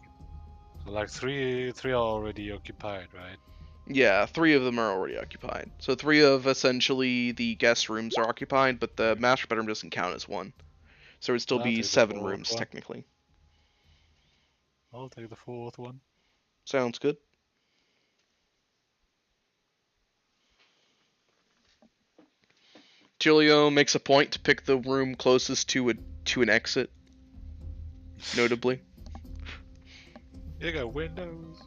so like three are already occupied, right? Yeah, 3 of them are already occupied. So 3 of essentially the guest rooms are occupied, but the master bedroom doesn't count as one. So it'd still I'll be take the 7 fourth rooms one. technically. I'll take the fourth one. Sounds good. Julio makes a point to pick the room closest to an exit, notably. You got windows.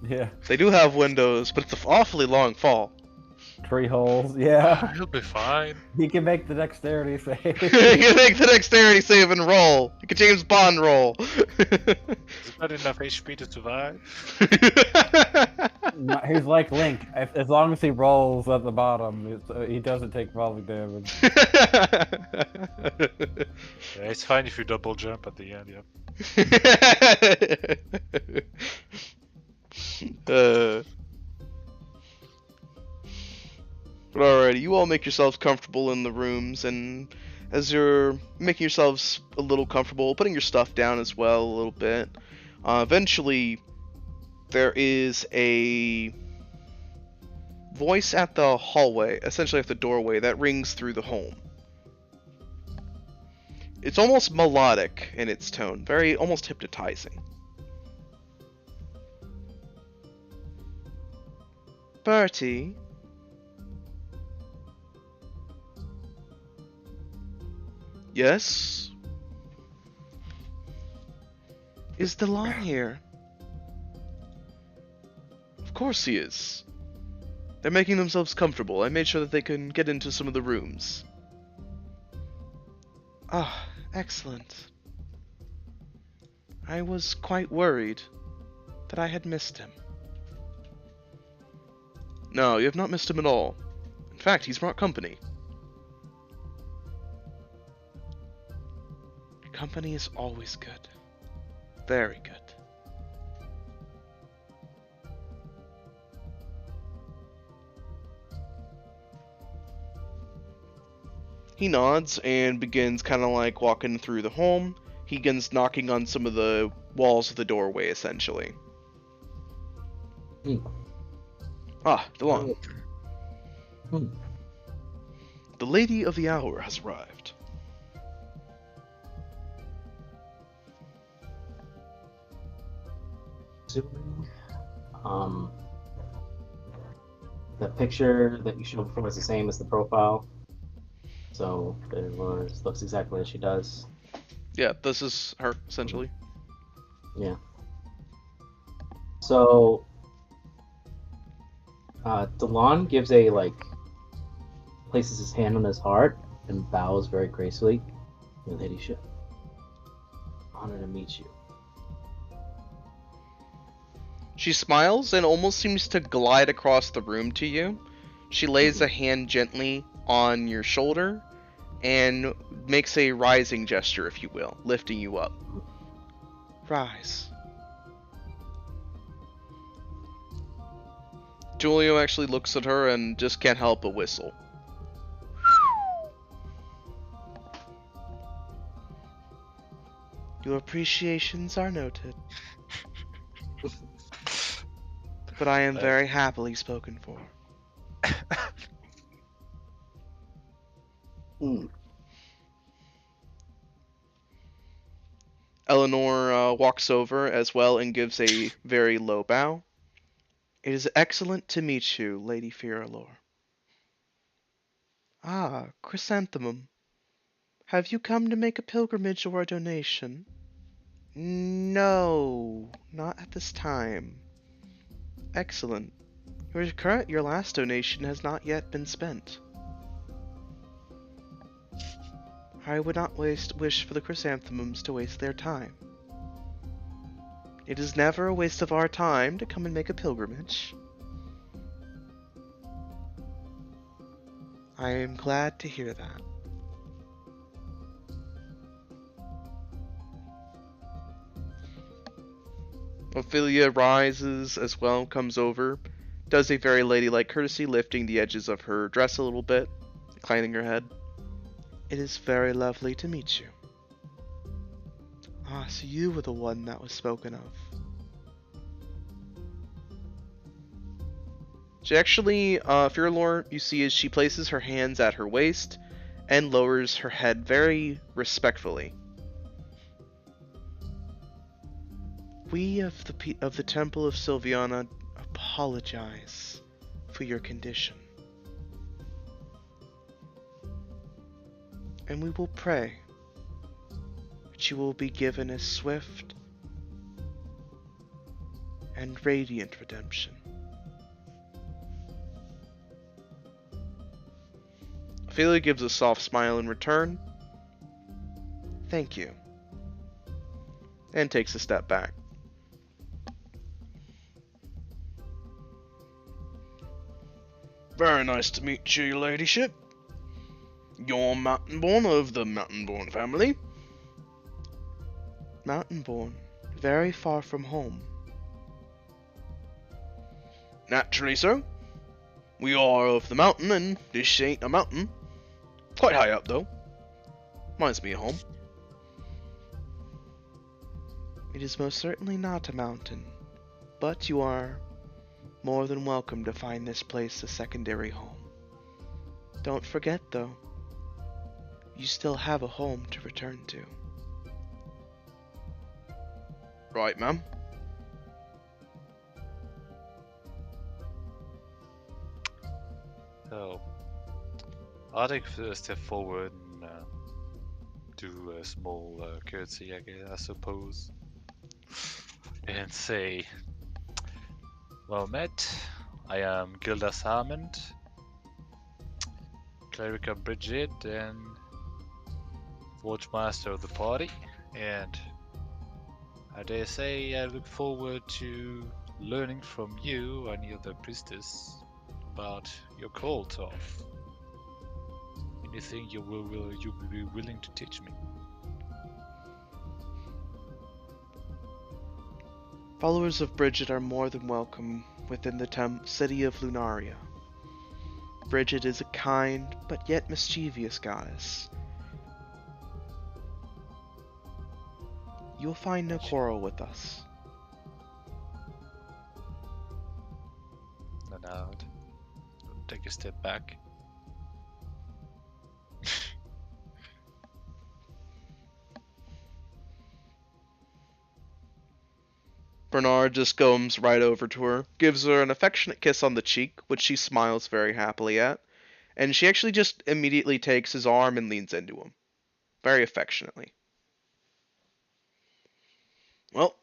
Yeah. They do have windows, but it's an awfully long fall. Tree holes. Yeah. He'll be fine. He can make the dexterity save. You can make the dexterity save and roll. You can James Bond roll. He's got enough HP to survive. He's like Link. As long as he rolls at the bottom, he doesn't take falling damage. Yeah, it's fine if you double jump at the end, yep. But alrighty, you all make yourselves comfortable in the rooms, and as you're making yourselves a little comfortable, putting your stuff down as well a little bit, eventually there is a voice at the hallway, essentially at the doorway, that rings through the home. It's almost melodic in its tone, very almost hypnotizing. Bertie? Yes? Is Delon here? Of course he is. They're making themselves comfortable. I made sure that they can get into some of the rooms. Ah, excellent. I was quite worried that I had missed him. No, you have not missed him at all. In fact, he's brought company. Company is always good. Very good. He nods and begins kind of like walking through the home. He begins knocking on some of the walls of the doorway, essentially. Ah, Delon. The Lady of the Hour has arrived. The picture that you showed before was the same as the profile, so it looks exactly as she does. Yeah, this is her, essentially. Yeah. So, Delon gives places his hand on his heart and bows very gracefully. Your ladyship, honor to meet you. She smiles and almost seems to glide across the room to you. She lays a hand gently on your shoulder and makes a rising gesture, if you will, lifting you up. Rise. Julio actually looks at her and just can't help but whistle. Your appreciations are noted. But I am very happily spoken for. Eleanor walks over as well and gives a very low bow. It is excellent to meet you, Lady Firalor. Ah, Chrysanthemum. Have you come to make a pilgrimage or a donation? No, not at this time. Excellent. Your last donation has not yet been spent. I would not wish for the chrysanthemums to waste their time. It is never a waste of our time to come and make a pilgrimage. I am glad to hear that. Ophelia rises as well, comes over, does a very ladylike courtesy, lifting the edges of her dress a little bit, inclining her head. It is very lovely to meet you. Ah, so you were the one that was spoken of. She actually, Firalor, you see as she places her hands at her waist and lowers her head very respectfully. We of the Temple of Sylviana apologize for your condition. and we will pray that you will be given a swift and radiant redemption. Ophelia gives a soft smile in return. Thank you. And takes a step back. Very nice to meet you, your ladyship. You're Mountainborn of the Mountainborn family. Mountainborn, very far from home. Naturally so. We are of the mountain, and this ain't a mountain. Quite high up, though. Reminds me of home. It is most certainly not a mountain, but you are more than welcome to find this place a secondary home. Don't forget, though, you still have a home to return to. Right, ma'am. So, I'll take a step forward and do a small curtsy, I suppose, and say, well met, I am Gildas Hammond, Cleric of Bridget, and Forge Master of the party, and I dare say I look forward to learning from you, any other priestess, about your cult of anything you will be willing to teach me. Followers of Bridget are more than welcome within the city of Lunaria. Bridget is a kind, but yet mischievous goddess. You'll find no quarrel with us. And I'll take a step back. Bernard just comes right over to her, gives her an affectionate kiss on the cheek, which she smiles very happily at, and she actually just immediately takes his arm and leans into him, very affectionately. Well,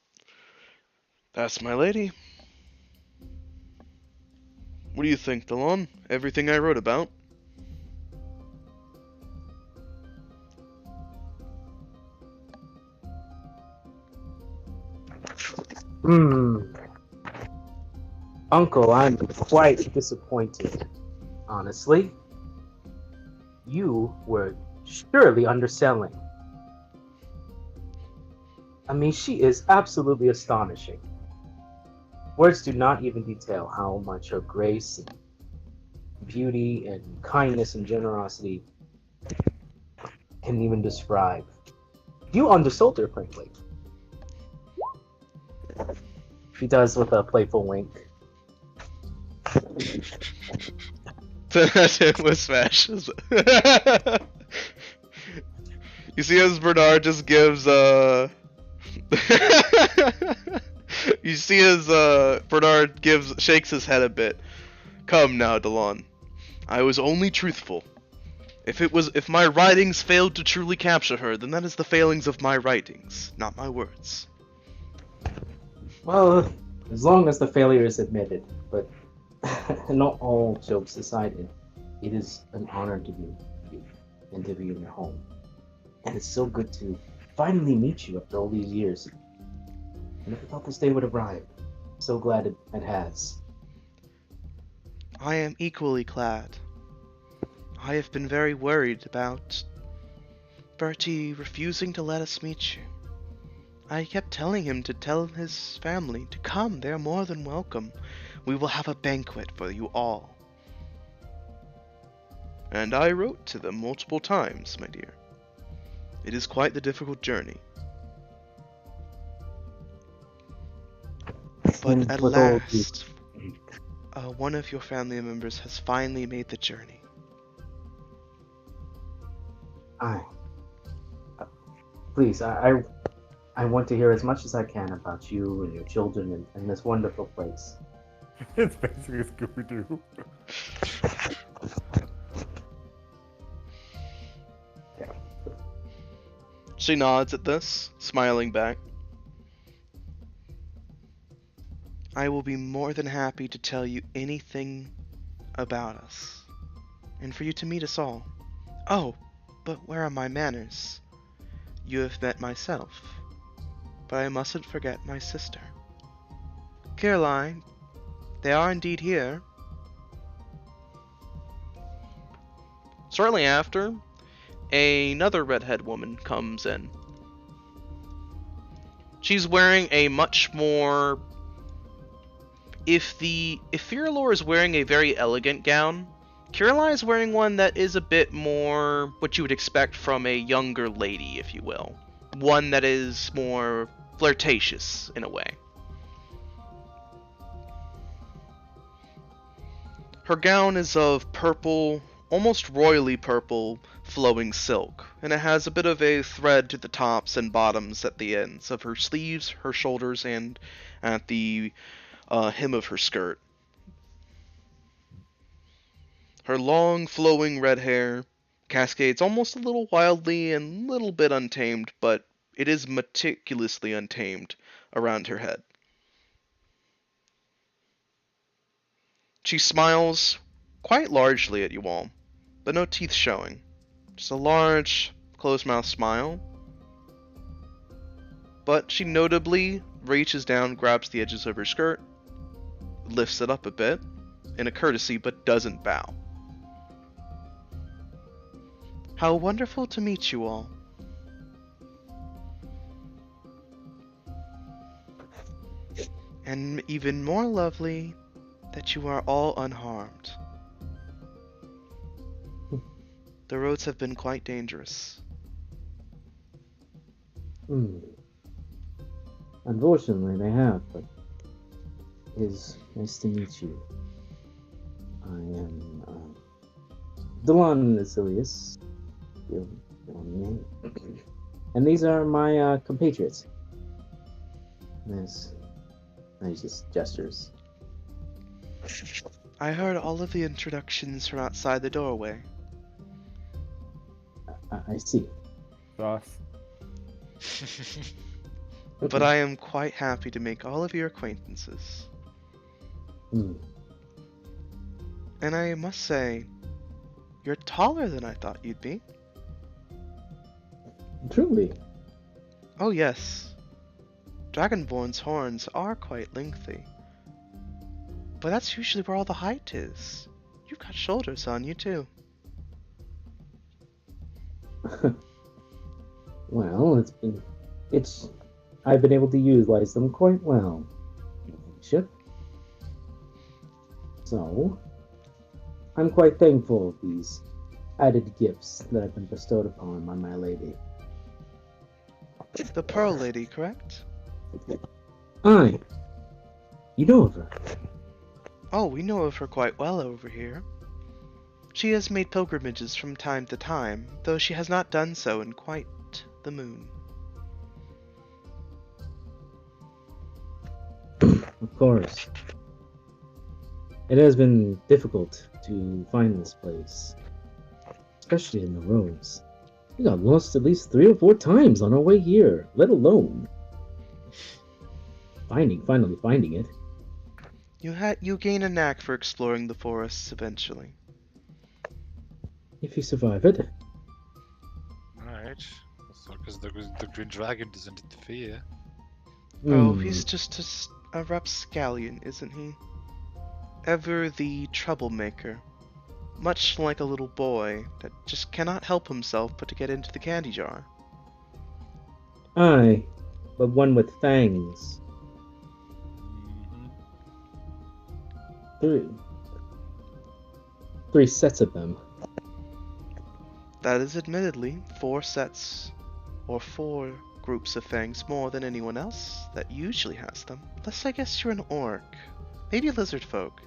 that's my lady. What do you think, Delon? Everything I wrote about? Uncle, I'm quite disappointed. Honestly, you were surely underselling. I mean, she is absolutely astonishing. Words do not even detail how much her grace and beauty and kindness and generosity can even describe. You undersold her, frankly. She does with a playful wink. That's it with Smash. You see as Bernard just gives you see as Bernard shakes his head a bit. Come now, Delon. I was only truthful. If my writings failed to truly capture her, then that is the failings of my writings, not my words. Well, as long as the failure is admitted, but not all jokes aside, it is an honor to be and to be in your home. And it's so good to finally meet you after all these years. I never thought this day would arrive. So glad it has. I am equally glad. I have been very worried about Bertie refusing to let us meet you. I kept telling him to tell his family to come. They are more than welcome. We will have a banquet for you all. And I wrote to them multiple times, my dear. It is quite the difficult journey. But at last, one of your family members has finally made the journey. Please, I want to hear as much as I can about you and your children and this wonderful place. It's basically a Scooby-Doo. Yeah. She nods at this, smiling back. I will be more than happy to tell you anything about us, and for you to meet us all. Oh, but where are my manners? You have met myself, but I mustn't forget my sister. Caroline, they are indeed here. Shortly after, another redhead woman comes in. She's wearing a much more... If Firalore is wearing a very elegant gown, Caroline is wearing one that is a bit more what you would expect from a younger lady, if you will. One that is more flirtatious, in a way. Her gown is of purple, almost royally purple, flowing silk, and it has a bit of a thread to the tops and bottoms at the ends of her sleeves, her shoulders, and at the hem of her skirt. Her long, flowing red hair cascades almost a little wildly and a little bit untamed, but it is meticulously untamed around her head. She smiles quite largely at you all, but no teeth showing. Just a large, closed-mouthed smile. But she notably reaches down, grabs the edges of her skirt, lifts it up a bit, in a courtesy, but doesn't bow. How wonderful to meet you all. And even more lovely that you are all unharmed. The roads have been quite dangerous. Unfortunately, they have, but it is nice to meet you. I am Delon Asilius, and these are my compatriots. There's just gestures. I heard all of the introductions from outside the doorway. I see. Sus. But I am quite happy to make all of your acquaintances. Hmm. And I must say, you're taller than I thought you'd be. Truly. Oh yes. Dragonborn's horns are quite lengthy. But that's usually where all the height is. You've got shoulders on you too. Well, I've been able to utilize them quite well. Ship. So, I'm quite thankful of these added gifts that have been bestowed upon by my lady. The Pearl Lady, correct? Aye. You know of her? Oh, we know of her quite well over here. She has made pilgrimages from time to time, though she has not done so in quite the moon. Of course. It has been difficult to find this place, especially in the roads. We got lost at least 3 or 4 times on our way here, let alone finally finding it. You gain a knack for exploring the forests eventually. If you survive it. Alright. So, because the Green Dragon doesn't interfere. Oh, he's just a rapscallion, isn't he? Ever the troublemaker. Much like a little boy that just cannot help himself but to get into the candy jar. Aye, but one with fangs. Mm-hmm. 3 sets of them. That is admittedly 4 sets, or 4 groups of fangs more than anyone else that usually has them. Unless I guess you're an orc. Maybe a lizard folk.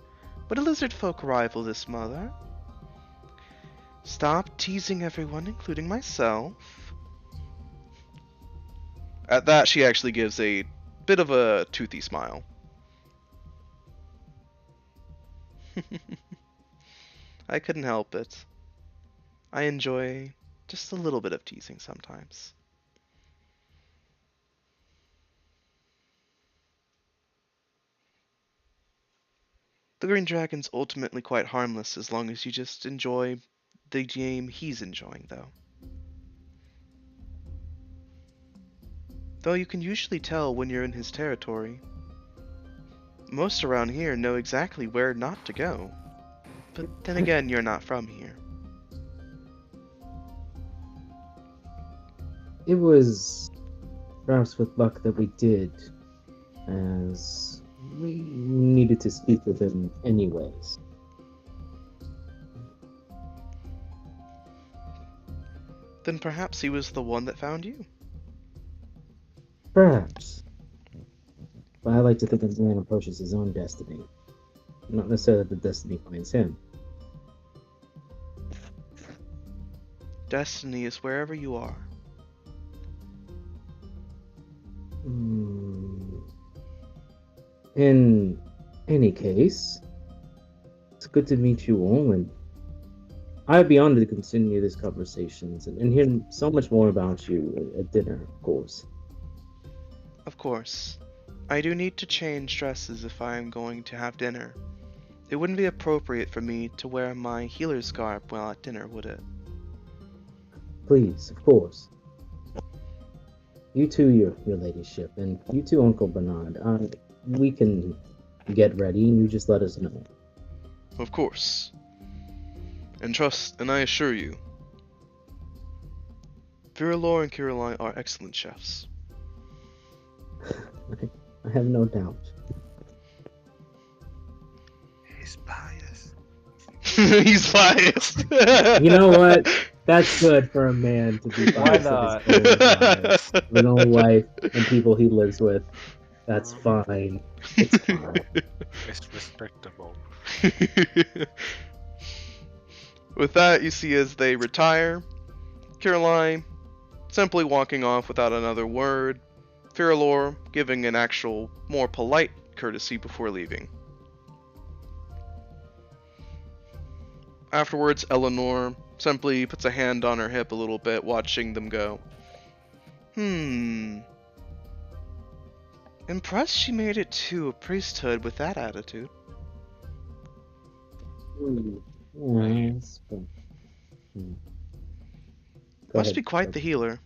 Would a lizard folk rival this, mother? Stop teasing everyone, including myself. At that, she actually gives a bit of a toothy smile. I couldn't help it. I enjoy just a little bit of teasing sometimes. The green dragon's ultimately quite harmless as long as you just enjoy the game he's enjoying, though. Though you can usually tell when you're in his territory. Most around here know exactly where not to go. But then again, you're not from here. It was perhaps with luck that we did, as we needed to speak with him anyways. Then perhaps he was the one that found you. Perhaps. But I like to think that man approaches his own destiny. Not necessarily that the destiny finds him. Destiny is wherever you are. In any case, it's good to meet you all, and I'd be honored to continue these conversations and hear so much more about you at dinner, of course. Of course. I do need to change dresses if I am going to have dinner. It wouldn't be appropriate for me to wear my healer's garb while at dinner, would it? Please, of course. You too, your ladyship, and you too, Uncle Bernard. We can get ready, and you just let us know. Of course. And I assure you, Virilor and Caroline are excellent chefs. I have no doubt. He's biased. He's biased. You know what? That's good for a man to be Why biased not? of his own lives, his own wife, and people he lives with. That's fine. It's fine. It's respectable. With that, you see as they retire, Caroline simply walking off without another word, Virilor giving an actual, more polite courtesy before leaving. Afterwards, Eleanor simply puts a hand on her hip a little bit, watching them go. Impressed she made it to a priesthood with that attitude. Yeah, that's fine. Go Must ahead, be quite Doug. the healer.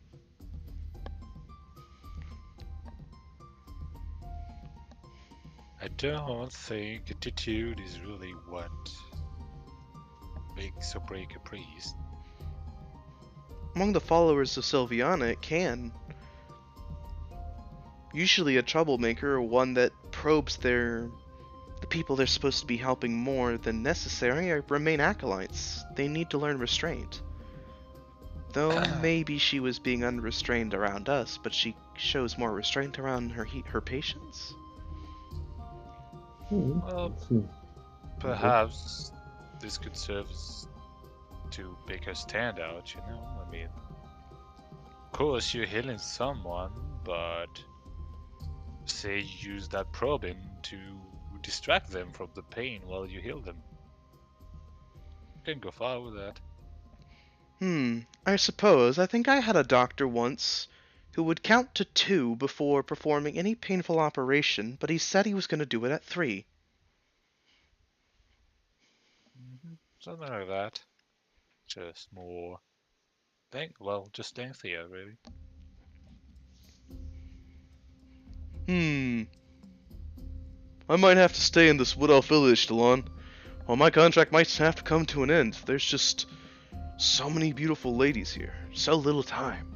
I don't think attitude is really what makes or break a priest. Among the followers of Sylviana, it can. Usually a troublemaker or one that probes the people they're supposed to be helping more than necessary remain acolytes. They need to learn restraint. Though maybe she was being unrestrained around us, but she shows more restraint around her patients? Well, Hmm. perhaps this could serve to make her stand out, you know? I mean, of course you're healing someone, but say you use that probing to distract them from the pain while you heal them. You can go far with that. I suppose. I think I had a doctor once who would count to 2 before performing any painful operation, but he said he was going to do it at 3. Something like that. Just more just lengthier, really. I might have to stay in this Wood Elf village, Delon. Or my contract might have to come to an end. There's just so many beautiful ladies here. So little time.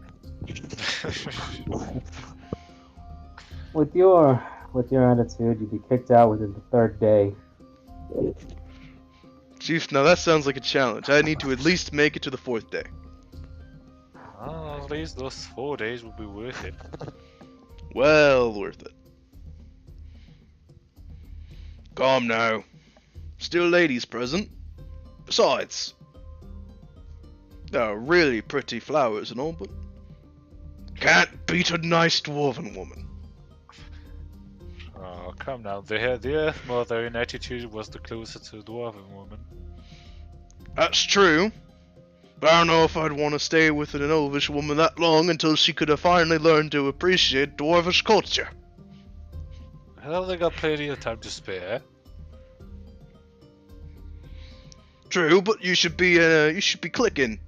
With your attitude, you'd be kicked out within the 3rd day. Chief, now that sounds like a challenge. I need to at least make it to the 4th day. Oh, at least those 4 days will be worth it. Well worth it. Calm now. Still ladies present. Besides, there are really pretty flowers and all, but can't beat a nice dwarven woman. Oh, come now. The Earth Mother in attitude was the closest to a dwarven woman. That's true. But I don't know if I'd want to stay with an elvish woman that long until she could have finally learned to appreciate dwarvish culture. Well, they got plenty of time to spare. True, but you should be clicking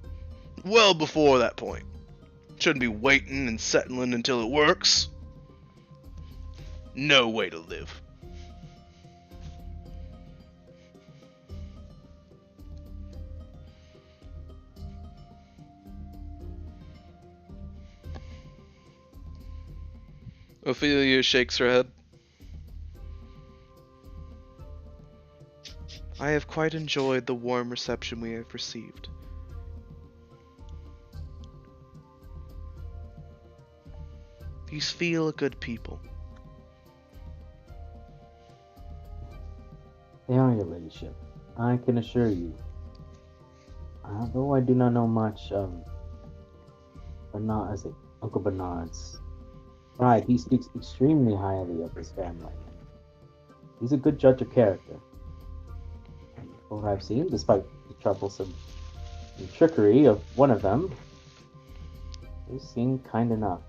well before that point. Shouldn't be waiting and settling until it works. No way to live. Ophelia shakes her head. I have quite enjoyed the warm reception we have received. These feel good people. They are, your ladyship. I can assure you. Although I do not know much of Uncle Bernard's pride, he speaks extremely highly of his family. He's a good judge of character. And from what I've seen, despite the troublesome trickery of one of them, they seem kind enough.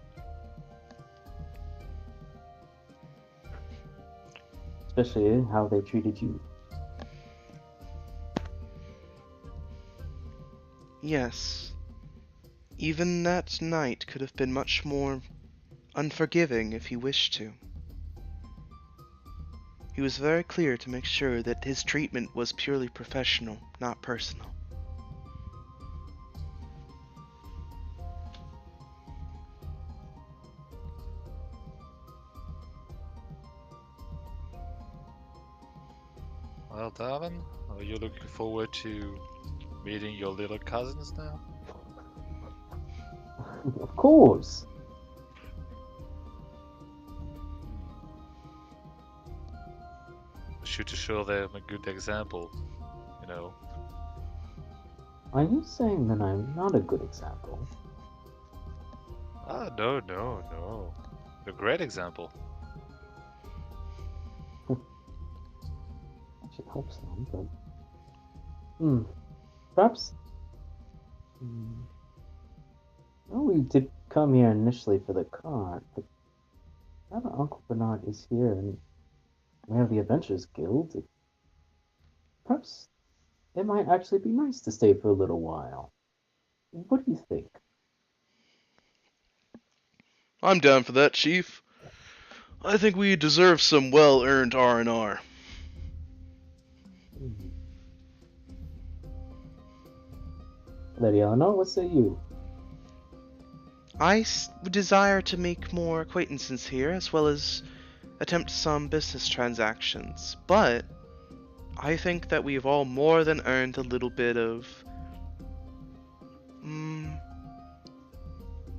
Especially how they treated you. Yes. Even that night could have been much more unforgiving if he wished to. He was very clear to make sure that his treatment was purely professional, not personal. Well, darling, are you looking forward to meeting your little cousins now? Of course. Should to show them a good example, you know. Are you saying that I'm not a good example? Ah, no. A great example. I should hope so, but... Perhaps... Well, we did come here initially for the cart, but now that Uncle Bernard is here and we have the Adventurers Guild, perhaps it might actually be nice to stay for a little while. What do you think? I'm down for that, Chief. I think we deserve some well-earned R&R. Lady Eleanor, what say you? I desire to make more acquaintances here, as well as attempt some business transactions, but I think that we've all more than earned a little bit of...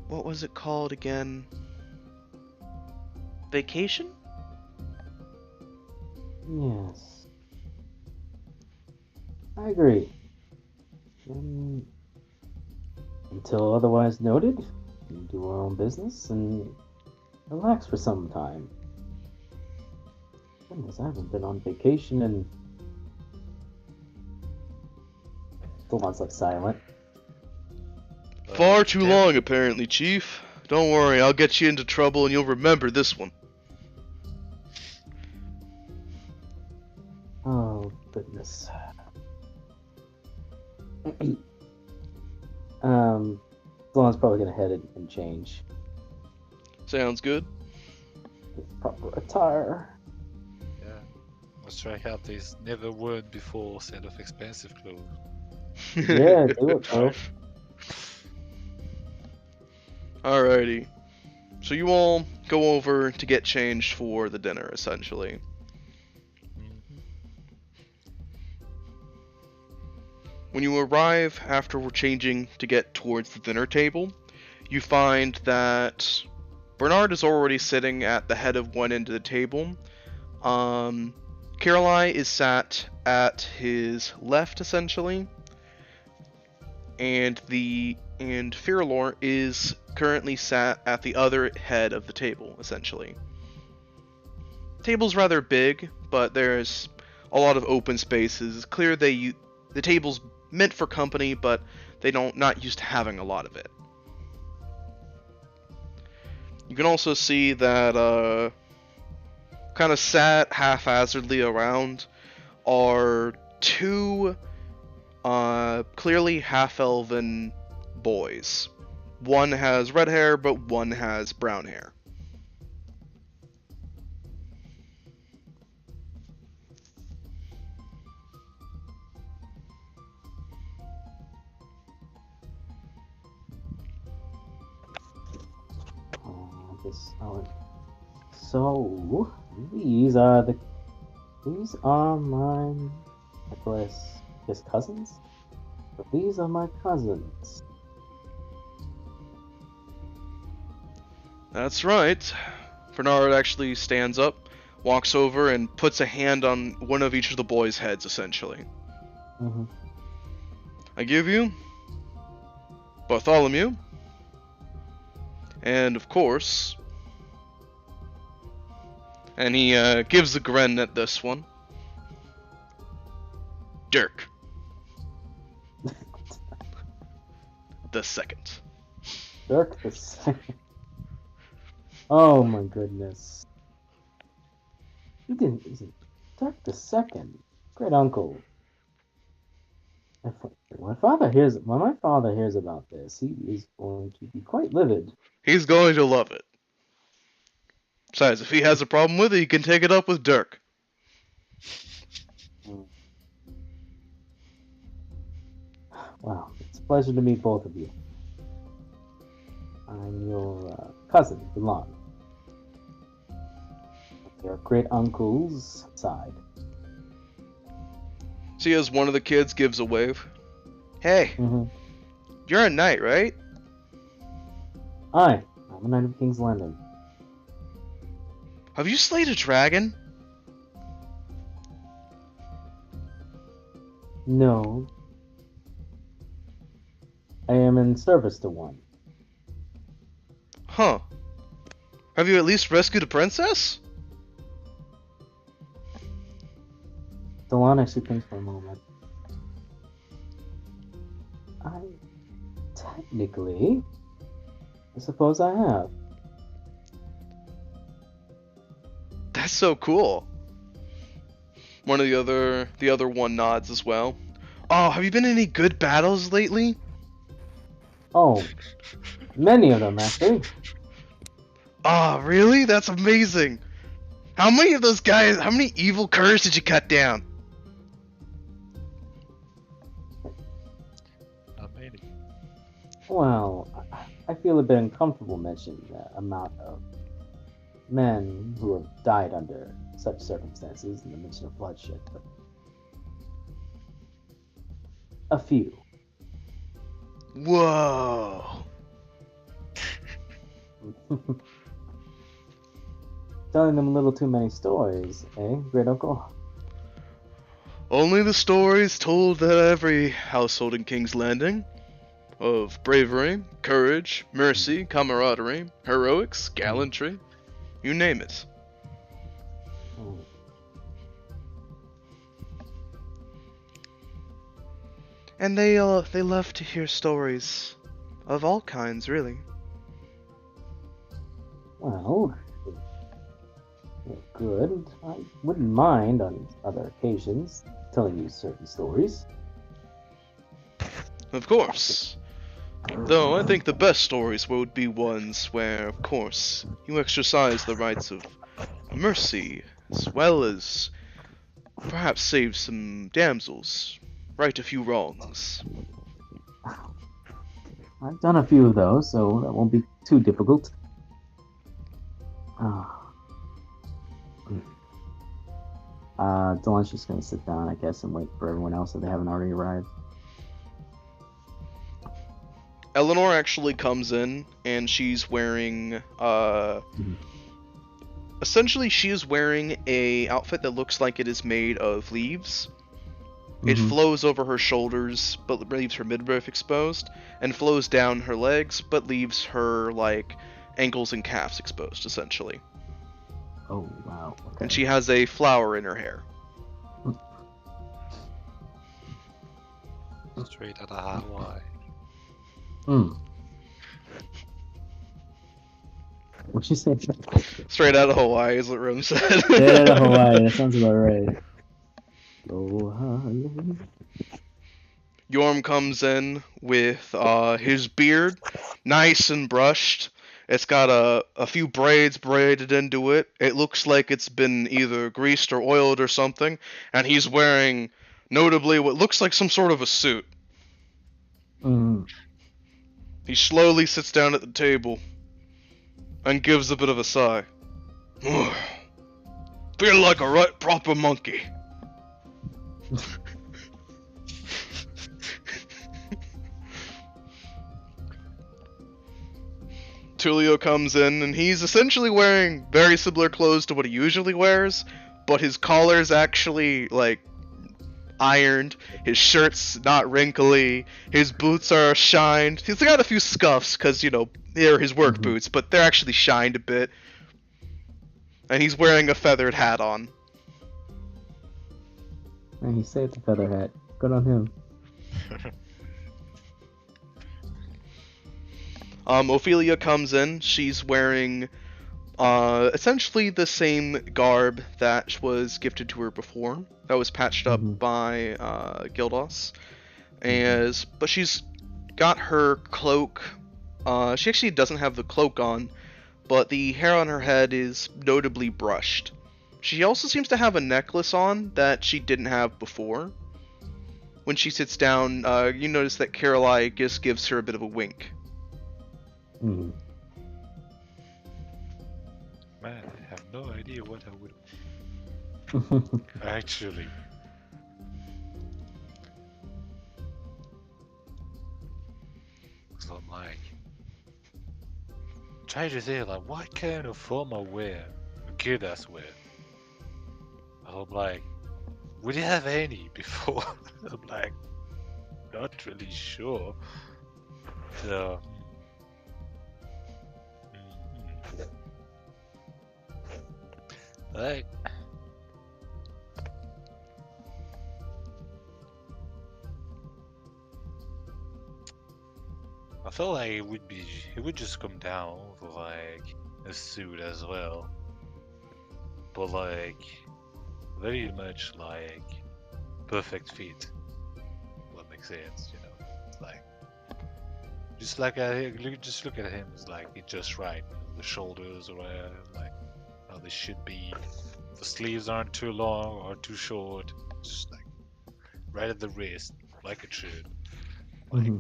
what was it called again? Vacation? Yes. I agree. Until otherwise noted, we do our own business and relax for some time. Goodness, I haven't been on vacation and... Delon's like silent. Far too long, apparently, Chief. Don't worry, I'll get you into trouble and you'll remember this one. Oh, goodness. Delon's probably gonna head and change. Sounds good. Proper attire. Yeah. Let's try out these never worn before set of expensive clothes. Yeah, do it, bro. Alrighty. So you all go over to get changed for the dinner, essentially. When you arrive after we're changing to get towards the dinner table, you find that Bernard is already sitting at the head of one end of the table. Caroline is sat at his left, essentially, and Firlor is currently sat at the other head of the table, essentially. The table's rather big, but there's a lot of open spaces. It's clear the table's meant for company, but they not used to having a lot of it. You can also see that kind of sat haphazardly around are two clearly half-elven boys. One has red hair, but one has brown hair. So these are my, I guess cousins. But these are my cousins. That's right. Bernard actually stands up, walks over, and puts a hand on one of each of the boys' heads, essentially. Mm-hmm. I give you Bartholomew, and of course, and he gives a grin at this one, Dirk. The second. Dirk the second. Oh my goodness. Isn't Dirk the second? Great uncle. When my father hears about this, he is going to be quite livid. He's going to love it. Besides, if he has a problem with it, he can take it up with Dirk. Wow, it's a pleasure to meet both of you. I'm your cousin, Delon. Your great uncle's side. See, as one of the kids gives a wave. Hey, you're a knight, right? Aye, I'm a knight of King's Landing. Have you slayed a dragon? No. I am in service to one. Huh. Have you at least rescued a princess? Delon actually thinks for a moment. I suppose I have. That's so cool. One of the other one nods as well. Oh, have you been in any good battles lately? Oh, many of them actually. Ah, really? That's amazing. How many of those guys, how many evil curs did you cut down? Not many. Well, I feel a bit uncomfortable mentioning the amount of men who have died under such circumstances and the mention of bloodshed, but a few. Whoa. Telling them a little too many stories, eh, great uncle? Only the stories told at every household in King's Landing. Of bravery, courage, mercy, camaraderie, heroics, gallantry. You name it. Hmm. And they love to hear stories of all kinds, really. Well, good. I wouldn't mind on other occasions telling you certain stories. Of course. Though I think the best stories would be ones where, of course, you exercise the rights of mercy, as well as perhaps save some damsels, right a few wrongs. I've done a few of those, so that won't be too difficult. Dylan's just gonna sit down, I guess, and wait for everyone else if they haven't already arrived. Eleanor actually comes in, and she's wearing, essentially she is wearing a outfit that looks like it is made of leaves. It flows over her shoulders, but leaves her midriff exposed, and flows down her legs, but leaves her, like, ankles and calves exposed, essentially. Oh, wow. Okay. And she has a flower in her hair. Straight out of Hawaii. What'd you say? Straight out of Hawaii is what Rome said. Straight out of Hawaii, that sounds about right. Aloha. Yorm comes in with his beard nice and brushed. It's got a few braids braided into it. It looks like it's been either greased or oiled or something. And he's wearing, notably, what looks like some sort of a suit. Mm. He slowly sits down at the table and gives a bit of a sigh. Feel like a right proper monkey. Tulio comes in and he's essentially wearing very similar clothes to what he usually wears, but his collar's actually like ironed, his shirt's not wrinkly, his boots are shined. He's got a few scuffs because, you know, they're his work boots, but they're actually shined a bit. And he's wearing a feathered hat on. And he saved the feather hat. Good on him. Ophelia comes in. She's wearing essentially the same garb that was gifted to her before. That was patched up by Gildos. But she's got her cloak. She actually doesn't have the cloak on, but the hair on her head is notably brushed. She also seems to have a necklace on that she didn't have before. When she sits down, you notice that Caroline just gives her a bit of a wink. Mm. Man, I have no idea what I would actually. So I'm like, try to say like, what kind of formal wear could us wear? I'm like, would you have any before? I'm like, not really sure. So. Like, I feel like it would just come down to like a suit as well, but like very much like perfect fit. That makes sense, you know. It's like just look at him. It's like it's just right. The shoulders are like how they should be. The sleeves aren't too long or too short. Just like right at the wrist, like it should. Like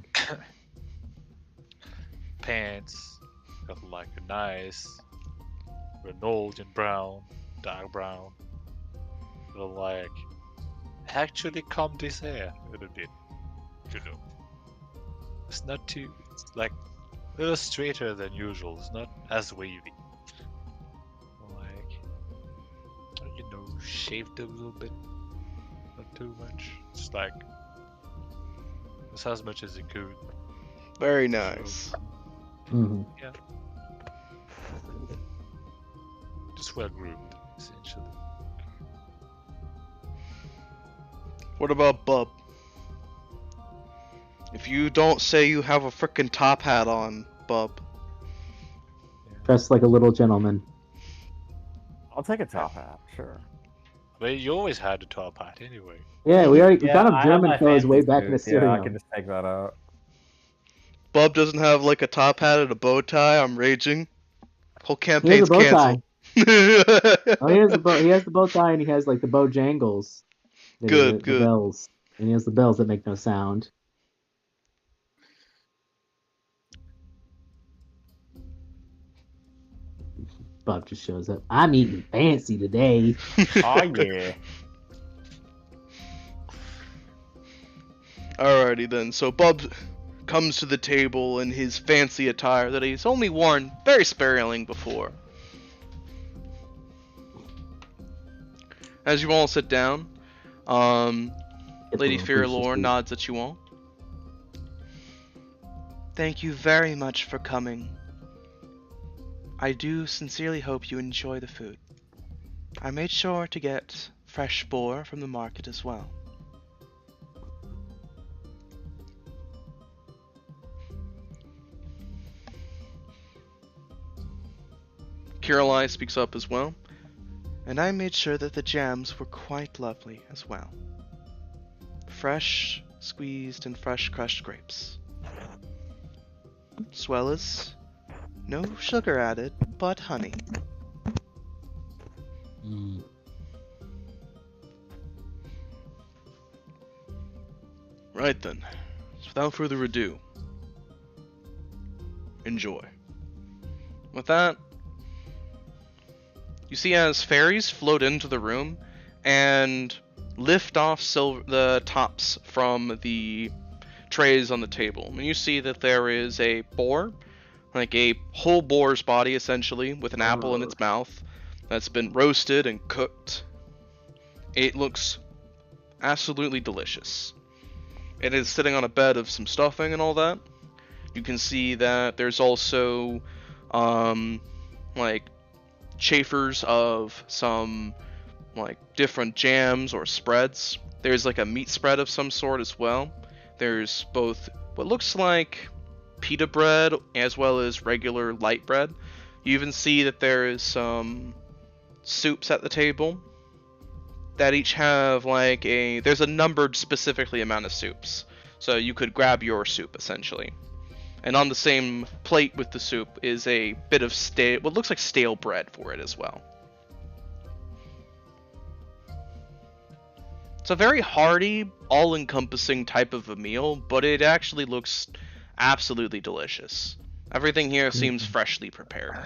pants, got like a nice Reynolds in brown, dark brown. But like actually comb this hair a little bit, you know. It's not too. It's like a little straighter than usual. It's not as wavy. You know, shaved a little bit, not too much. Just like just as much as it could. Very nice. Yeah. Just well groomed, essentially. What about Bub? If you don't say you have a frickin' top hat on, Bub. Dressed like a little gentleman. I'll take a top hat, sure. Well, you always had a top hat anyway. Yeah, we got him I have German my clothes way fancy back in suit. Yeah, I Assyrium. can just take that out. Bub doesn't have like a top hat and a bow tie. I'm raging. Whole He has a campaign's bow tie. canceled. Oh, he has the bow tie, and he has like the bow jangles. Good. The bells. And he has the bells that make no sound. Bob just shows up. I'm eating fancy today. Oh yeah. Alrighty then. So Bub comes to the table in his fancy attire that he's only worn very sparingly before. As you all sit down, Lady Fearlore nods at you all. Thank you very much for coming. I do sincerely hope you enjoy the food. I made sure to get fresh boar from the market as well. Caroline speaks up as well. And I made sure that the jams were quite lovely as well. fresh squeezed and fresh crushed grapes. As well as no sugar added, but honey. Mm. Right then, so without further ado, enjoy. With that, you see as fairies float into the room and lift off the tops from the trays on the table. And you see that there is a boar, like a whole boar's body essentially, with an apple in its mouth, that's been roasted and cooked. It looks absolutely delicious. It is sitting on a bed of some stuffing and all that. You can see that there's also like chafers of some like different jams or spreads. There's like a meat spread of some sort as well. There's both what looks like pita bread as well as regular light bread. You even see that there is some soups at the table that each have like there's a numbered specifically amount of soups. So you could grab your soup essentially. And on the same plate with the soup is a bit of what looks like stale bread for it as well. It's a very hearty, all-encompassing type of a meal, but it actually looks absolutely delicious. Everything here seems freshly prepared.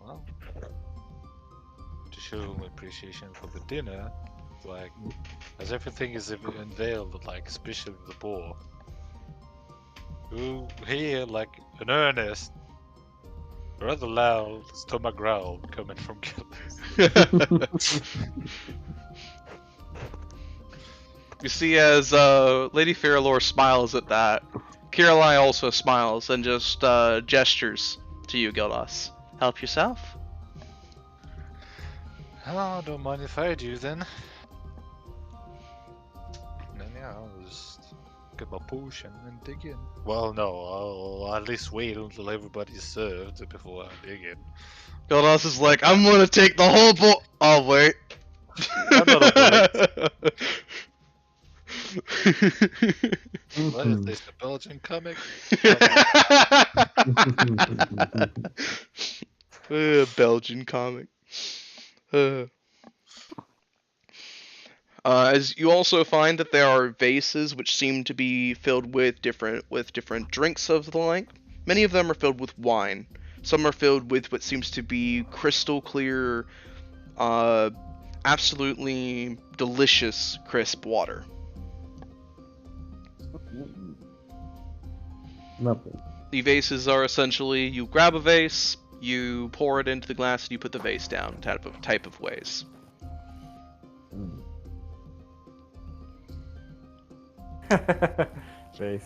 Well, to show my appreciation for the dinner, like, as everything is unveiled, like, especially the boar, who hear, like, an earnest, rather loud stomach growl coming from Kingless. You see as Lady Fairlore smiles at that, Kirillai also smiles and just gestures to you, Gildas. Help yourself? Oh, don't mind if I do then. Then yeah, I'll just get my potion and dig in. Well, no, I'll at least wait until everybody's served before I dig in. Gildas is like, I'm gonna take the whole bowl. Oh, wait. I'm not a What is this, a Belgian comic? Belgian comic. As you also find that there are vases which seem to be filled with different drinks of the like. Many of them are filled with wine. Some are filled with what seems to be crystal clear, absolutely delicious, crisp water. Lovely. The vases are essentially, you grab a vase, you pour it into the glass, and you put the vase down, type of ways. Face.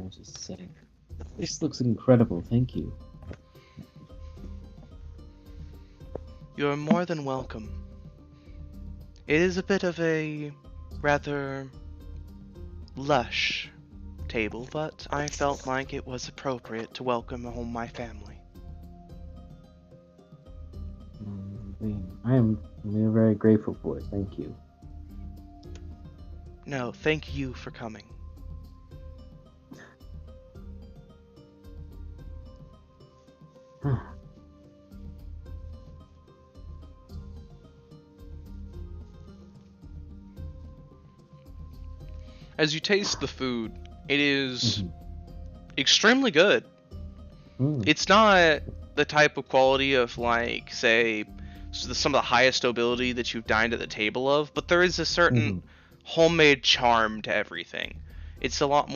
Just saying. This looks incredible, thank you. You are more than welcome. It is a bit of a rather lush table, but I felt like it was appropriate to welcome home my family. I am very grateful for it, thank you. No, thank you for coming. As you taste the food, it is extremely good. It's not the type of quality of, like, say, some of the highest nobility that you've dined at the table of, but there is a certain homemade charm to everything. It's a lot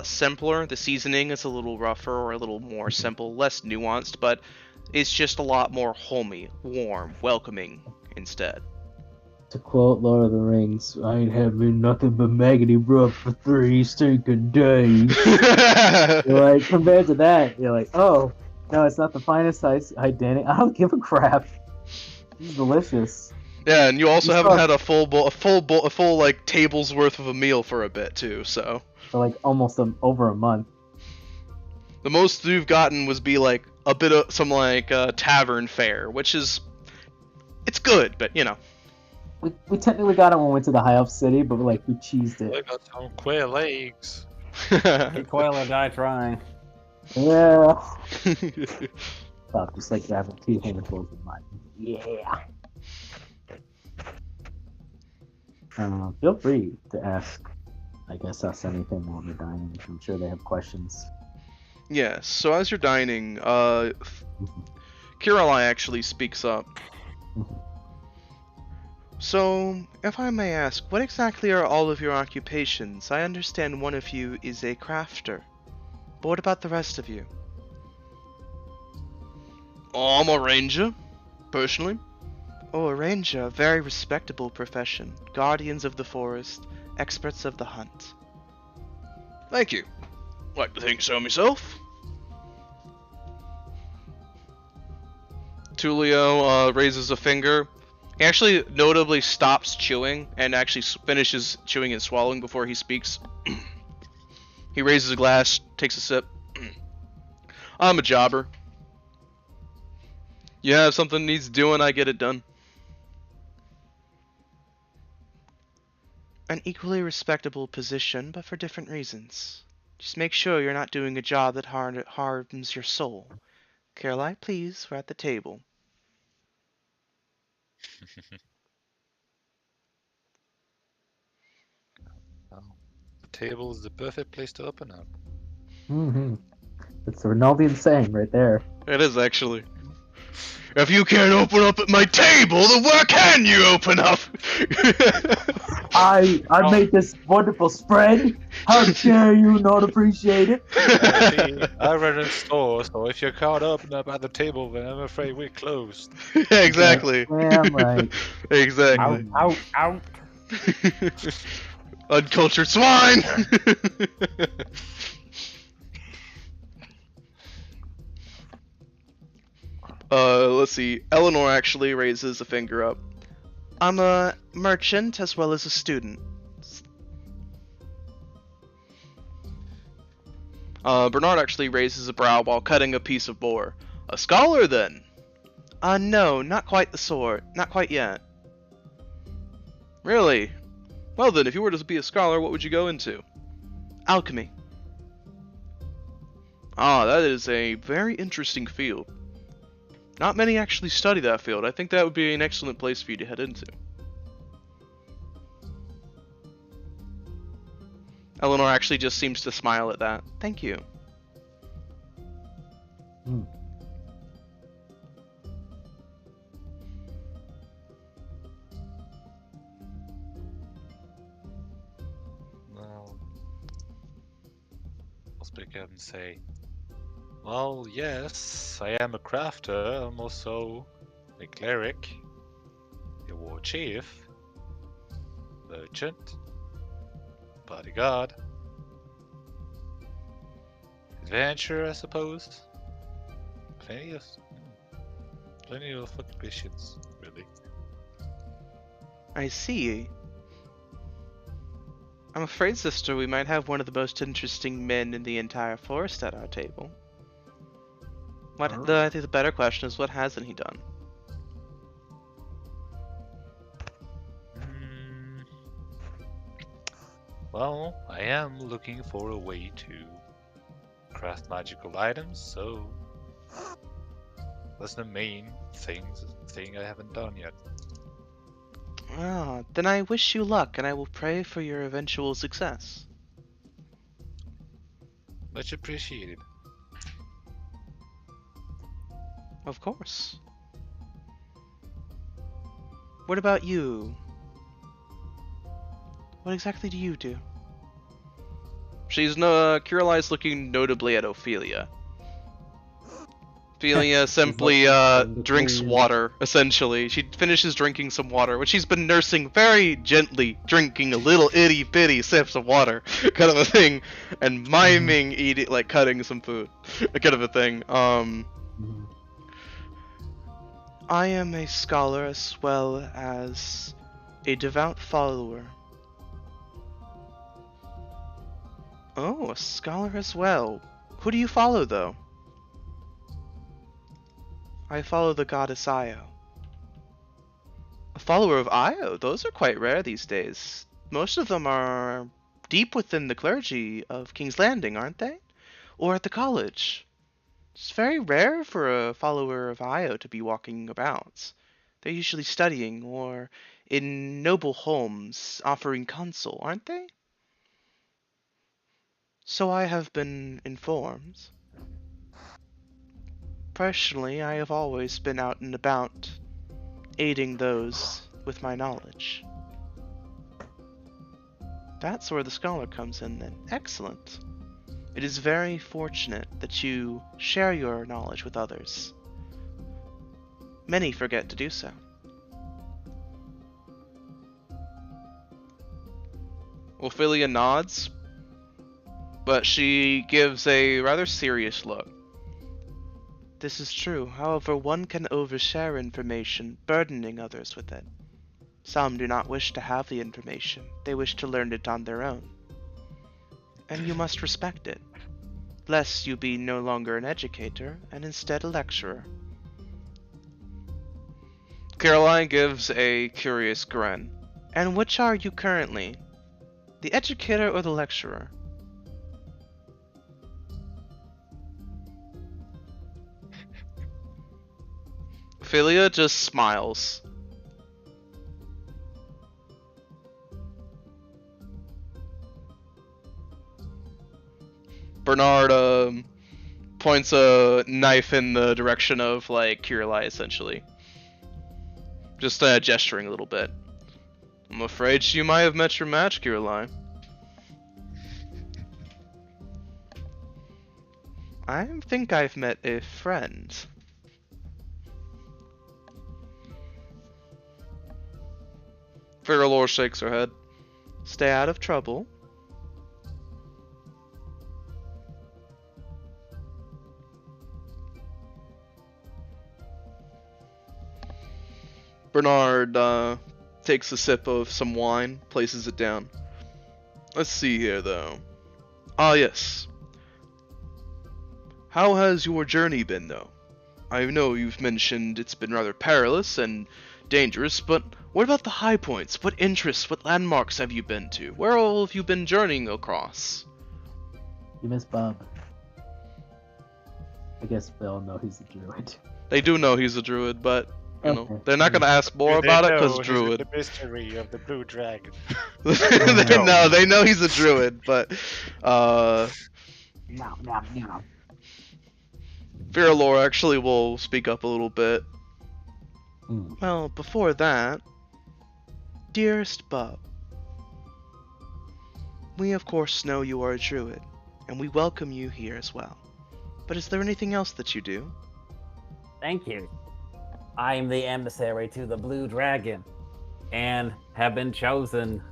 simpler. The seasoning is a little rougher or a little more simple, less nuanced, but it's just a lot more homey, warm, welcoming instead. To quote Lord of the Rings, I ain't having nothing but maggoty rub for 3 stinking days. You're like, compared to that, you're like, oh, no, it's not the finest hygienic. I don't give a crap. This is delicious. Yeah, and you also haven't had a full like table's worth of a meal for a bit too, so. For like almost over a month. The most you've gotten was be like a bit of some like tavern fare, which is it's good, but you know. We technically got it when we went to the High Elf City, but like we cheesed I it. got some quail eggs. Eat quail or die trying. Yeah. Fuck, just like having 2 handfuls of mine. Yeah. Feel free to ask, I guess, us anything while we're dining. I'm sure they have questions. Yes. So as you're dining, Kirillai actually speaks up. So, if I may ask, what exactly are all of your occupations? I understand one of you is a crafter. But what about the rest of you? Oh, I'm a ranger, personally. Oh, a ranger, a very respectable profession. Guardians of the forest, experts of the hunt. Thank you. Like to think so myself. Tulio raises a finger. He actually notably stops chewing and actually finishes chewing and swallowing before he speaks. He raises a glass, takes a sip. I'm a jobber. Yeah, if something needs doing, I get it done. An equally respectable position, but for different reasons. Just make sure you're not doing a job that harms your soul. Caroline, please, we're at the table. Well, the table is the perfect place to open up. Mm-hmm. It's the Ronaldian saying right there. It is actually. If you can't open up at my table, then where can you open up? I made this wonderful spread. How dare you not appreciate it? See, I run a store, so if you can't open up at the table, then I'm afraid we're closed. Yeah, exactly. Damn right. Exactly. Out. Uncultured swine! Let's see. Eleanor actually raises a finger up. I'm a merchant as well as a student. Bernard actually raises a brow while cutting a piece of boar. A scholar, then? No, not quite the sort. Not quite yet. Really? Well then, if you were to be a scholar, what would you go into? Alchemy. Ah, that is a very interesting field. Not many actually study that field. I think that would be an excellent place for you to head into. Eleanor actually just seems to smile at that. Thank you. Hmm. Well, I'll speak up and say, well, yes, I am a crafter. I'm also a cleric, a war chief, merchant, bodyguard, adventurer, I suppose. Plenty of occupations, really. I see. I'm afraid, sister, we might have one of the most interesting men in the entire forest at our table. I think the better question is, what hasn't he done? Well, I am looking for a way to craft magical items, so that's the main thing I haven't done yet. Ah, then I wish you luck, and I will pray for your eventual success. Much appreciated. Of course. What about you? What exactly do you do? Kirillai's looking notably at Ophelia. Ophelia simply drinks water, essentially. She finishes drinking some water, which she's been nursing very gently, drinking a little itty bitty sips of water, kind of a thing, and miming eating, like cutting some food, kind of a thing. I am a scholar as well as a devout follower. Oh, a scholar as well. Who do you follow, though? I follow the goddess Io. A follower of Io? Those are quite rare these days. Most of them are deep within the clergy of King's Landing, aren't they? Or at the college. It's very rare for a follower of Io to be walking about. They're usually studying or in noble homes offering counsel, aren't they? So I have been informed. Personally, I have always been out and about, aiding those with my knowledge. That's where the scholar comes in then. Excellent. It is very fortunate that you share your knowledge with others. Many forget to do so. Ophelia nods, but she gives a rather serious look. This is true. However, one can overshare information, burdening others with it. Some do not wish to have the information. They wish to learn it on their own. And you must respect it, lest you be no longer an educator, and instead a lecturer. Caroline gives a curious grin. And which are you currently? The educator or the lecturer? Ophelia just smiles. Bernard points a knife in the direction of like Kirillai, essentially. Just gesturing a little bit. I'm afraid you might have met your match, Kirillai. I think I've met a friend. Fairlore shakes her head. Stay out of trouble. Bernard takes a sip of some wine, places it down. Let's see here, though. Ah, yes. How has your journey been, though? I know you've mentioned it's been rather perilous and dangerous, but what about the high points? What interests, what landmarks have you been to? Where all have you been journeying across? You miss Bob. I guess they'll know he's a druid. They do know he's a druid, but you know, Okay. they're not gonna ask more about it because druid. The mystery of the blue dragon. They know he's a druid, but No. Fairlore actually will speak up a little bit. Mm. Well, before that, dearest Bub, we of course know you are a druid, and we welcome you here as well. But is there anything else that you do? Thank you. I am the emissary to the Blue Dragon, and have been chosen.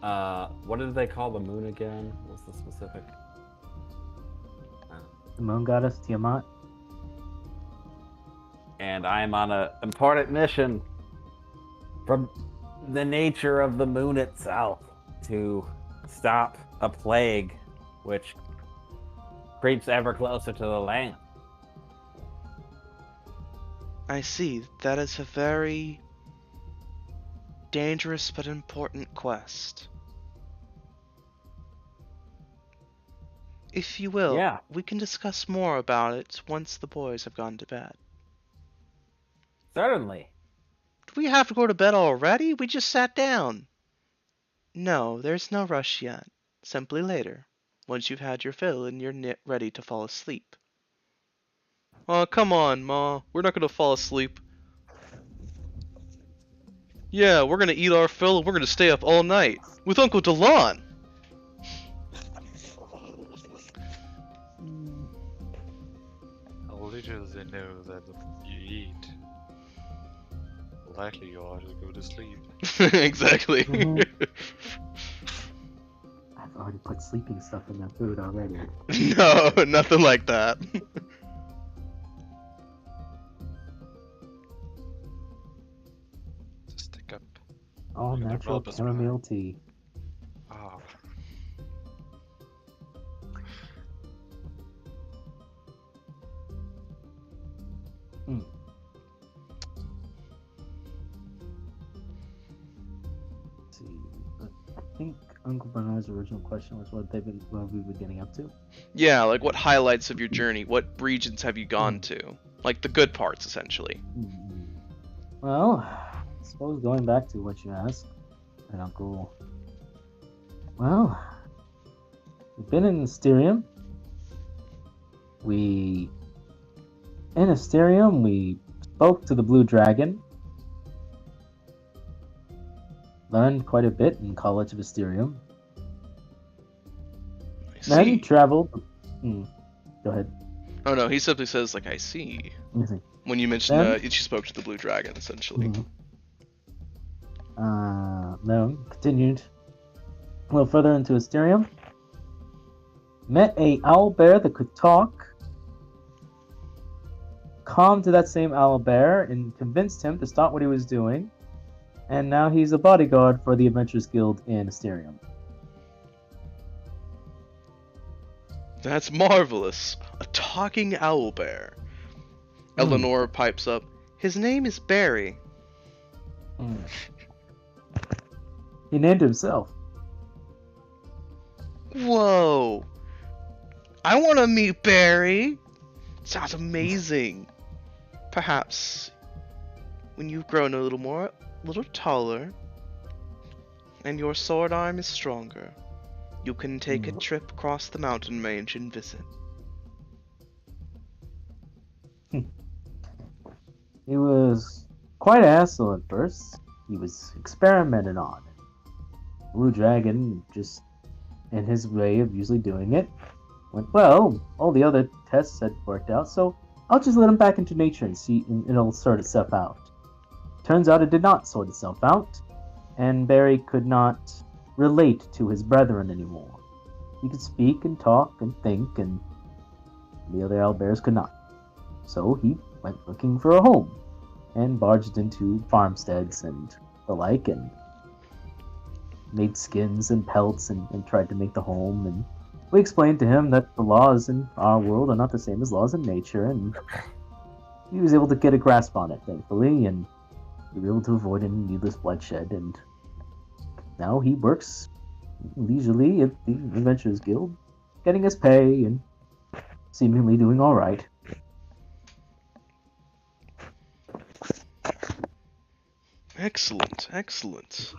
What did they call the moon again? What's the specific? The moon goddess Tiamat. And I am on an important mission from the nature of the moon itself to stop a plague which creeps ever closer to the land. I see. That is a very dangerous but important quest. If you will, Yeah. we can discuss more about it once the boys have gone to bed. Certainly. Do we have to go to bed already? We just sat down. No, there's no rush yet. Simply later, once you've had your fill and you're ready to fall asleep. Oh, come on, Ma. We're not gonna fall asleep. Yeah, we're gonna eat our fill and we're gonna stay up all night. With Uncle Delon! How little they know that you eat, the likely you are to go to sleep. Exactly. Mhm. I've already put sleeping stuff in that food already. No, nothing like that. Just stick up. All Look at the natural rubber chamomile tea. Oh. Hmm. Let's see, but I think Uncle Bernard's original question was what we were getting up to. Yeah, like what highlights of your journey? What regions have you gone Hmm. to? Like the good parts, essentially. Hmm. Well, I suppose going back to what you asked, and Uncle. Well, we've been in Asterium. In Asterium, we spoke to the Blue Dragon. Learned quite a bit in College of Asterium. I Then see. traveled. Go ahead. Oh no, he simply says like I see. Let me see. When you mentioned Then- she spoke to the Blue Dragon, essentially. Mhm. Then continued a little further into Asterium. Met a owl bear that could talk. Calmed to that same owl bear and convinced him to stop what he was doing. And now he's a bodyguard for the Adventurers Guild in Asterium. That's marvelous. A talking owlbear. Eleanor pipes up. His name is Barry. He named himself. Whoa. I want to meet Barry. Sounds amazing. Perhaps when you've grown a little taller, and your sword arm is stronger, you can take a trip across the mountain range and visit. He was quite an asshole at first. He was experimented on. Blue Dragon, just in his way of usually doing it, went, well, all the other tests had worked out, so I'll just let him back into nature and see, and it'll sort itself out. Turns out it did not sort itself out, and Barry could not relate to his brethren anymore. He could speak and talk and think, and the other owlbears could not. So he went looking for a home, and barged into farmsteads and the like, and made skins and pelts and tried to make the home. And we explained to him that the laws in our world are not the same as laws in nature, and he was able to get a grasp on it, thankfully, and we were able to avoid any needless bloodshed. And now he works leisurely at the Adventurers Guild, getting his pay and seemingly doing all right. Excellent, excellent.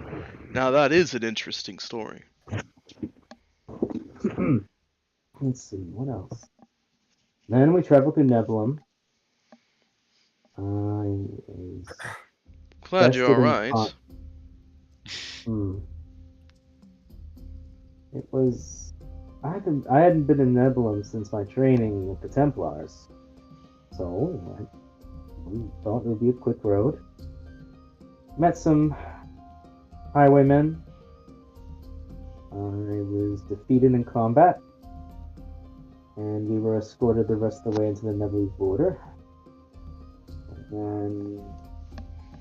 Now that is an interesting story. Let's see, what else? Then we traveled through Nebulum. Glad you're Rested in alright. It was. I hadn't been in Nebulum since my training with the Templars, so we thought it would be a quick road. Met some highwaymen. I was defeated in combat, and we were escorted the rest of the way into the Nebulous border. And then,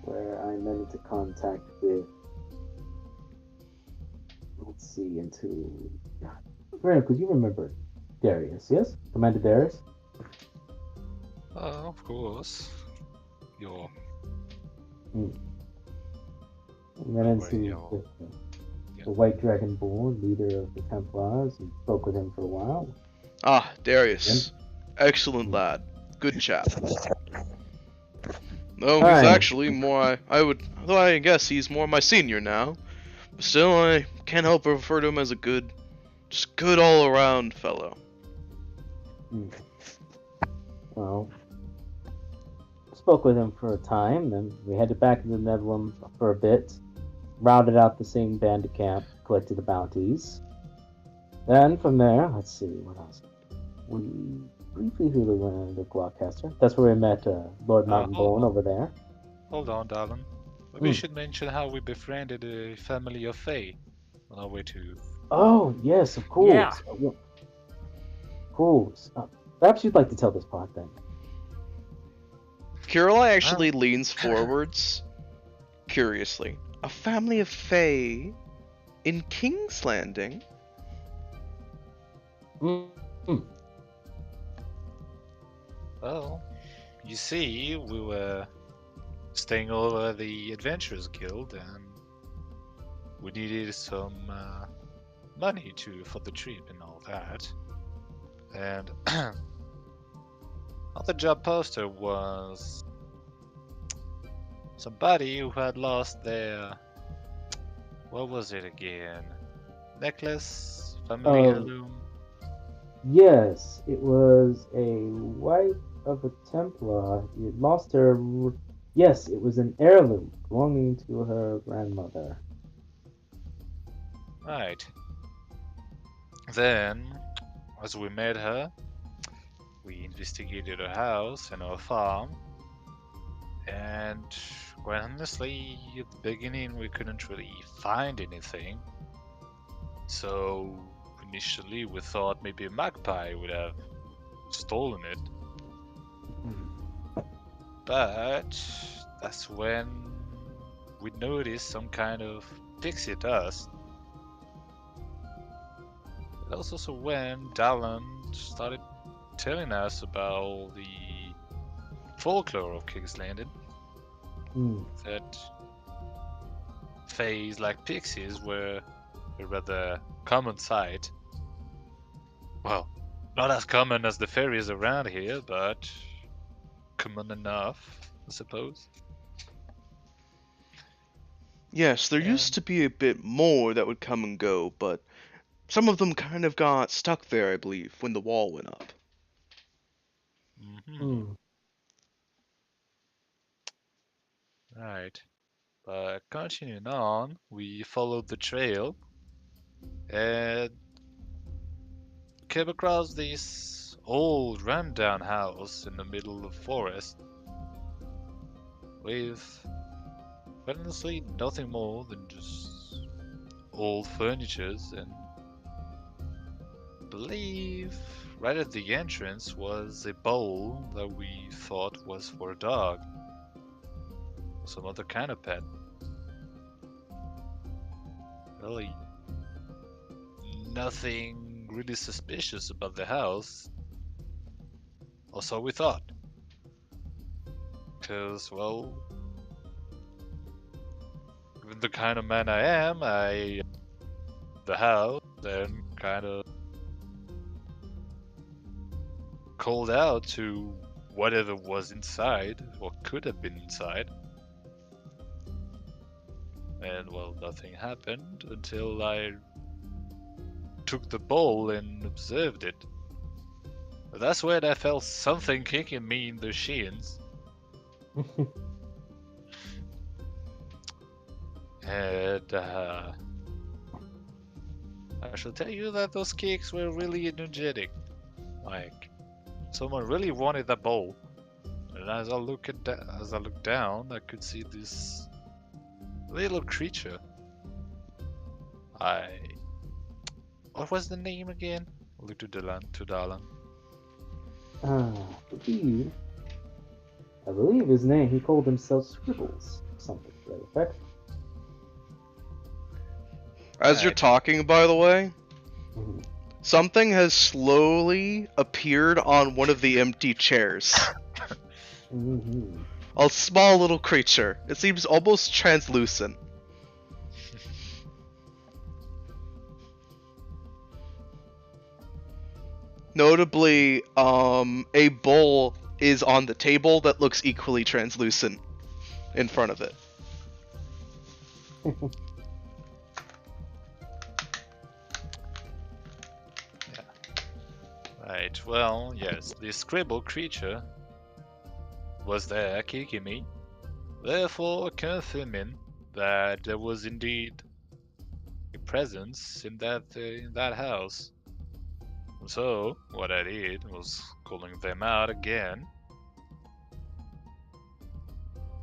where I met into contact with. Let's see, into. Brandon, could you remember Darius, yes? Commander Darius? Of course. Your And then into Well, the White Dragonborn, leader of the Templars, and spoke with him for a while. Ah, Darius. Excellent lad. Good chap. No, he's Hi. actually more, though I guess he's more my senior now. But still, I can't help but refer to him as a good all-around fellow. Well, spoke with him for a time, then we headed back into Nebulum for a bit, rounded out the same bandit camp, collected the bounties. Then from there, let's see, what else? We briefly through the land of Gloucester. That's where we met Lord Mountain hold Bone on. over there. Hold on, darling. We should mention how we befriended the family of Faye on our way to. Oh, yes, of course. Yeah. Of course. Perhaps you'd like to tell this part then. Kirillai actually leans forwards, curiously. A family of Fae in King's Landing? Well, you see, we were staying over the Adventurers Guild, and we needed some money for the trip and all that. And on the job poster was somebody who had lost their, what was it again? Necklace, family Oh. heirloom. Yes, it was a wife of a Templar. She had lost her. Yes, it was an heirloom belonging to her grandmother. Right. Then, as we met her, we investigated her house and her farm. And quite honestly, at the beginning, we couldn't really find anything. So initially, we thought maybe a magpie would have stolen it. But that's when we noticed some kind of pixie dust. And also when Dallin started telling us about the folklore of King's Landing, Hmm. that fays like pixies were a rather common sight. Well, not as common as the fairies around here, but common enough, I suppose. Yes, there And used to be a bit more that would come and go, but some of them kind of got stuck there, I believe, when the wall went up. Hmm. Right. But continuing on, we followed the trail and came across this old rundown house in the middle of the forest with honestly nothing more than just old furnitures, and I believe right at the entrance was a bowl that we thought was for a dog, some other kind of pet. Really nothing really suspicious about the house, or so we thought. Because, well, given the kind of man I am, the house and kind of called out to whatever was inside, or could have been inside. And, well, nothing happened until I took the bowl and observed it. That's when I felt something kicking me in the shins. And I shall tell you that those kicks were really energetic. Like, someone really wanted that bowl. And as I looked down, I could see this little creature. What was the name again? I looked to Dalan. I believe his name, he called himself Scribbles. Something to that effect. As you're Right. talking, by the way, Mhm. something has slowly appeared on one of the empty chairs. Mhm. A small little creature. It seems almost translucent. Notably, a bowl is on the table that looks equally translucent in front of it. Right, well, yes, this scribble creature was there kicking me, therefore confirming that there was indeed a presence in that house. So, what I did was calling them out again,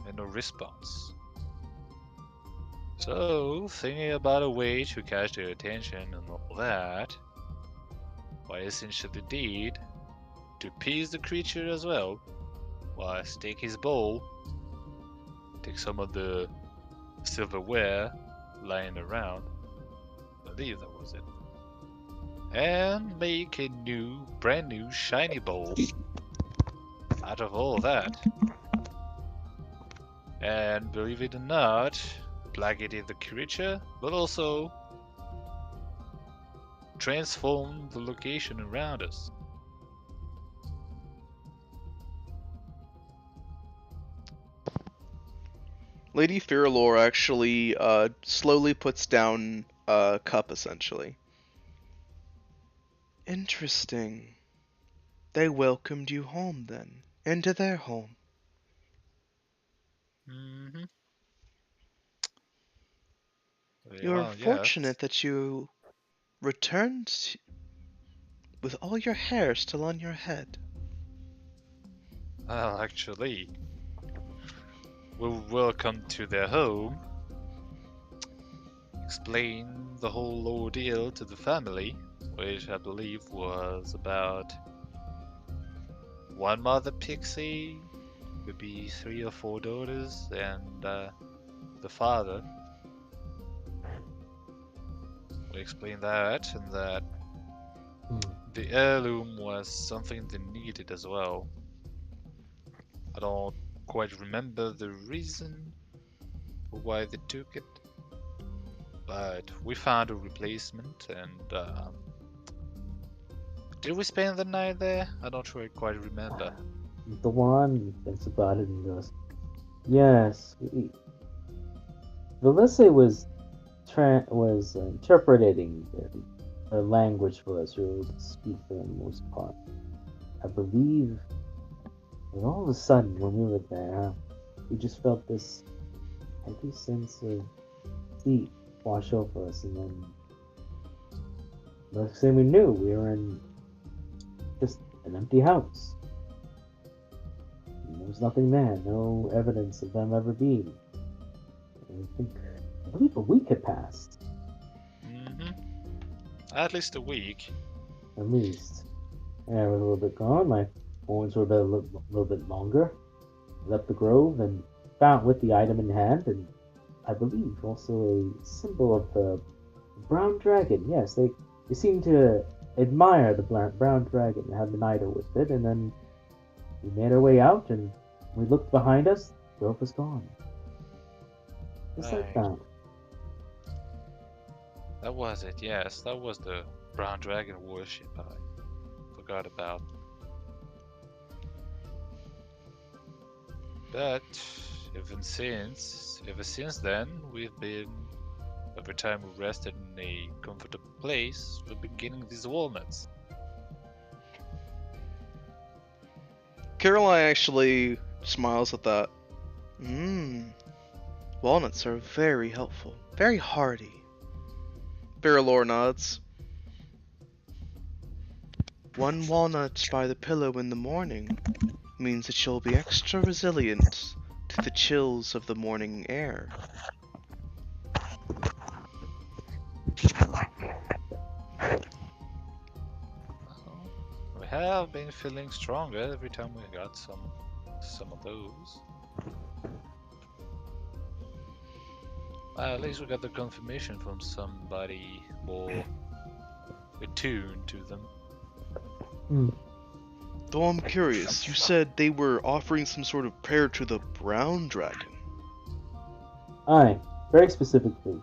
and no response. So, thinking about a way to catch their attention and all that, what I essentially did to appease the creature as well was take his bowl, take some of the silverware lying around, I believe that was it, and make a brand new shiny bowl out of all that. And believe it or not, placated the creature, but also transformed the location around us. Lady Firalore actually slowly puts down a cup, essentially. Interesting. They welcomed you home, then. Into their home. Mm-hmm. You're Well, yes. fortunate that you returned with all your hair still on your head. Well, actually, we were welcomed to their home, explained the whole ordeal to the family, which I believe was about one mother pixie, maybe 3 or 4 daughters, and the father. We explained that, and that the heirloom was something they needed as well. I don't quite remember the reason for why they took it, but we found a replacement, and did we spend the night there? I don't really quite remember. The one thinks about it and goes, "Yes, Velisse was interpreting her language for us, or would speak for the most part. I believe, and all of a sudden, when we were there, we just felt this heavy sense of heat wash over us, and then the next thing we knew, we were in just an empty house. And there was nothing there, no evidence of them ever being. I believe a week had passed, Mm-hmm. At least a week. at least. And I was a little bit gone. My horns were a little bit longer. I left the grove and found with the item in hand, and I believe also a symbol of the brown dragon. Yes, they seemed to admire the brown dragon and had an idol with it. And then we made our way out, and we looked behind us. The grove was gone. Just like Right. that. That was it, yes. That was the brown dragon worship I forgot about. But ever since then, we've been, every time we rested in a comfortable place, we've been getting these walnuts. Caroline actually smiles at that. Walnuts are very helpful. Very hearty. Firalore nods. One walnut by the pillow in the morning means that you'll be extra resilient to the chills of the morning air. Well, we have been feeling stronger every time we got some of those. Well, at least we got the confirmation from somebody more attuned to them. Though I'm curious, you said they were offering some sort of prayer to the brown dragon. Aye, very specifically.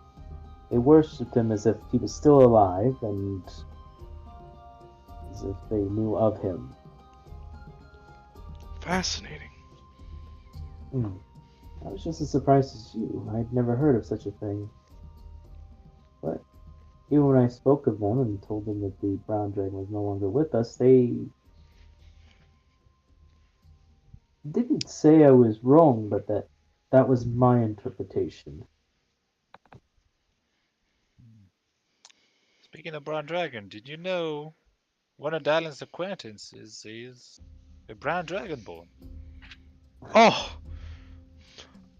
They worshipped him as if he was still alive and as if they knew of him. Fascinating. I was just as surprised as you. I'd never heard of such a thing. But even when I spoke of them and told them that the brown dragon was no longer with us, they didn't say I was wrong, but that was my interpretation. Speaking of brown dragon, did you know one of Dylan's acquaintances is a brown dragonborn? Oh,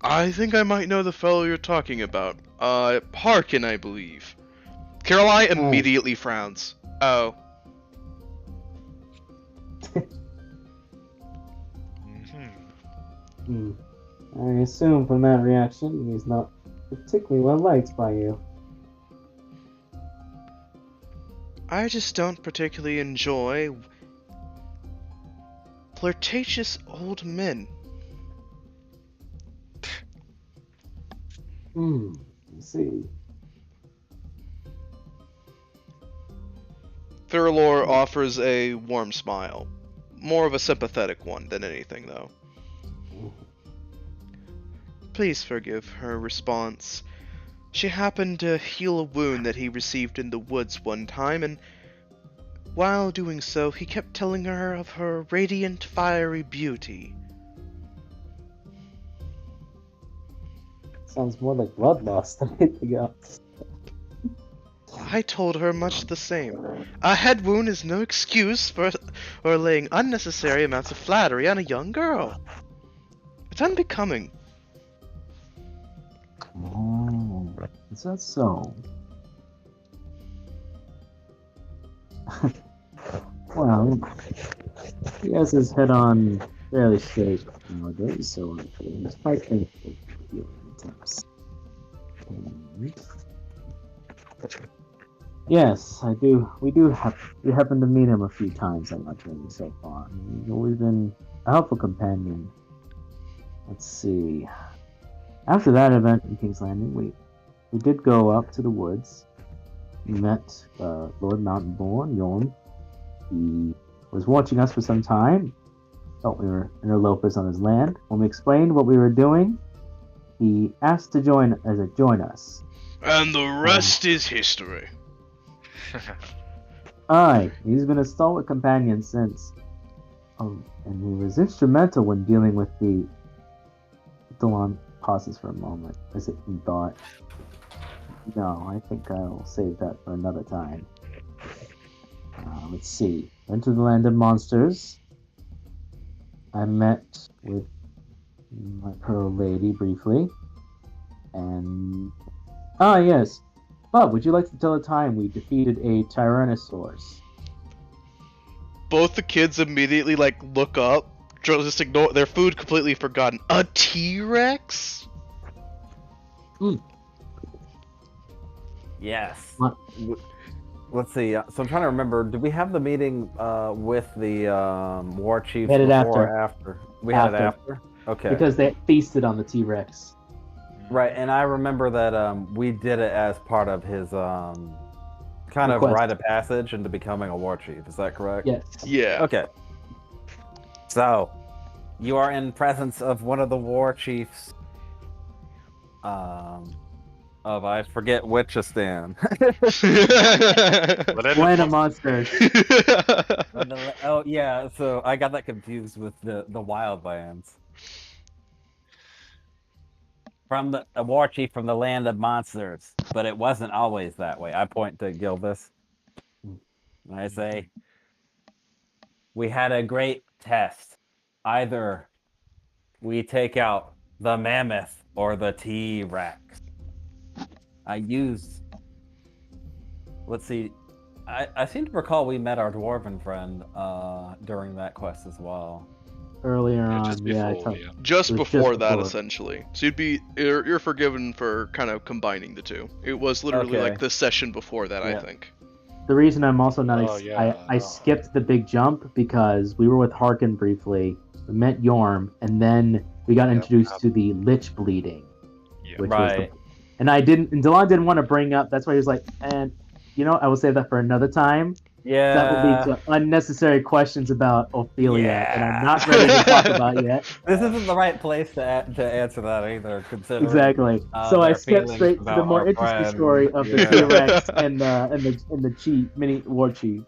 I think I might know the fellow you're talking about. Harkin, I believe. Caroline immediately frowns. Oh. Mm-hmm. I assume from that reaction he's not particularly well liked by you. I just don't particularly enjoy flirtatious old men. Let's see. Thurlor offers a warm smile. More of a sympathetic one than anything, though. Please forgive her response. She happened to heal a wound that he received in the woods one time, and while doing so, he kept telling her of her radiant, fiery beauty. Sounds more like blood loss than anything else. I told her much the same. A head wound is no excuse for laying unnecessary amounts of flattery on a young girl. It's unbecoming. Oh, is that so? Well, he has his head on fairly straight nowadays, so he's quite thankful for healing attempts. Yes, I do. We happen to meet him a few times on my journey so far. He's always been a helpful companion. Let's see. After that event in King's Landing, we did go up to the woods. We met Lord Mountainborn, Yorm. He was watching us for some time. Thought we were interlopers on his land. When we explained what we were doing, he asked to join us. And the rest is history. Aye, he's been a stalwart companion since. And he was instrumental when dealing with the... Delon pauses for a moment, as if he thought, no, I think I'll save that for another time. Let's see. Went to the land of monsters. I met with my pearl lady briefly. And... Ah, yes. Bob, would you like to tell a time we defeated a Tyrannosaurus? Both the kids immediately, look up. Just ignore their food completely forgotten. A T-Rex? Yes. What? Let's see. So I'm trying to remember. Did we have the meeting with the war chiefs We had it before or after? We had it After. after. Okay. Because they feasted on the T-Rex. Right, and I remember that we did it as part of his kind of Request. rite of passage into becoming a war chief. Is that correct? Yes. Yeah. Okay. So, you are in presence of one of the war chiefs. Of I forget Witchistan. Land of monsters. Oh yeah, so I got that confused with the Wildlands. From a war chief from the land of monsters, but it wasn't always that way. I point to Gilbus. And I say, we had a great test. Either we take out the mammoth or the T-Rex. I used... Let's see. I seem to recall we met our dwarven friend during that quest as well. Earlier Yeah, on, just yeah. before, yeah. Just It was before just that, before. essentially. So you're forgiven for kind of combining the two. It was literally Okay. like the session before that, I Yeah. think. The reason I'm also not... Oh, yeah, I skipped the big jump because we were with Harkin briefly, we met Yorm, and then we got introduced to the Lich Bleeding. Yeah. Which Right. was and Delon didn't want to bring up... That's why he was like, and, I will save that for another time. Yeah. That would lead to unnecessary questions about Ophelia that I'm not Yeah. ready to talk about yet. This isn't the right place to answer that either, considering Exactly. So I their skipped feelings straight to the about more our interesting friend. story of the Yeah. T-Rex and the chief, mini war chief.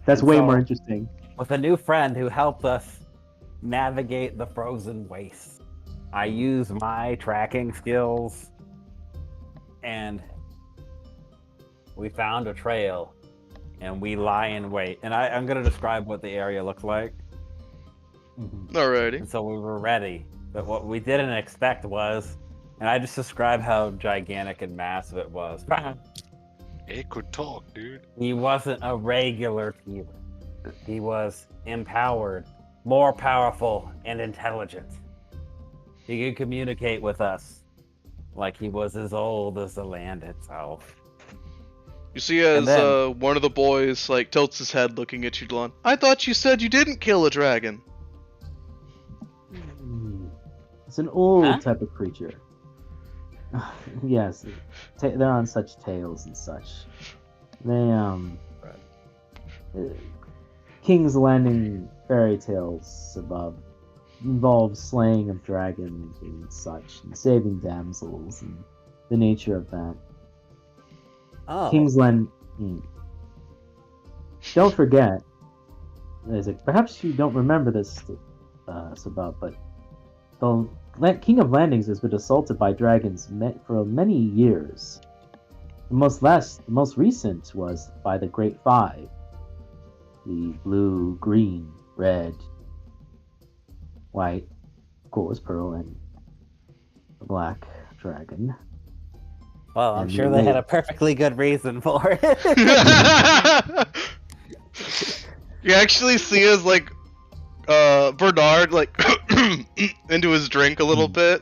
That's way So- more interesting. With a new friend who helped us navigate the frozen wastes. I use my tracking skills, and we found a trail, and we lie in wait. And I'm going to describe what the area looks like. Alrighty. And so we were ready. But what we didn't expect was, and I just described how gigantic and massive it was. It could talk, dude. He wasn't a regular healer. He was empowered, more powerful, and intelligent. He could communicate with us like he was as old as the land itself. You see as then- one of the boys like tilts his head looking at you, Delon. I thought you said you didn't kill a dragon. It's an old Huh? type of creature. Yes, they're on such tales and such. They King's Landing fairy tales above involve slaying of dragons and such, and saving damsels, and the nature of that. Oh. King's Land. Don't forget, Isaac. Perhaps you don't remember this, Sabab, but the King of Landings has been assaulted by dragons for many years. The most recent was by the Great Five. The blue, green, red, white, of course, pearl, and the black dragon. Well, I'm And sure they they had made- a perfectly good reason for it. You actually see as like Bernard like into his drink a little bit.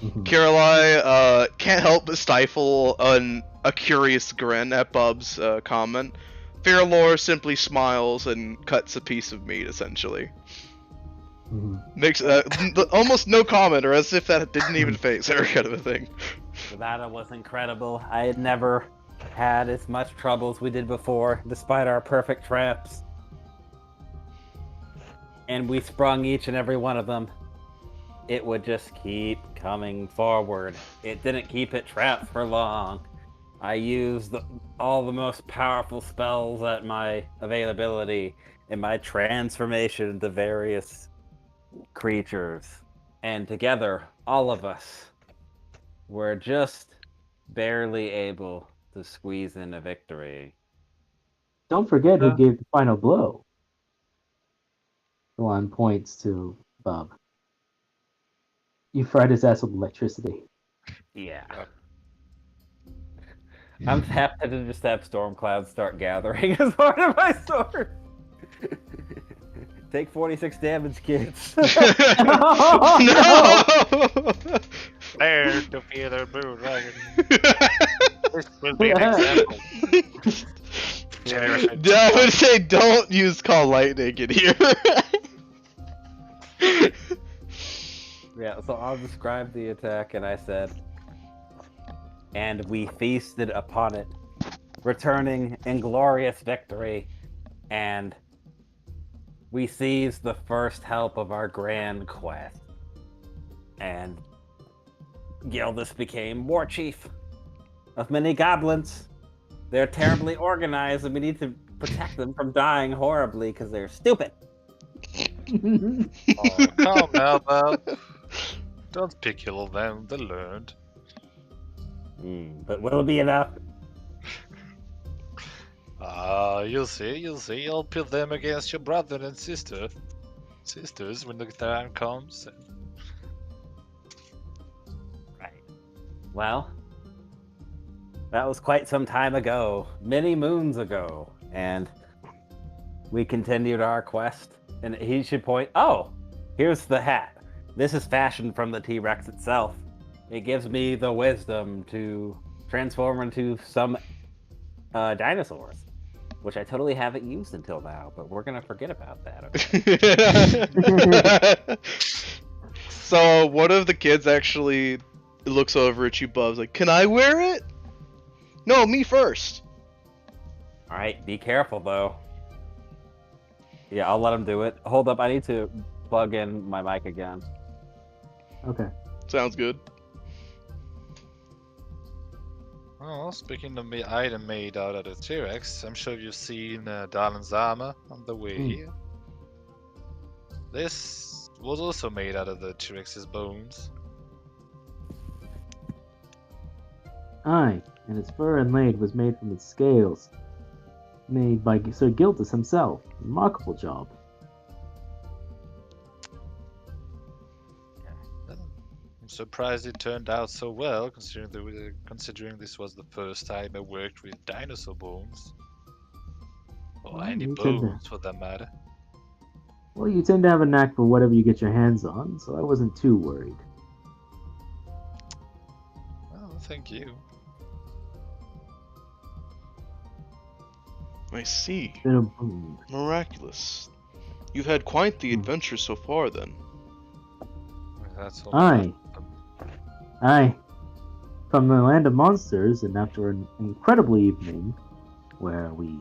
Kirillai can't help but stifle a curious grin at Bub's comment. Fearlore simply smiles and cuts a piece of meat, essentially. Makes almost no comment, or as if that didn't even phase her, kind of a thing. The battle was incredible. I had never had as much trouble as we did before, despite our perfect traps. And we sprung each and every one of them. It would just keep coming forward. It didn't keep it trapped for long. I used all the most powerful spells at my availability in my transformation into various creatures. And together, all of us were just barely able to squeeze in a victory. Don't forget who gave the final blow. Delon points to Bob. You fried his ass with electricity. Yeah. I'm happy to just have storm clouds start gathering as part of my sword. Take 46 damage, kids. No! Dare to fear the blue dragon. This will be an example. I would say don't use call lightning in here. Yeah, so I'll describe the attack, and I said, and we feasted upon it, returning in glorious victory, and we seized the first help of our grand quest. And Gildus became war chief of many goblins. They're terribly organized, and we need to protect them from dying horribly because they're stupid. Oh, calm now, Bob. Don't pickle them, they learned. But will it be enough? You'll see, You'll pit them against your brother and sisters when the time comes. Right. Well, that was quite some time ago, many moons ago, and we continued our quest. And he should point, oh, here's the hat. This is fashioned from the T-Rex itself. It gives me the wisdom to transform into some dinosaurs, which I totally haven't used until now, but we're going to forget about that. Okay? So one of the kids actually looks over at you, Bubs, like, can I wear it? No, me first. All right, be careful, though. Yeah, I'll let him do it. Hold up, I need to plug in my mic again. Okay. Sounds good. Well, speaking of the item made out of the T-Rex, I'm sure you've seen Darlin's armor on the way here. This was also made out of the T-Rex's bones. Aye, and its fur inlaid was made from its scales. Made by Sir Gildus himself. Remarkable job. I'm surprised it turned out so well, considering this was the first time I worked with dinosaur bones. Or Well, any you tend to- bones, for that matter. Well, you tend to have a knack for whatever you get your hands on, so I wasn't too worried. Well, thank you. I see. Bit of boon. Miraculous. You've had quite the adventure so far, then. That's all. Aye. Aye. From the land of monsters, and after an incredible evening, where we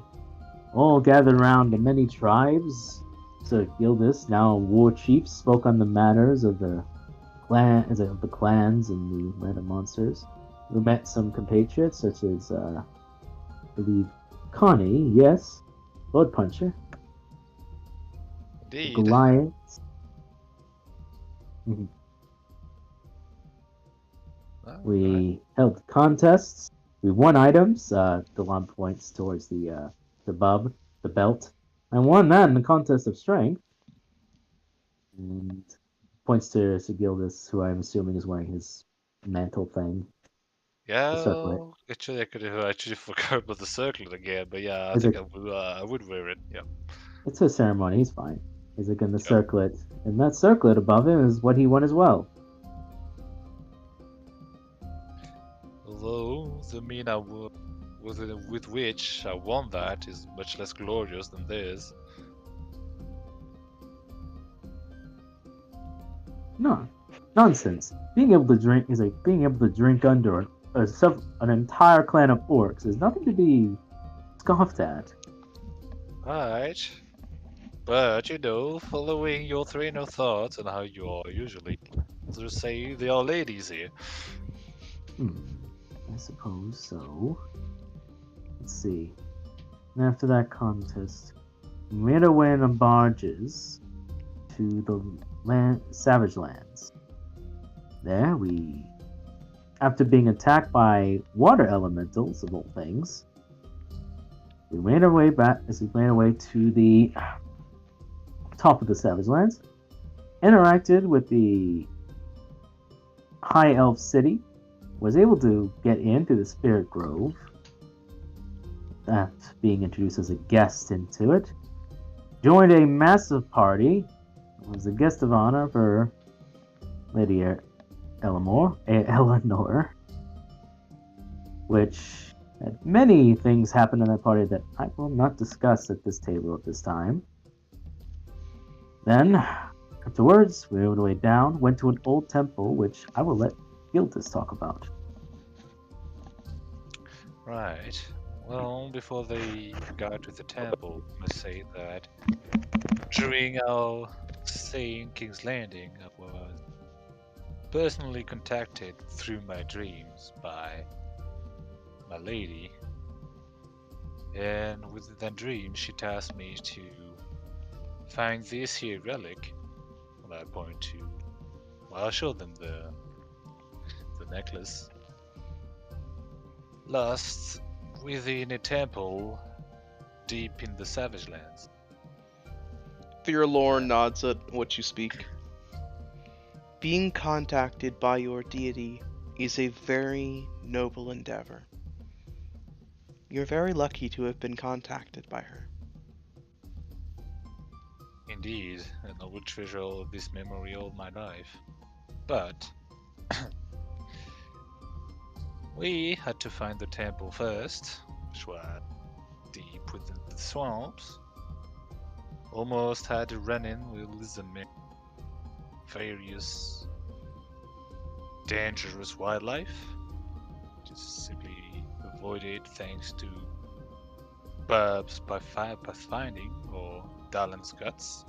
all gathered around the many tribes, Sir Gildas, now war chief, spoke on the matters of the clans in the land of monsters. We met some compatriots, such as, I believe, Connie, yes, Blood Puncher, Indeed. Goliath. Mhm. Alright. We held contests. We won items. Delon points towards the bub, the belt. I won that in the contest of strength. And points to Sigildus, who I'm assuming is wearing his mantle thing. circlet. Yeah, actually, I could have actually forgot about the circlet again, but yeah, I Is think it- I would wear it. Yeah. It's a ceremony. He's fine. He's like in the Yep. circlet, and that circlet above him is what he won as well. Although the mina with which I won that is much less glorious than this. No, nonsense. Being able to drink is like being able to drink under an entire clan of orcs is nothing to be scoffed at. Right. But you know, following your train of thoughts and how you are usually, let's say they are ladies here. I suppose so. Let's see. And after that contest, we made our way on barges to the Savage Lands. There, after being attacked by water elementals of all things, we made our way back as we made our way to the top of the Savage Lands, interacted with the High Elf City, was able to get into the Spirit Grove, that being introduced as a guest into it, joined a massive party, was a guest of honor for Lady Eleanor, which had many things happen in that party that I will not discuss at this table at this time. Then, afterwards, we made our way down, went to an old temple, which I will let Gildas talk about. Right. Well, before they got to the temple, I must say that during our stay in King's Landing, I was personally contacted through my dreams by my lady. And within that dream, she tasked me to find this here relic. And I point to, well, I'll show them the necklace. Lost within a temple deep in the Savage Lands. Theorlore nods at what you speak. Being contacted by your deity is a very noble endeavor. You're very lucky to have been contacted by her. Indeed, and I will treasure this memory all my life. But we had to find the temple first, which was deep within the swamps. Almost had to run in with the various dangerous wildlife. Just simply avoided thanks to Bub's pathfinding or Dalen's guts.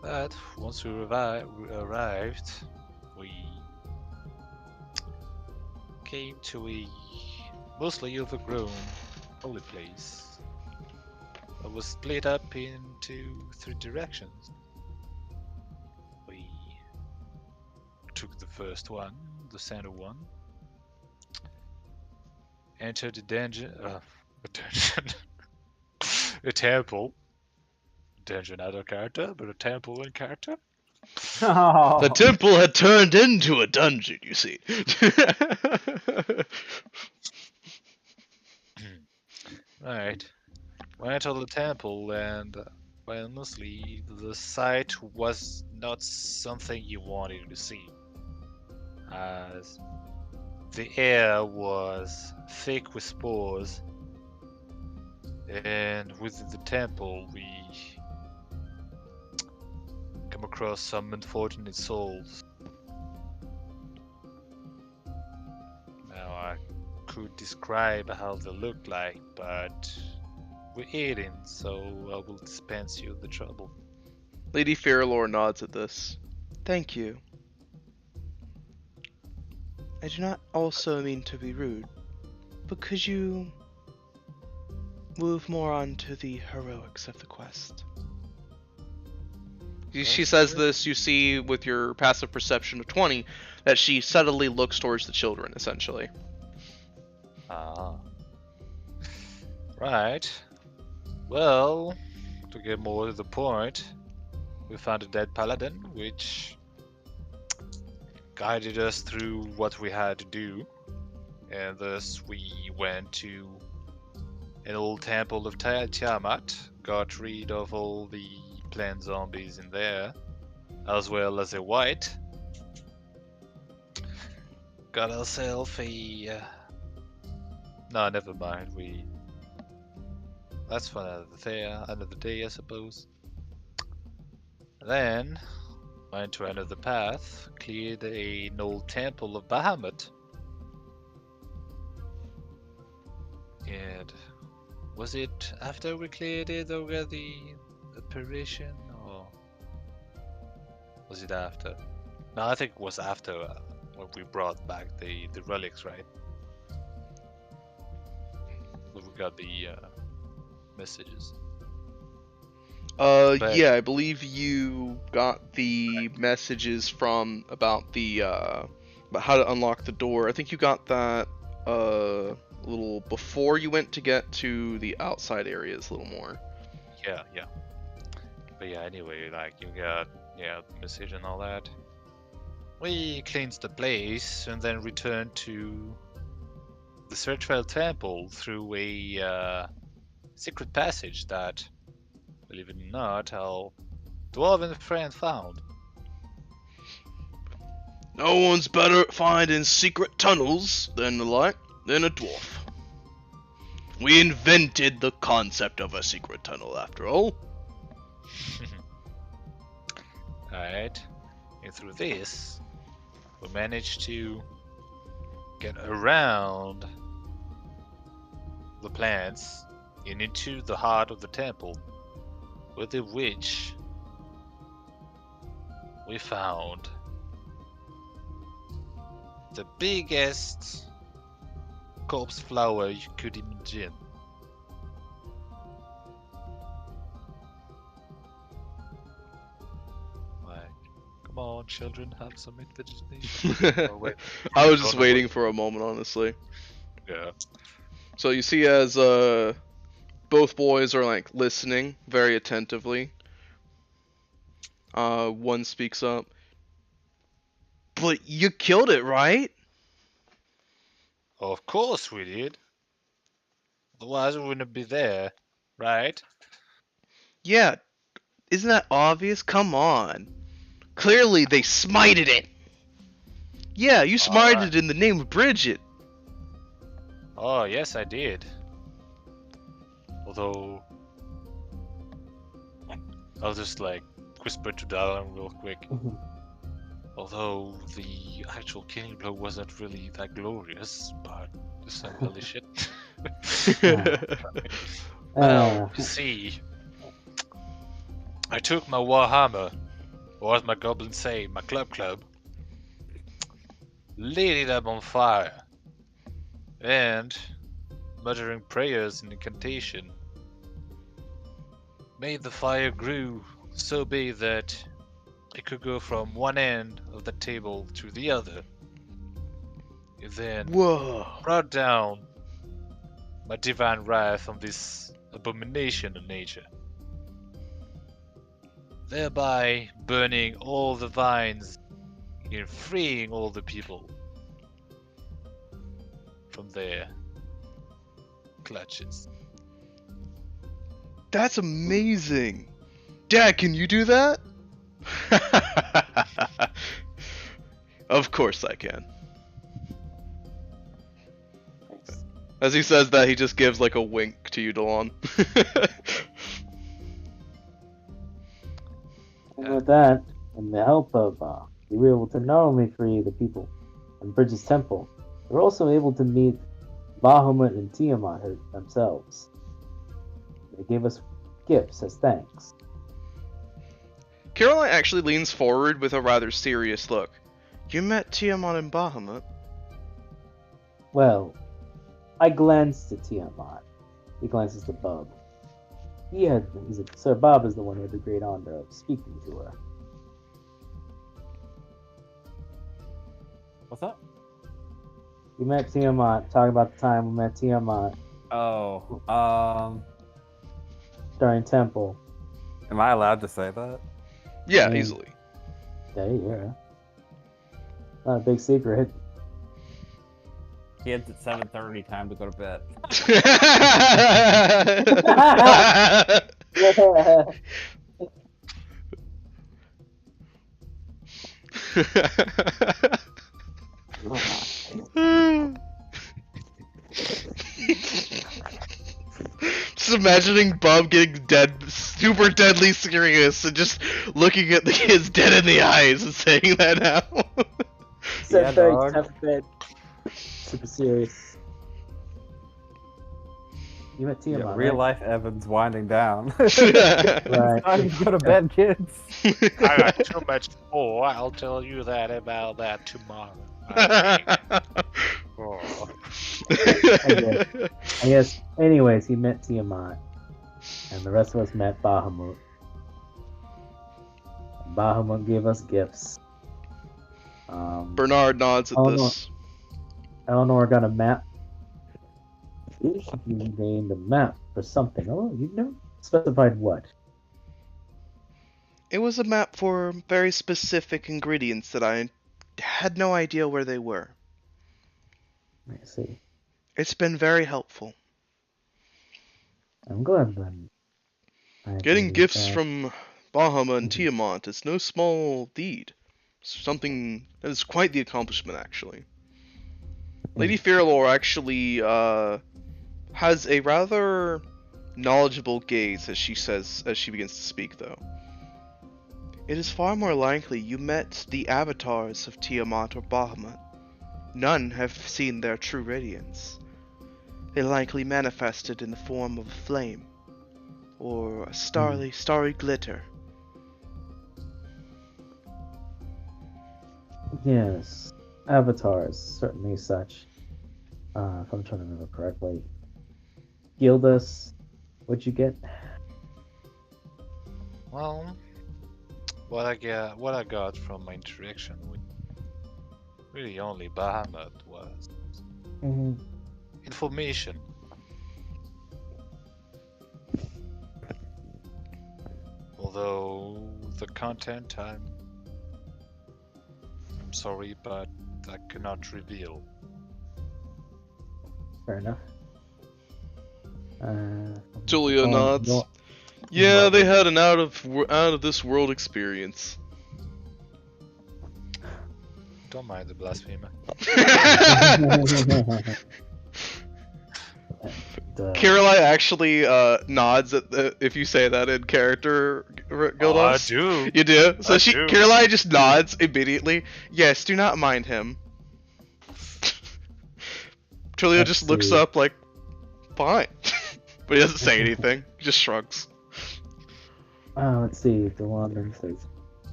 But once we arrived, we came to a mostly overgrown holy place that was split up into 3 directions. We took the first one, the center one, entered a dungeon, a temple. Dungeon not a character, but a temple in character. The temple had turned into a dungeon, you see. Right. Went to the temple and, well, honestly, the sight was not something you wanted to see. As the air was thick with spores And within the temple, we come across some unfortunate souls. Now, I could describe how they look like, but we're eating, so I will dispense you the trouble. Lady Fairlore nods at this. Thank you. I do not also mean to be rude, but could you move more on to the heroics of the quest? She says this, you see with your passive perception of 20, that she subtly looks towards the children, essentially. Ah. Right. Well, to get more to the point, we found a dead paladin, which guided us through what we had to do. And thus we went to an old temple of Tiamat, got rid of all the plant zombies in there, as well as a white. Got ourselves a... No, never mind. That's for another day, I suppose. Then went to another path, cleared an old temple of Bahamut, and was it after we cleared it over the apparition, or was it after? No, I think it was after when we brought back the relics, right? We got the messages. But- Yeah, I believe you got the messages from about how to unlock the door. I think you got that a little before you went to get to the outside areas a little more. Yeah. But yeah, anyway, like you got the message and all that. We cleansed the place and then returned to the Searchfell Temple through a secret passage that, believe it or not, our dwarven friend found. No one's better at finding secret tunnels than a dwarf. We invented the concept of a secret tunnel, after all. Alright, and through this, we managed to get around the plants and into the heart of the temple, within which we found the biggest corpse flower you could imagine. Like, come on, children, have some imagination. Oh, wait. I was just waiting for a moment, honestly. Yeah. So you see as both boys are like listening very attentively. One speaks up. But you killed it, right? Of course we did. Otherwise we wouldn't be there, right? Yeah. Isn't that obvious? Come on. Clearly they smited it. Yeah, you smited Alright. it in the name of Bridget. Oh, yes, I did. Although, I'll just like whisper to Dallin real quick. Although the actual killing blow wasn't really that glorious, but it's not really shit. Well, you see, I took my warhammer, or as my goblins say, my club, lit it up on fire, and, muttering prayers and incantation, made the fire grew so big that it could go from one end of the table to the other. It then Whoa. brought down my divine wrath on this abomination of nature, thereby burning all the vines and freeing all the people from their clutches. That's amazing. Dad, can you do that? Of course I can. As he says that, he just gives like a wink to you, Delon. And with that, and the help of, we were able to not only free the people in Bridges Temple, we were also able to meet Bahamut and Tiamat themselves. They gave us gifts as thanks. Caroline actually leans forward with a rather serious look. You met Tiamat and Bahamut? Well, I glanced at Tiamat. He glances to Bub. Sir Bob is the one who had the great honor of speaking to her. What's up? We met Tiamat, talking about the time we met Tiamat Oh, during Temple. am I allowed to say that? Yeah, Mm. easily. Yeah. Not a big secret. Kids at 7:30, time to go to bed. Just imagining Bob getting super deadly serious, and just looking at the kids dead in the eyes and saying that now. Yeah, dog. Time for bed. Super serious. You met Tiamat, Yeah, real right? life Evan's winding down. Right. Time to go to bed, kids. I got too much more. I'll tell you that about that tomorrow. Oh. I guess. Anyways, he met Tiamat, and the rest of us met Bahamut. And Bahamut gave us gifts. Bernard nods at this. Eleanor got a map. You named a map for something. Oh, you know, specified what? It was a map for very specific ingredients that I had no idea where they were. I see. It's been very helpful. I'm glad then. Getting gifts from Bahama and Tiamat is no small deed. Something that is quite the accomplishment, actually. Lady Fearlore actually has a rather knowledgeable gaze as she begins to speak, though. It is far more likely you met the avatars of Tiamat or Bahamut. None have seen their true radiance. They likely manifested in the form of a flame, or a starry glitter. Yes, avatars, certainly such. If I'm trying to remember correctly. Gildas, what'd you get? Well, what I got from my interaction with really only Bahamut was information. Although the content, I'm sorry, but I cannot reveal. Fair enough. Julia Oh, nods. no. Yeah, they had an out of this world experience. Don't mind the blasphemer. Caroline actually nods at if you say that in character, Gildas. Oh, I do. You do? So I do. Caroline just nods immediately. Yes, do not mind him. Julia Let's just looks see. up like, fine. But he doesn't say anything. He just shrugs. Let's see. The one says,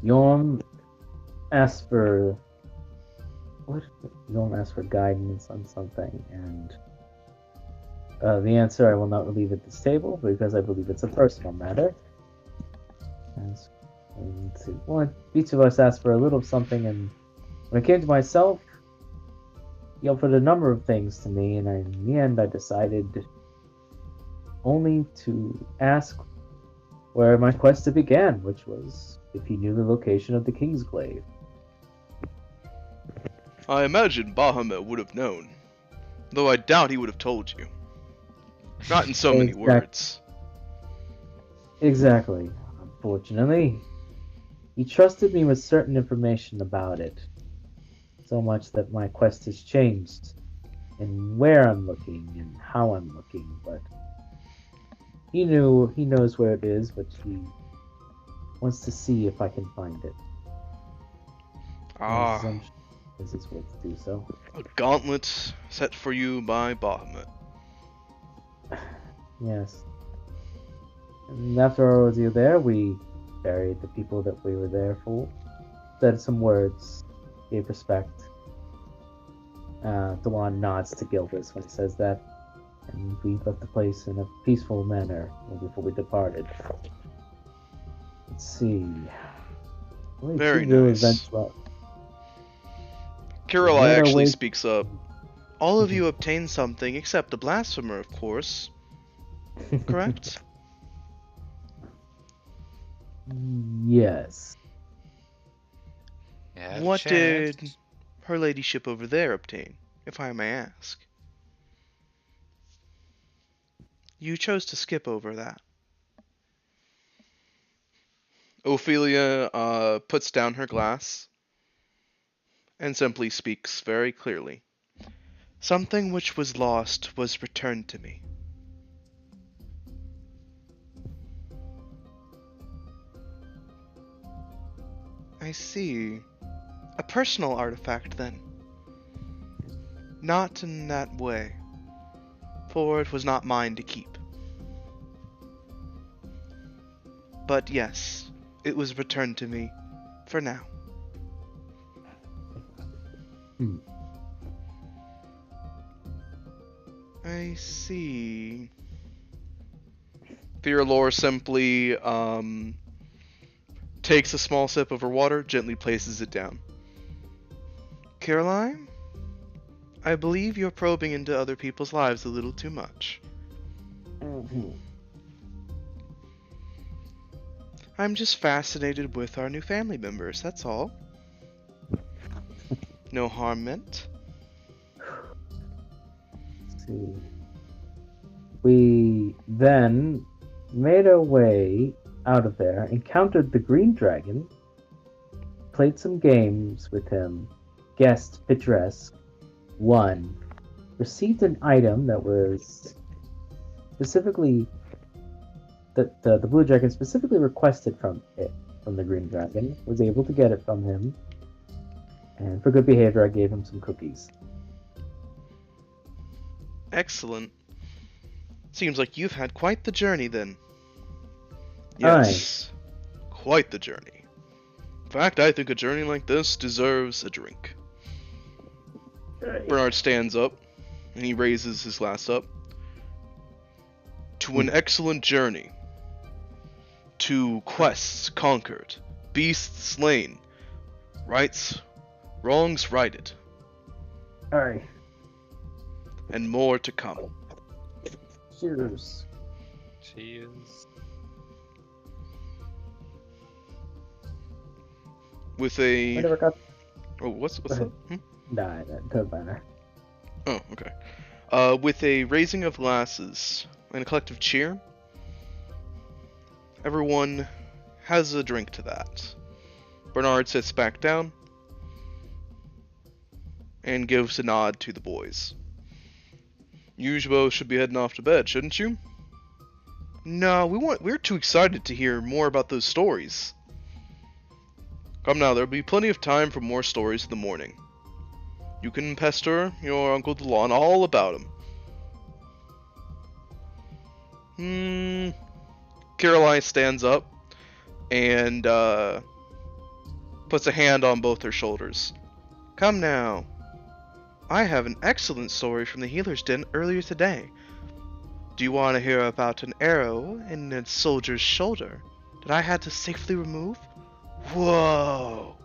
Yorm asked for what? Yorm asked for guidance on something, and the answer I will not relieve at this table because I believe it's a personal matter. And let's see. Well, each of us asked for a little something, and when it came to myself, he offered a number of things to me, and in the end, I decided only to ask where my quest began, which was if he knew the location of the King's Glaive. I imagine Bahamut would have known, though I doubt he would have told you. Not in so many words. Exactly. Unfortunately, he trusted me with certain information about it. So much that my quest has changed and where I'm looking and how I'm looking, but he knows where it is, but he wants to see if I can find it. And his Ah, assumption is it's way to do so. a gauntlet set for you by Bahamut. Yes. And after our ordeal there, we buried the people that we were there for, said some words, gave respect. Delon nods to Gildas when he says that, and we left the place in a peaceful manner before we departed. Let's see. Only Very two real nice. events left. Kirillai made our actually way- speaks up. All of you obtained something except the blasphemer, of course. Correct? Yes. Yeah, What chance. did her ladyship over there obtain, if I may ask? You chose to skip over that. Ophelia puts down her glass and simply speaks very clearly. Something which was lost was returned to me. I see. A personal artifact, then. Not in that way, for it was not mine to keep. But yes, it was returned to me, for now. Hmm. I see. Fearlore simply takes a small sip of her water, gently places it down. Caroline, I believe you're probing into other people's lives a little too much. I'm just fascinated with our new family members, that's all. No harm meant. Let's see. We then made our way out of there, encountered the green dragon, played some games with him, guessed picturesque, won, received an item that was specifically that the blue dragon specifically requested from the green dragon, was able to get it from him, and for good behavior I gave him some cookies. Excellent. Seems like you've had quite the journey then. Yes, quite the journey. In fact, I think a journey like this deserves a drink. Bernard stands up, and he raises his glass up. To an excellent journey. To quests conquered, beasts slain, wrongs righted, Alright, and more to come. cheers. Cheers. With I a never got. what's Go that? ahead. Nah, that doesn't matter. Oh, okay. With a raising of glasses and a collective cheer, everyone has a drink to that. Bernard sits back down and gives a nod to the boys. You both should be heading off to bed, shouldn't you? No, we're too excited to hear more about those stories. Come now, there'll be plenty of time for more stories in the morning. You can pester your Uncle DeLon all about him. Caroline stands up and puts a hand on both her shoulders. Come now. I have an excellent story from the healer's den earlier today. Do you want to hear about an arrow in a soldier's shoulder that I had to safely remove? Whoa!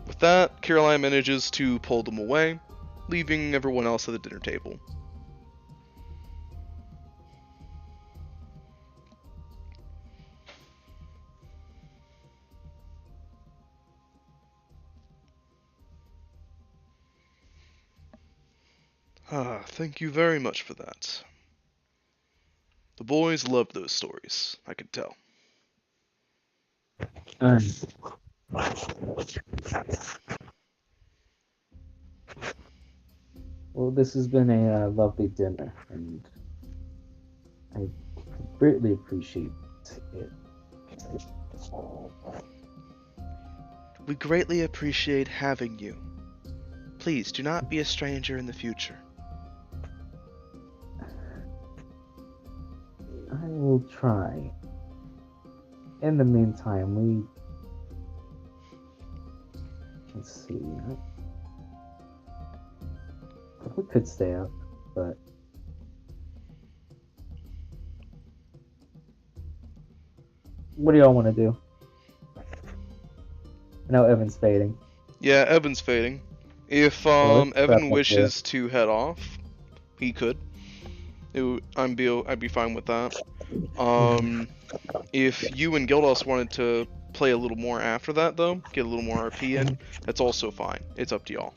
With that, Caroline manages to pull them away, leaving everyone else at the dinner table. Thank you very much for that. The boys loved those stories, I could tell. Well, this has been a lovely dinner, and I greatly appreciate it. We greatly appreciate having you. Please do not be a stranger in the future. I will try. In the meantime, let's see. We could stay up, but what do y'all want to do? I know Evan's fading. Yeah, Evan's fading. If Well, let's wrap Evan up wishes to head off, he could. I'd be fine with that. If you and Gildos wanted to play a little more after that, though, get a little more RP in, that's also fine. It's up to y'all.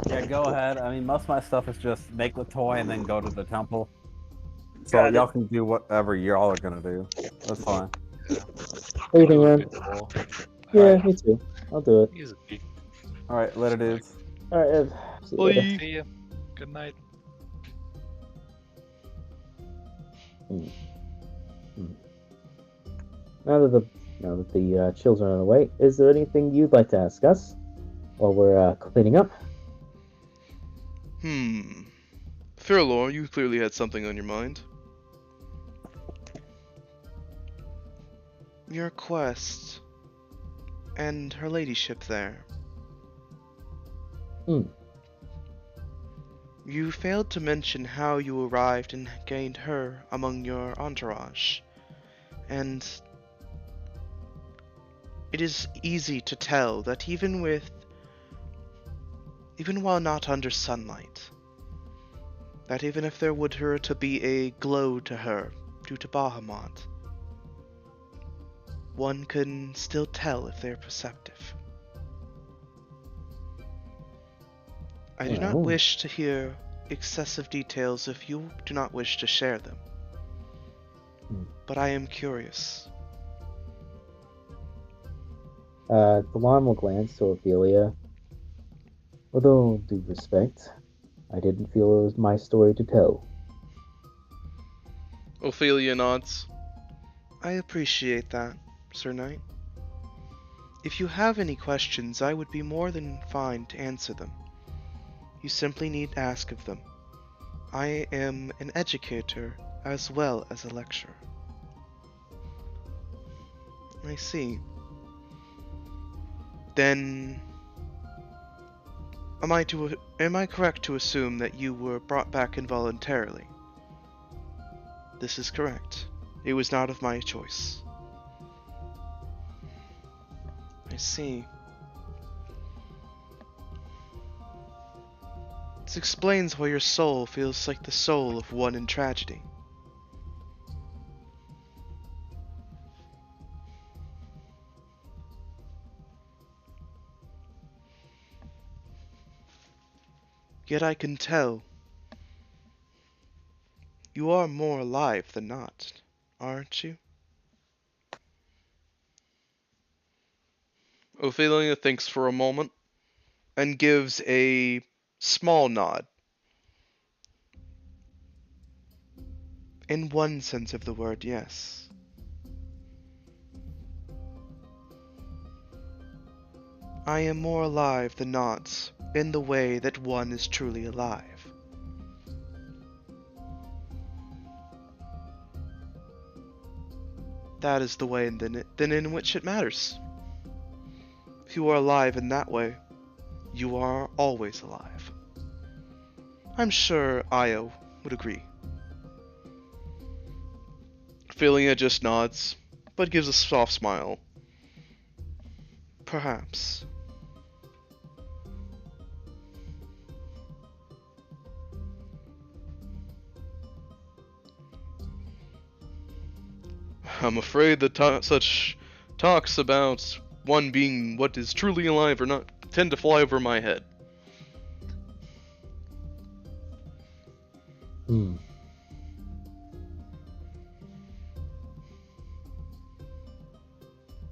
Yeah, go ahead. I mean, most of my stuff is just make the toy and then go to the temple. So Got it. y'all can do whatever y'all are gonna do. That's fine. What do you think, man? Yeah, Alright. me too. I'll do it. Easy. All right, later, dudes. All right, Ev. See you later. Bye. See ya. Good night. Now that the children are away, is there anything you'd like to ask us while we're cleaning up? Fairlore, you clearly had something on your mind. Your quest and her ladyship there. You failed to mention how you arrived and gained her among your entourage, and it is easy to tell that even while not under sunlight, that even if there were to be a glow to her due to Bahamut, one can still tell if they're perceptive. I do not Well. wish to hear excessive details if you do not wish to share them, but I am curious. Delon will glance to Ophelia. With all due respect, I didn't feel it was my story to tell. Ophelia nods. I appreciate that, Sir Knight. If you have any questions, I would be more than fine to answer them. You simply need to ask of them. I am an educator as well as a lecturer. I see. Then, am I correct to assume that you were brought back involuntarily? This is correct. It was not of my choice. I see. This explains why your soul feels like the soul of one in tragedy. Yet I can tell you are more alive than not, aren't you? Ophelia thinks for a moment and gives a small nod. In one sense of the word, yes. I am more alive than not in the way that one is truly alive. That is the way then in which it matters. If you are alive in that way, you are always alive. I'm sure Io would agree. Ophelia just nods, but gives a soft smile. Perhaps. I'm afraid that such talks about one being what is truly alive or not tend to fly over my head.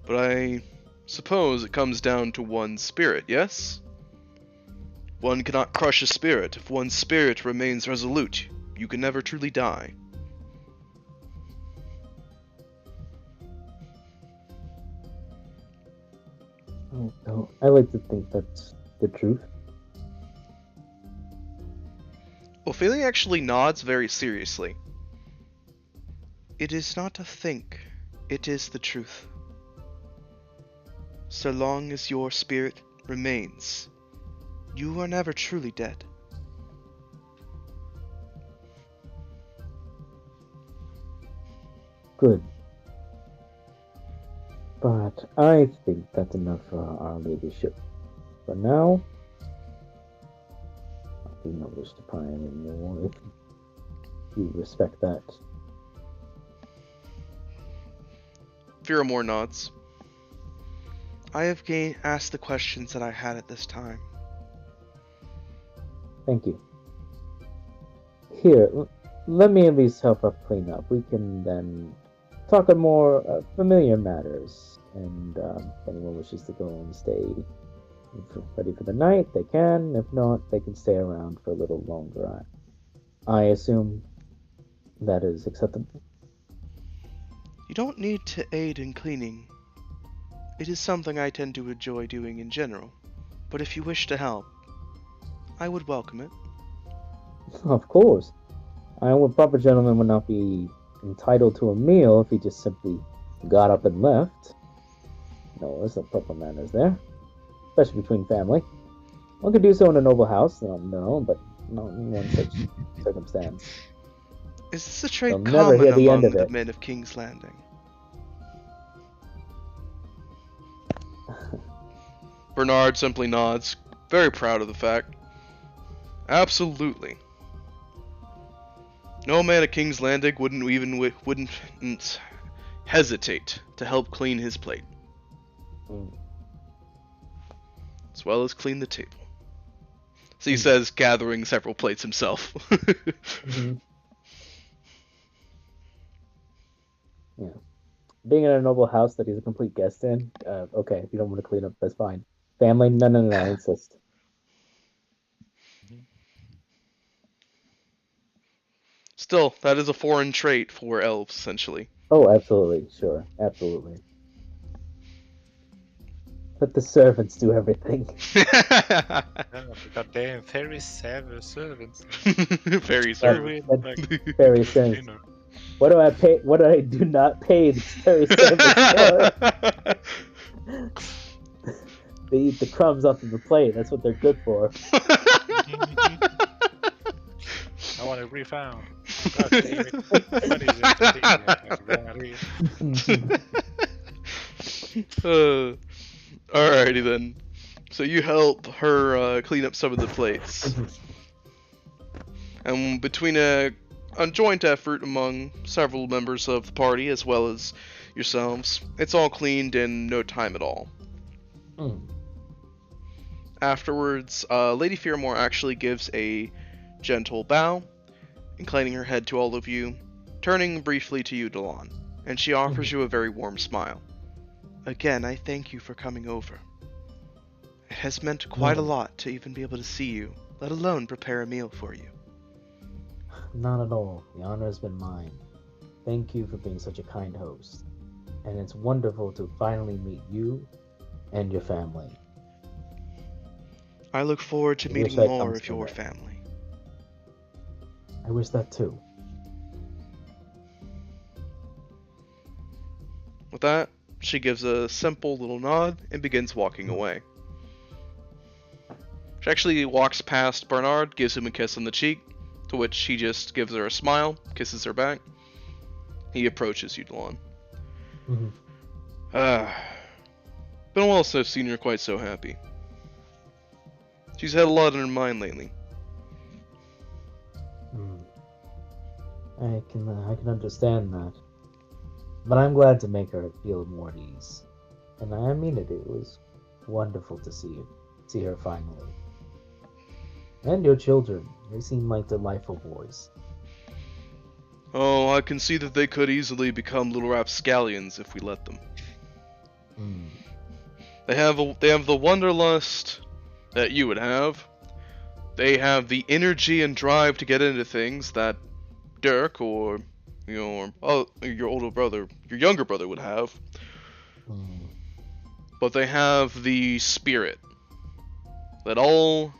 But I Suppose it comes down to one's spirit, yes? One cannot crush a spirit. If one's spirit remains resolute, you can never truly die. Oh, I like to think that's the truth. Ophelia actually nods very seriously. It is not a think, it is the truth. So long as your spirit remains, you are never truly dead. Good. But I think that's enough for our leadership. For now, I do not wish to pry anymore if you respect that. Firamore nods. I have asked the questions that I had at this time. Thank you. Here, let me at least help us clean up. We can then talk on more familiar matters. And if anyone wishes to go and stay ready for the night, they can. If not, they can stay around for a little longer. I assume that is acceptable. You don't need to aid in cleaning. It is something I tend to enjoy doing in general. But if you wish to help, I would welcome it. Of course. A proper gentleman would not be entitled to a meal if he just simply got up and left. No, there's no proper manners there. Especially between family. One could do so in a noble house, no, but not in one such circumstance. Is this a trait They'll never common hear the end among of the it. men of King's Landing? Bernard simply nods, very proud of the fact. Absolutely. No man at King's Landing wouldn't hesitate to help clean his plate, as well as clean the table. So he says, gathering several plates himself. Mm-hmm. Yeah. Being in a noble house that he's a complete guest in, okay, if you don't want to clean up, that's fine. Family, no, I insist. Still, that is a foreign trait for elves, essentially. Oh, absolutely, sure, absolutely. Let the servants do everything. Yeah, goddamn very savage servants. Very Very, servant. like, Very servants. What do I pay? What do I do not pay the very servants for? They eat the crumbs off of the plate. That's what they're good for. I want it refound. God damn it. What is it? Alrighty then. So you help her clean up some of the plates. And between a joint effort among several members of the party, as well as yourselves, it's all cleaned in no time at all. Afterwards, Lady Fearmore actually gives a gentle bow, inclining her head to all of you, turning briefly to you, Delon, and she offers you a very warm smile. Again, I thank you for coming over. It has meant quite a lot to even be able to see you, let alone prepare a meal for you. Not at all. The honor has been mine. Thank you for being such a kind host. And it's wonderful to finally meet you and your family. I look forward to I meeting wish that more comes of from your it. family. I wish that too. With that, she gives a simple little nod and begins walking away. She actually walks past Bernard, gives him a kiss on the cheek, to which he just gives her a smile, kisses her back. He approaches you, Delon. Been a while since I've seen her quite so happy. She's had a lot on her mind lately. I can understand that. But I'm glad to make her feel more at ease. And I mean it. It was wonderful to see her finally. And your children. They seem like delightful boys. Oh, I can see that they could easily become little rapscallions if we let them. They have the wanderlust that you would have. They have the energy and drive to get into things that Dirk or your older brother, your younger brother would have. But they have the spirit that all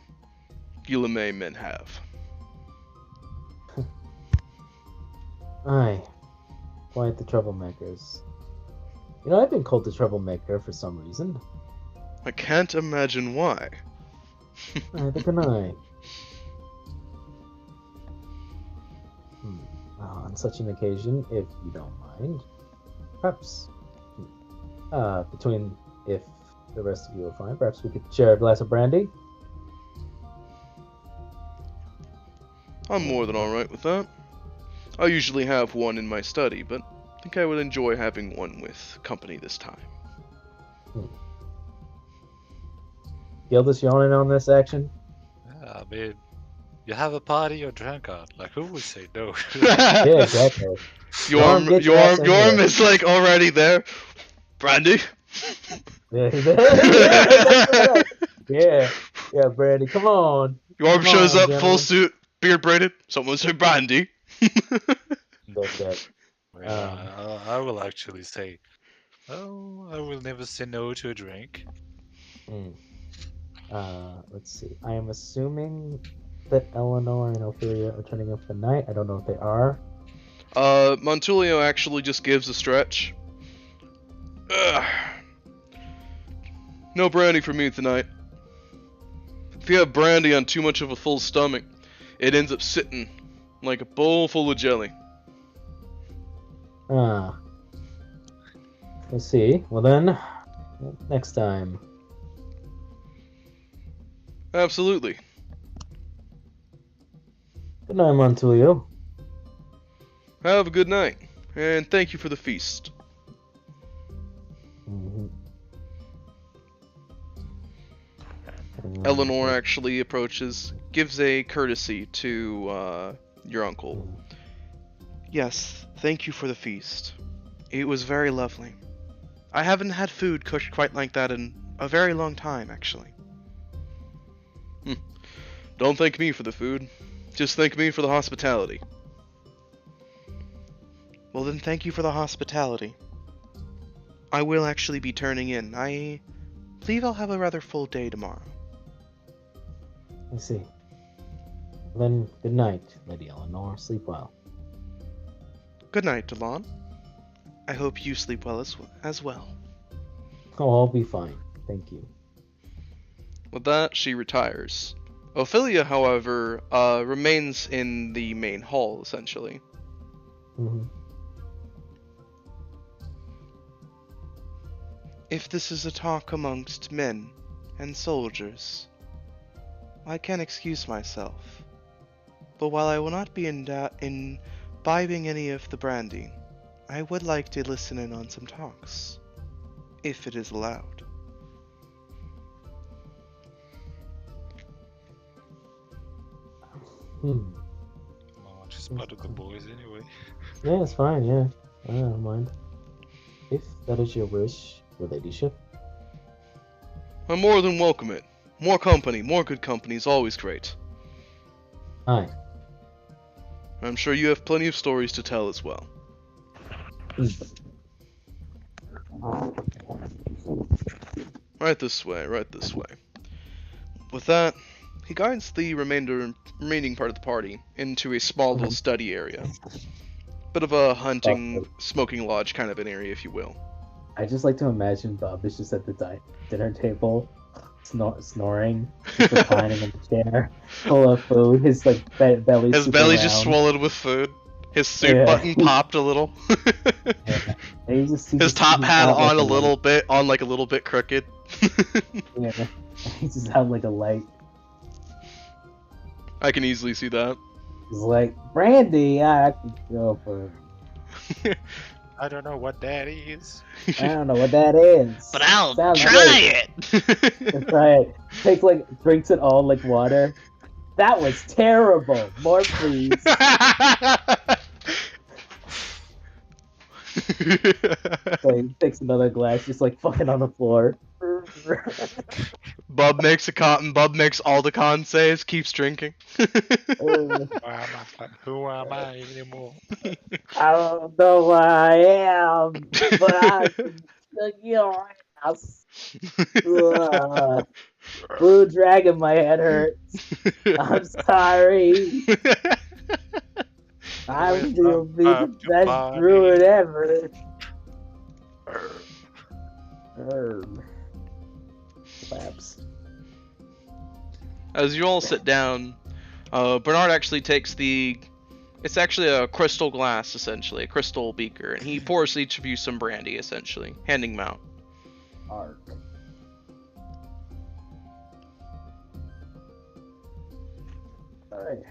Guillemets men have. Aye. Quite the troublemakers. You know, I've been called the troublemaker for some reason. I can't imagine why. Neither can I. On such an occasion, if you don't mind, perhaps, if the rest of you are fine, perhaps we could share a glass of brandy? I'm more than alright with that. I usually have one in my study, but I think I would enjoy having one with company this time. Gildas, you on in on this action? Yeah, I mean, you have a party you're drunk on. Like, who would say no? Yeah, exactly. Yorm get your ass in here. is like already there. Brandy? Yeah, yeah, brandy, come on. Yorm Come shows on, up, full gentlemen. suit, beard braided. Someone say brandy. That's that. Yeah, I will actually say, oh, I will never say no to a drink. Let's see. I am assuming that Eleanor and Ophelia are turning up the night. I don't know if they are. Montulio actually just gives a stretch. Ugh. No brandy for me tonight. If you have brandy on too much of a full stomach, it ends up sitting like a bowl full of jelly. Let's see. Well then, next time. Absolutely. Good night, Montulio. Have a good night, and thank you for the feast. Eleanor actually approaches, gives a courtesy to your uncle. Yes, thank you for the feast. It was very lovely. I haven't had food cooked quite like that in a very long time, actually. Don't thank me for the food. Just thank me for the hospitality. Well then, thank you for the hospitality. I will actually be turning in. I believe I'll have a rather full day tomorrow. I see. Then, good night, Lady Eleanor. Sleep well. Good night, Delon. I hope you sleep well as well. Oh, I'll be fine. Thank you. With that, she retires. Ophelia, however, remains in the main hall, essentially. If this is a talk amongst men and soldiers, I can excuse myself. But while I will not be imbibing any of the brandy, I would like to listen in on some talks, if it is allowed. Oh, just part of the boys anyway. Yeah, it's fine, yeah. I don't mind. If that is your wish, your ladyship. I more than welcome it. More company, more good company is always great. Aye. I'm sure you have plenty of stories to tell as well. Right this way, right this way. With that, he guides the remaining part of the party into a small little study area. Bit of a hunting, smoking lodge kind of an area, if you will. I just like to imagine Bob is just at the dinner table, snoring, just reclining in the chair, full of food. His like belly. His belly's just swollen with food. His suit button popped a little. Yeah. And His top hat on a little bit crooked. Yeah, he's just out like a light. I can easily see that. He's like, brandy, I could go for. I don't know what that is. I don't know what that is. But I'll Sounds try great. it. Right. Drinks it all like water. That was terrible. More, please. So he takes another glass, just like fucking on the floor. Bub makes all the con saves, keeps drinking. Who am I anymore? I don't know where I am, but I can stick your ass. Ugh. Blue dragon, my head hurts. I'm sorry. I With will be the your best body. druid ever. Slaps. As you all sit down, Bernard actually takes it's actually a crystal glass, essentially, a crystal beaker, and he pours each of you some brandy, essentially, handing them out. Arc. Alright.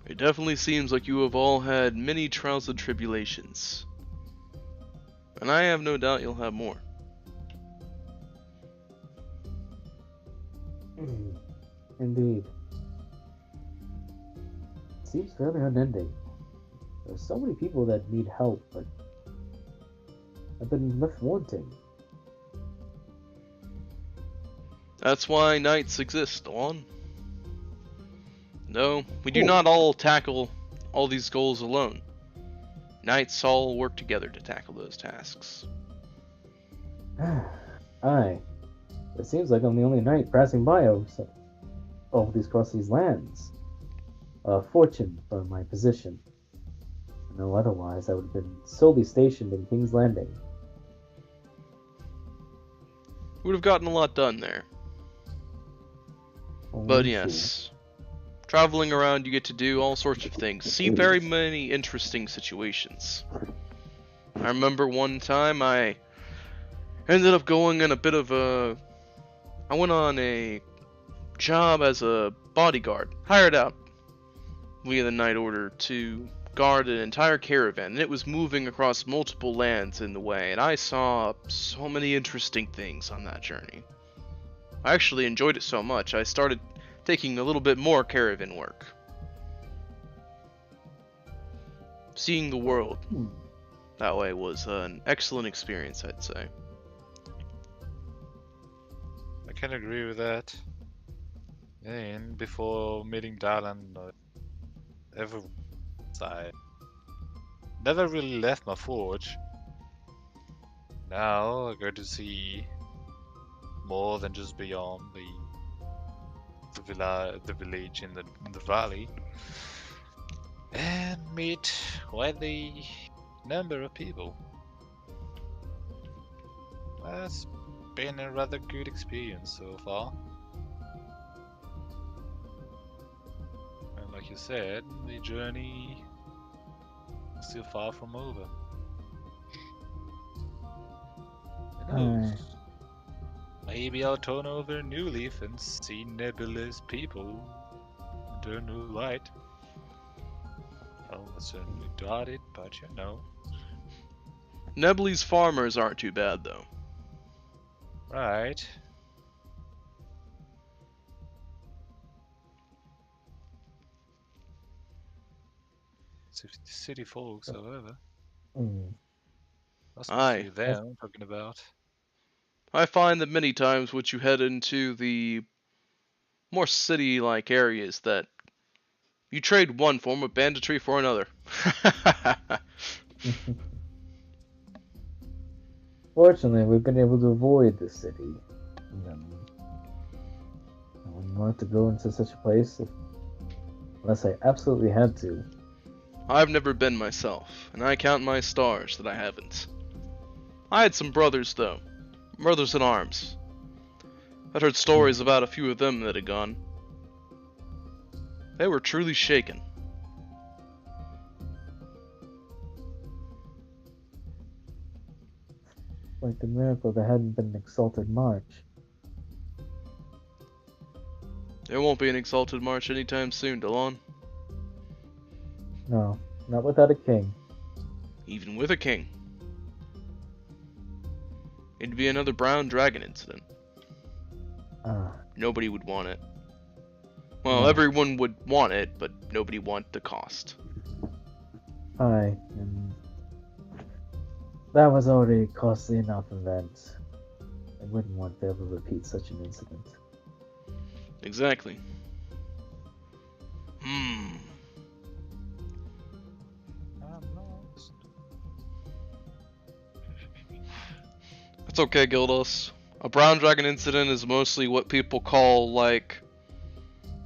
It definitely seems like you have all had many trials and tribulations. And I have no doubt you'll have more. Indeed. It seems fairly unending. There's so many people that need help, but have been left wanting. That's why knights exist, Dawn. No, we do not all tackle all these goals alone. Knights all work together to tackle those tasks. Aye. It seems like I'm the only knight passing by across these lands. A fortune for my position. No, otherwise I would have been solely stationed in King's Landing. Would have gotten a lot done there. But yes, traveling around you get to do all sorts of things, see very many interesting situations. I remember one time I ended up going in I went on a job as a bodyguard, hired out via the Night Order to guard an entire caravan, and it was moving across multiple lands in the way, and I saw so many interesting things on that journey. I actually enjoyed it so much, I started taking a little bit more caravan work. Seeing the world that way was an excellent experience, I'd say. I can agree with that. And before meeting Darlan, I never really left my forge. Now I go to see more than just beyond the village in the valley, and meet quite the number of people. That's been a rather good experience so far. And like you said, the journey is still far from over. Who knows? Maybe I'll turn over a new leaf and see nebulous people under a new light. Oh, I certainly doubt it, but you know. Nebly's farmers aren't too bad, though. Right. City folks, however. That's Aye. mostly them I'm talking about. I find that many times once you head into the more city-like areas that you trade one form of banditry for another. Fortunately, we've been able to avoid the city. I wouldn't want to go into such a place unless I absolutely had to. I've never been myself, and I count my stars that I haven't. I had some brothers, though. Brothers in arms. I'd heard stories about a few of them that had gone. They were truly shaken. Like a miracle there hadn't been an exalted march. There won't be an exalted march anytime soon, Delon. No, not without a king. Even with a king. It'd be another brown dragon incident. nobody would want it. Well, everyone would want it, but nobody want the cost. Aye, and that was already a costly enough event. I wouldn't want to ever repeat such an incident. Exactly. I'm lost. It's okay, Gildos. A brown dragon incident is mostly what people call, like,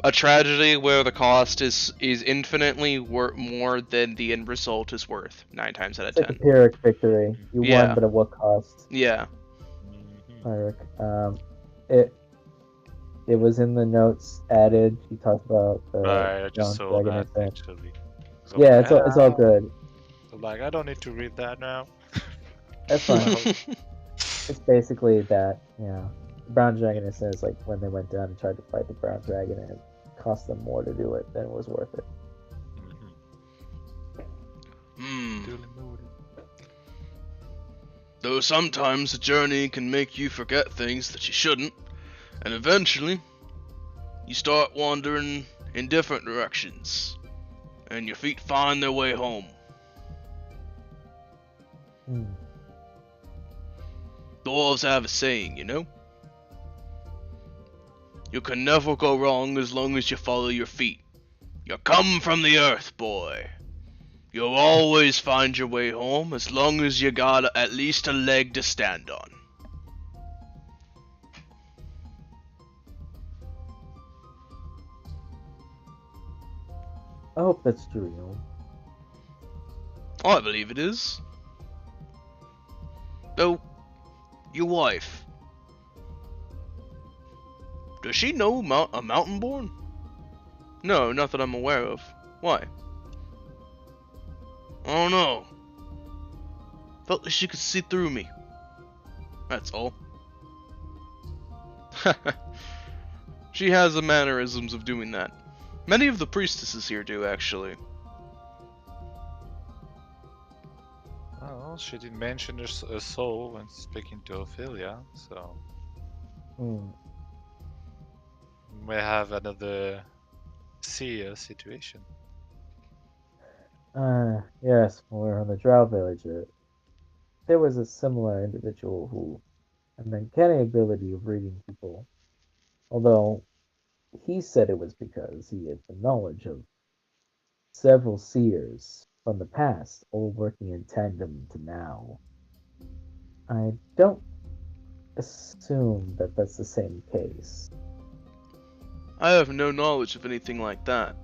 a tragedy where the cost is infinitely more than the end result is worth, 9 times out of It's like a 10. Pyrrhic victory. You Yeah. won, but at what cost? Yeah. Pyrrhic. It was in the notes added. He talked about the Right, I just brown saw dragon that incident. actually. So Yeah, it's all good. Like, I don't need to read that now. That's fine. It's basically that, the brown dragon incident is like when they went down and tried to fight the brown dragon, and it cost them more to do it than it was worth it. Duly noted. Though sometimes the journey can make you forget things that you shouldn't, and eventually you start wandering in different directions, and your feet find their way home. Dwarves have a saying, you know? You can never go wrong as long as you follow your feet. You come from the earth, boy. You'll always find your way home as long as you got at least a leg to stand on. I hope that's true, you know. Oh, I believe it is. Though, your wife. Does she know a mountain-born? No, not that I'm aware of. Why? I don't know. Felt like she could see through me. That's all. She has the mannerisms of doing that. Many of the priestesses here do, actually. Well, she did mention a soul when speaking to Ophelia, so we may have another seer situation. Yes, when we were on the Drow Village, there was a similar individual who had an uncanny ability of reading people. Although, he said it was because he had the knowledge of several seers from the past, all working in tandem to now. I don't assume that that's the same case. I have no knowledge of anything like that.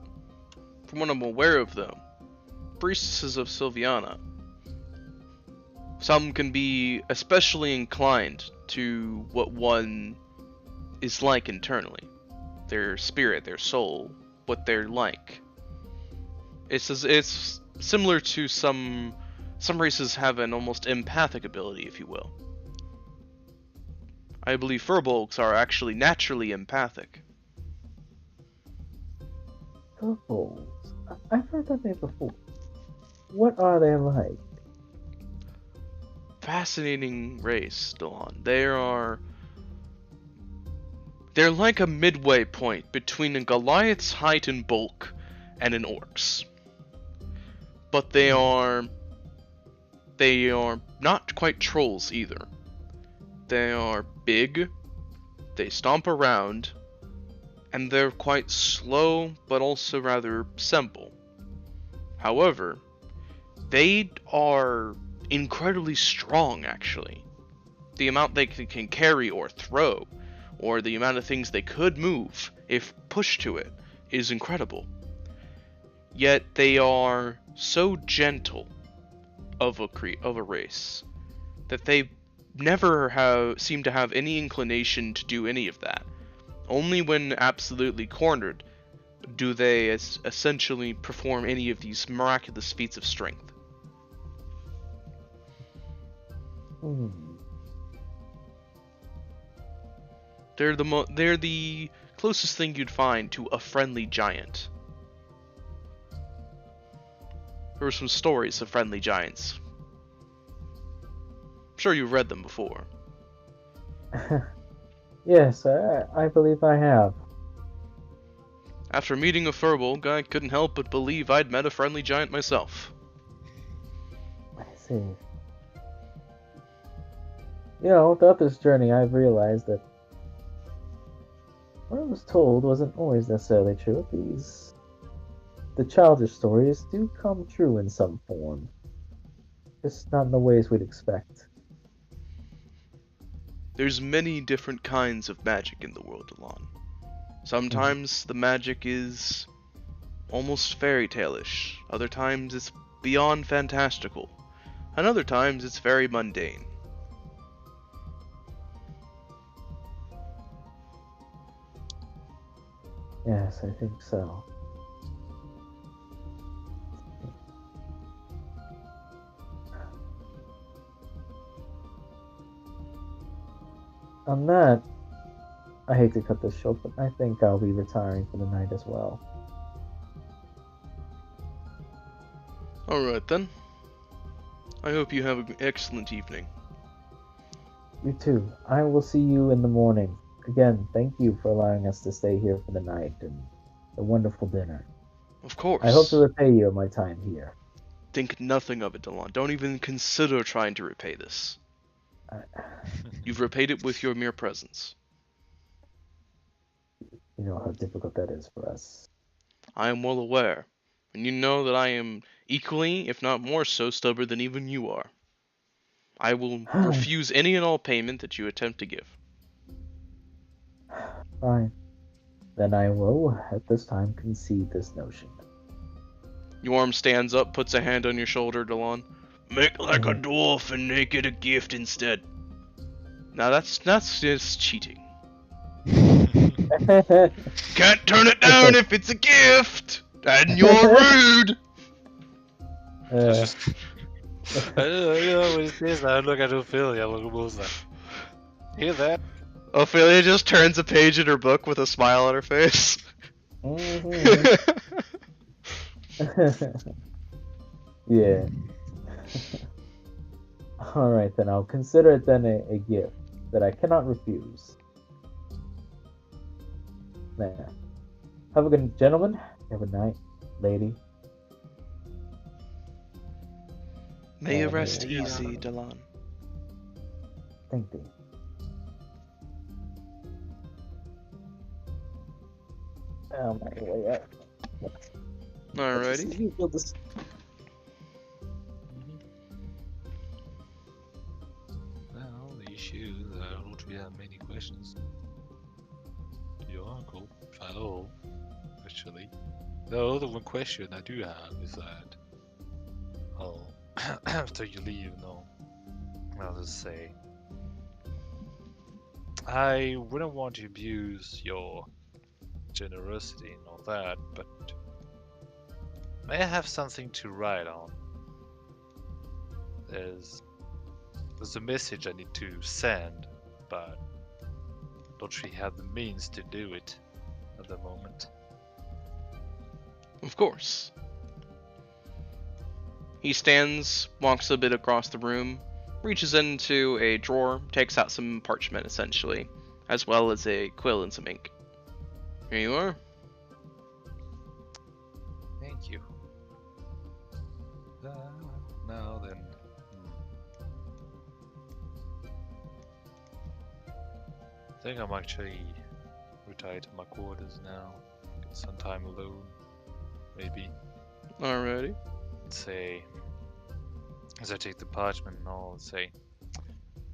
From what I'm aware of, though, priestesses of Sylviana, some can be especially inclined to what one is like internally. Their spirit, their soul, what they're like. It's similar to some races have an almost empathic ability, if you will. I believe furbolgs are actually naturally empathic. Furbolgs? I've heard that name before. What are they like? Fascinating race, Delon. They're like a midway point between a Goliath's height and bulk and an orc's. But they are not quite trolls either. They are big, they stomp around, and they're quite slow but also rather simple. However, they are incredibly strong, actually. The amount they can carry or throw, or the amount of things they could move, if pushed to it, is incredible. Yet they are so gentle of a race that they never seem to have any inclination to do any of that. Only when absolutely cornered do they essentially perform any of these miraculous feats of strength. They're the closest thing you'd find to a friendly giant. There were some stories of friendly giants. I'm sure you've read them before. Yes, I believe I have. After meeting a furbolg, I couldn't help but believe I'd met a friendly giant myself. I see. Throughout this journey, I've realized that what I was told wasn't always necessarily true. The childish stories do come true in some form, just not in the ways we'd expect. There's many different kinds of magic in the world, Alon. Sometimes the magic is almost fairy tale-ish, other times it's beyond fantastical, and other times it's very mundane. Yes, I think so. On that, I hate to cut this short, but I think I'll be retiring for the night as well. Alright then. I hope you have an excellent evening. You too. I will see you in the morning. Again, thank you for allowing us to stay here for the night and the wonderful dinner. Of course. I hope to repay you my time here. Think nothing of it, Delon. Don't even consider trying to repay this. You've repaid it with your mere presence. You know how difficult that is for us. I am well aware, and you know that I am equally, if not more so, stubborn than even you are. I will refuse any and all payment that you attempt to give. Fine. Then I will, at this time, concede this notion. Yorm stands up, puts a hand on your shoulder, Delon. Make like a dwarf and make it a gift instead. Now that's just cheating. Can't turn it down if it's a gift! And you're rude! That's just... when he says that, I look at Ophelia, look at Wilson. Hear that? Ophelia just turns a page in her book with a smile on her face. Yeah. Alright then, I'll consider it then a gift that I cannot refuse. There. Have a good gentlemen. Have a night, lady. May you rest easy, Delon. Thank thee. Oh my way up. Alrighty. You feel this. Well, the issue is I don't really have many questions to your uncle, if at all, actually. Though the one question I do have is that, after you leave, I'll just say, I wouldn't want to abuse your generosity and all that, but may I have something to write on? There's a message I need to send, but don't really have the means to do it at the moment. Of course. He stands, walks a bit across the room, reaches into a drawer, takes out some parchment essentially, as well as a quill and some ink. Here you are. Thank you. Now then. I think I'm actually retired to my quarters now. Get some time alone. Maybe. Alrighty. Say, as I take the parchment and all, say,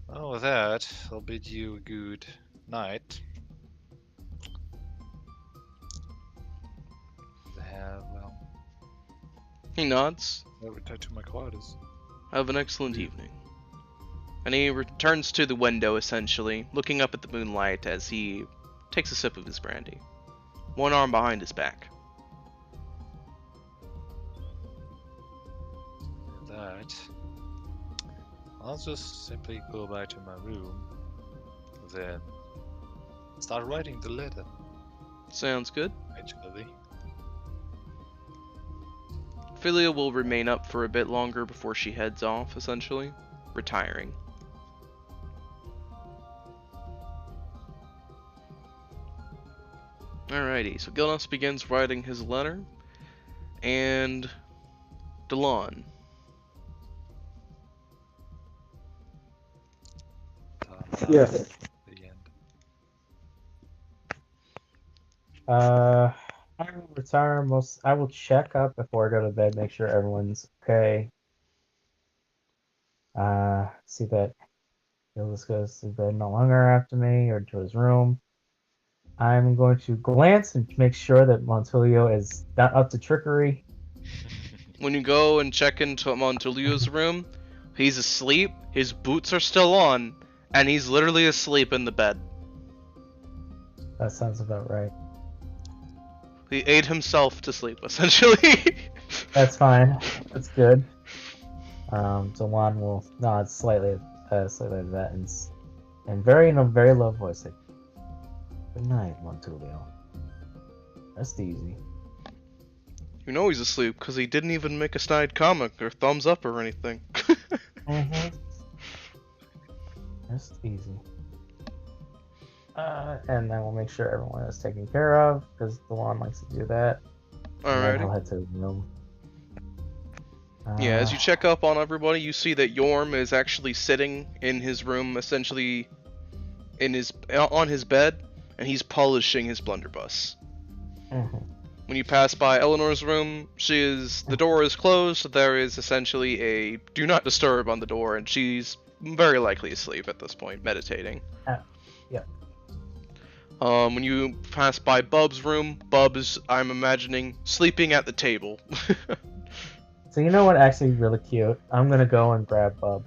well, with that, I'll bid you a good night. He nods. I'll return to my quarters. Have an excellent evening. And he returns to the window, essentially, looking up at the moonlight as he takes a sip of his brandy. One arm behind his back. With that, I'll just simply go back to my room, then start writing the letter. Sounds good. Actually. Philia will remain up for a bit longer before she heads off, essentially, retiring. Alrighty, so Gildas begins writing his letter, and Delon. Yes. The end. I will retire most. I will check up before I go to bed, make sure everyone's okay. See that Gildas goes to bed no longer after me or to his room. I'm going to glance and make sure that Montulio is not up to trickery. When you go and check into Montulio's room, he's asleep, his boots are still on, and he's literally asleep in the bed. That sounds about right. He ate himself to sleep, essentially. That's fine. That's good. Delon will nod slightly to that and in a very low voice, like, "Good night, Montulio. Rest easy." You know he's asleep, because he didn't even make a snide comic or thumbs up or anything. Mm-hmm. Rest easy. And then we'll make sure everyone is taken care of, because Delon likes to do that. And then he'll Alrighty. head to his room. Yeah, as you check up on everybody, you see that Yorm is actually sitting in his room, essentially on his bed, and he's polishing his blunderbuss. Mhm. When you pass by Eleanor's room, the door is closed, so there is essentially a do not disturb on the door, and she's very likely asleep at this point, meditating. Yeah. When you pass by Bub's room, Bub is, I'm imagining, sleeping at the table. So you know what? Actually, really cute. I'm gonna go and grab Bub.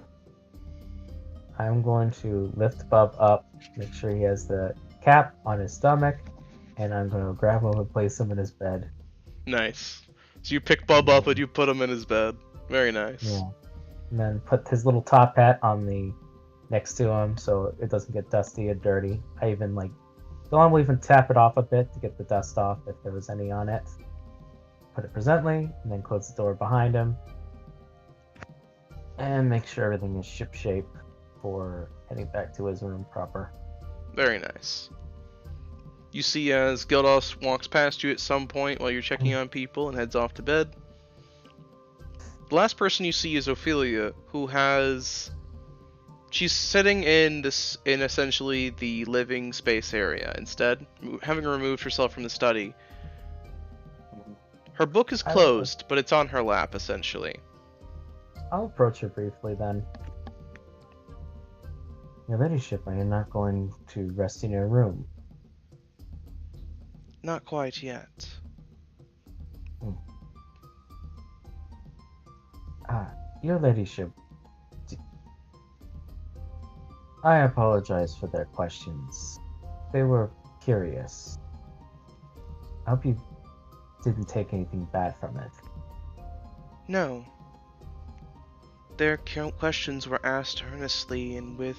I'm going to lift Bub up, make sure he has the cap on his stomach, and I'm gonna grab him and place him in his bed. Nice. So you pick Bub up and you put him in his bed. Very nice. Yeah. And then put his little top hat on the next to him so it doesn't get dusty or dirty. Delon will even tap it off a bit to get the dust off if there was any on it. Put it presently, and then close the door behind him. And make sure everything is shipshape for heading back to his room proper. Very nice. You see as Gildas walks past you at some point while you're checking on people and heads off to bed. The last person you see is Ophelia, she's sitting in essentially the living space area instead, having removed herself from the study. Her book is closed, but it's on her lap essentially. I'll approach her briefly then. Your ladyship, are you not going to rest in your room? Not quite yet. Your ladyship, I apologize for their questions. They were curious. I hope you didn't take anything bad from it. No. Their questions were asked earnestly and with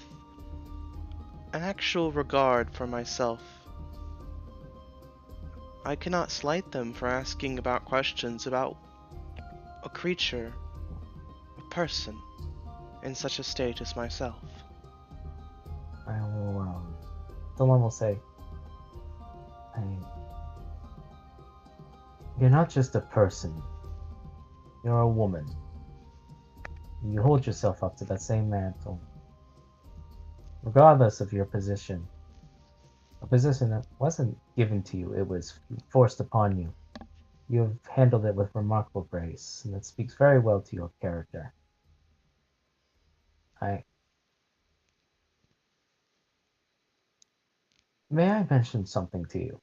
an actual regard for myself. I cannot slight them for asking about questions about a creature, a person, in such a state as myself. I will, someone will say, you're not just a person. You're a woman. You hold yourself up to that same mantle. Regardless of your position. A position that wasn't given to you, it was forced upon you. You have handled it with remarkable grace, and it speaks very well to your character. May I mention something to you?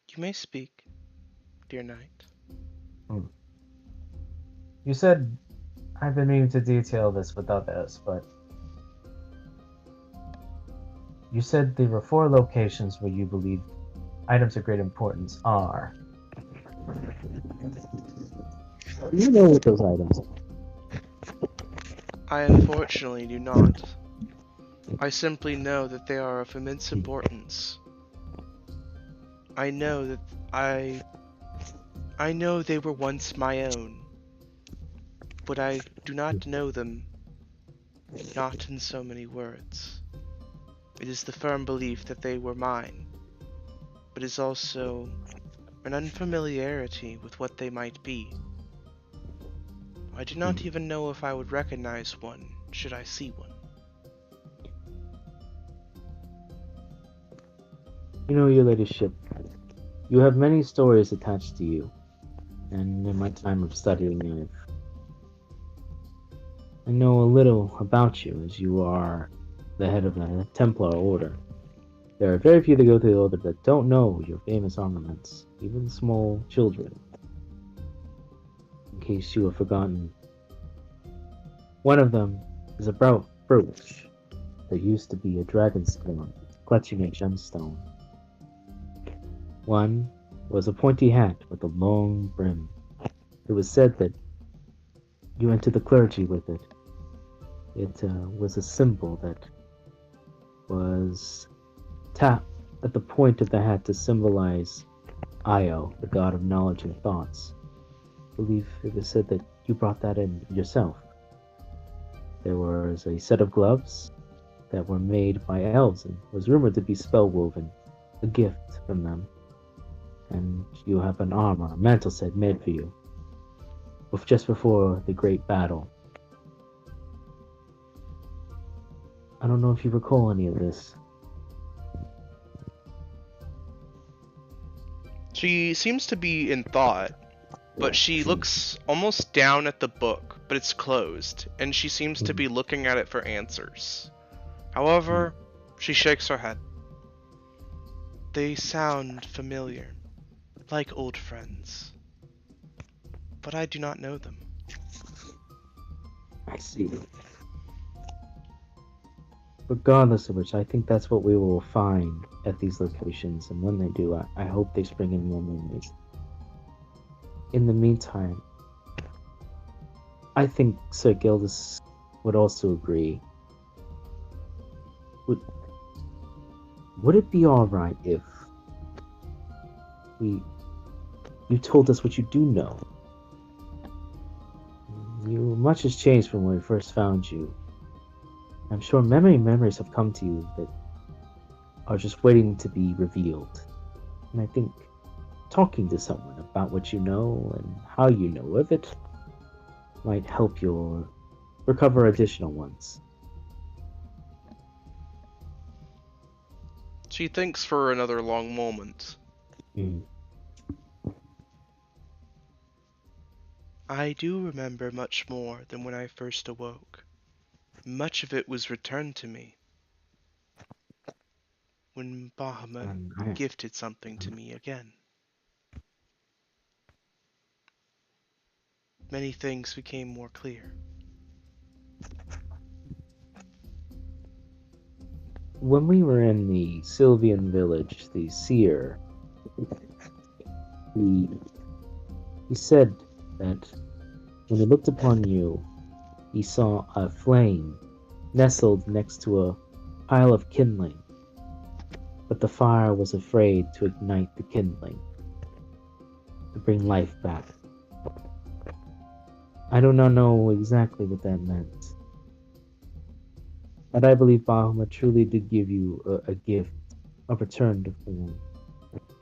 You may speak, dear knight. You said, I've been meaning to detail this with others, but you said there were 4 locations where you believe items of great importance are. You know what those items are. I unfortunately do not. I simply know that they are of immense importance. I know that I know they were once my own, but I do not know them, not in so many words. It is the firm belief that they were mine, but is also an unfamiliarity with what they might be. I do not even know if I would recognize one should I see one. You know, your ladyship, you have many stories attached to you, and in my time of studying, I know a little about you, as you are the head of the Templar Order. There are very few that go through the Order that don't know your famous armaments, even small children. In case you have forgotten, one of them is a brooch. There used to be a dragon spawn clutching a gemstone. One was a pointy hat with a long brim. It was said that you entered the clergy with it. It was a symbol that was tapped at the point of the hat to symbolize Io, the god of knowledge and thoughts. I believe it was said that you brought that in yourself. There was a set of gloves that were made by elves and was rumored to be spell-woven, a gift from them. And you have an armor, a mantle set made for you, just before the great battle. I don't know if you recall any of this. She seems to be in thought, but she looks almost down at the book, but it's closed, and she seems to be looking at it for answers. However, she shakes her head. They sound familiar, like old friends, but I do not know them. I see. Regardless of which, I think that's what we will find at these locations, and when they do, I hope they spring in more memories. In the meantime, I think Sir Gildas would also agree. Would it be alright if you told us what you do know? Much has changed from when we first found you. I'm sure many memories have come to you that are just waiting to be revealed. And I think talking to someone about what you know and how you know of it might help you recover additional ones. She thinks for another long moment. I do remember much more than when I first awoke. Much of it was returned to me when Bahamut gifted something to me again. Many things became more clear. When we were in the Sylvian village, the seer, he said that when he looked upon you, he saw a flame nestled next to a pile of kindling, but the fire was afraid to ignite the kindling, to bring life back. I do not know exactly what that meant, but I believe Bahamut truly did give you a gift, a return to form,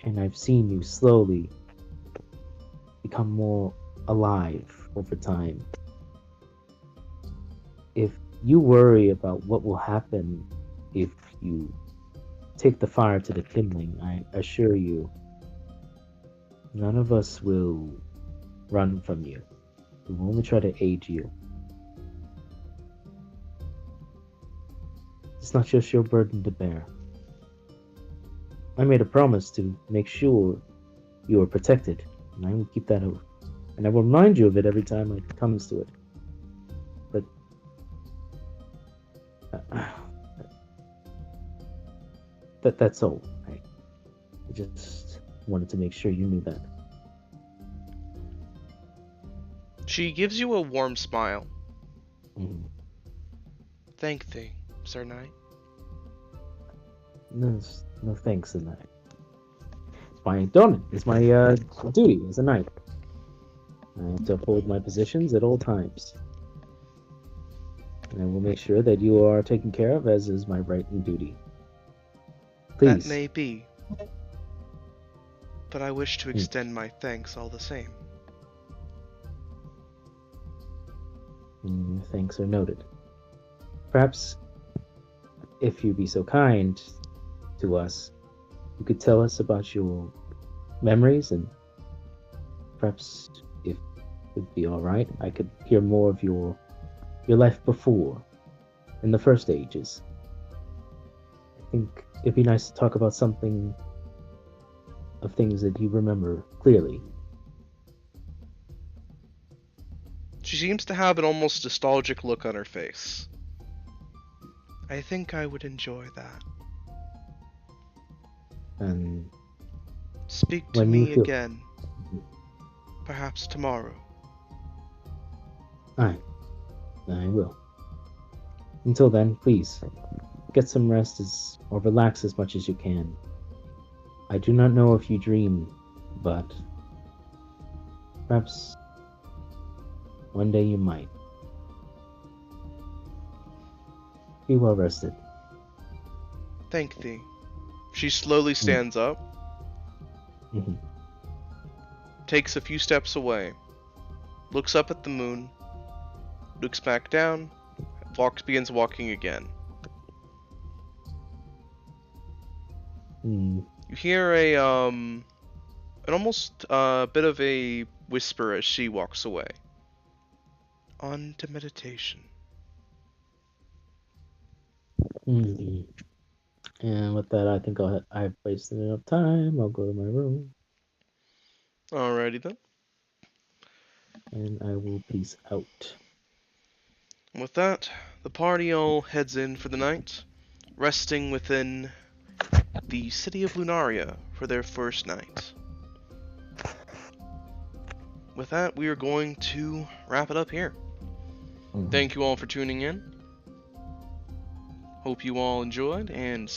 and I've seen you slowly become more alive over time. If you worry about what will happen if you take the fire to the kindling, I assure you, none of us will run from you. We will only try to aid you. It's not just your burden to bear. I made a promise to make sure you are protected, and I will keep that oath. And I will remind you of it every time it comes to it. But that's all. I just wanted to make sure you knew that. She gives you a warm smile. Thank thee, Sir Knight. No thanks in that. It's my duty. It's my duty as a knight. I have to uphold my positions at all times. And I will make sure that you are taken care of, as is my right and duty. Please. That may be. but I wish to extend my thanks all the same. Thanks are noted. Perhaps, if you'd be so kind to us, you could tell us about your memories, and perhaps, if it would be all right, I could hear more of your life before, in the first ages. I think it'd be nice to talk about something of things that you remember clearly. She seems to have an almost nostalgic look on her face. I think I would enjoy that. And Speak to when you me feel- again. Perhaps tomorrow. I will. Until then, please, get some rest or relax as much as you can. I do not know if you dream, but perhaps one day you might. Be well rested. Thank thee. She slowly stands up, Mhm. takes a few steps away, looks up at the moon, looks back down, begins walking again. Hmm. You hear an almost bit of a whisper as she walks away. On to meditation. Hmm. And with that, I think I've wasted enough time. I'll go to my room Alrighty then. and I will peace out. With that, the party all heads in for the night, resting within the city of Lunaria for their first night. With that, we are going to wrap it up here. Thank you all for tuning in. Hope you all enjoyed, and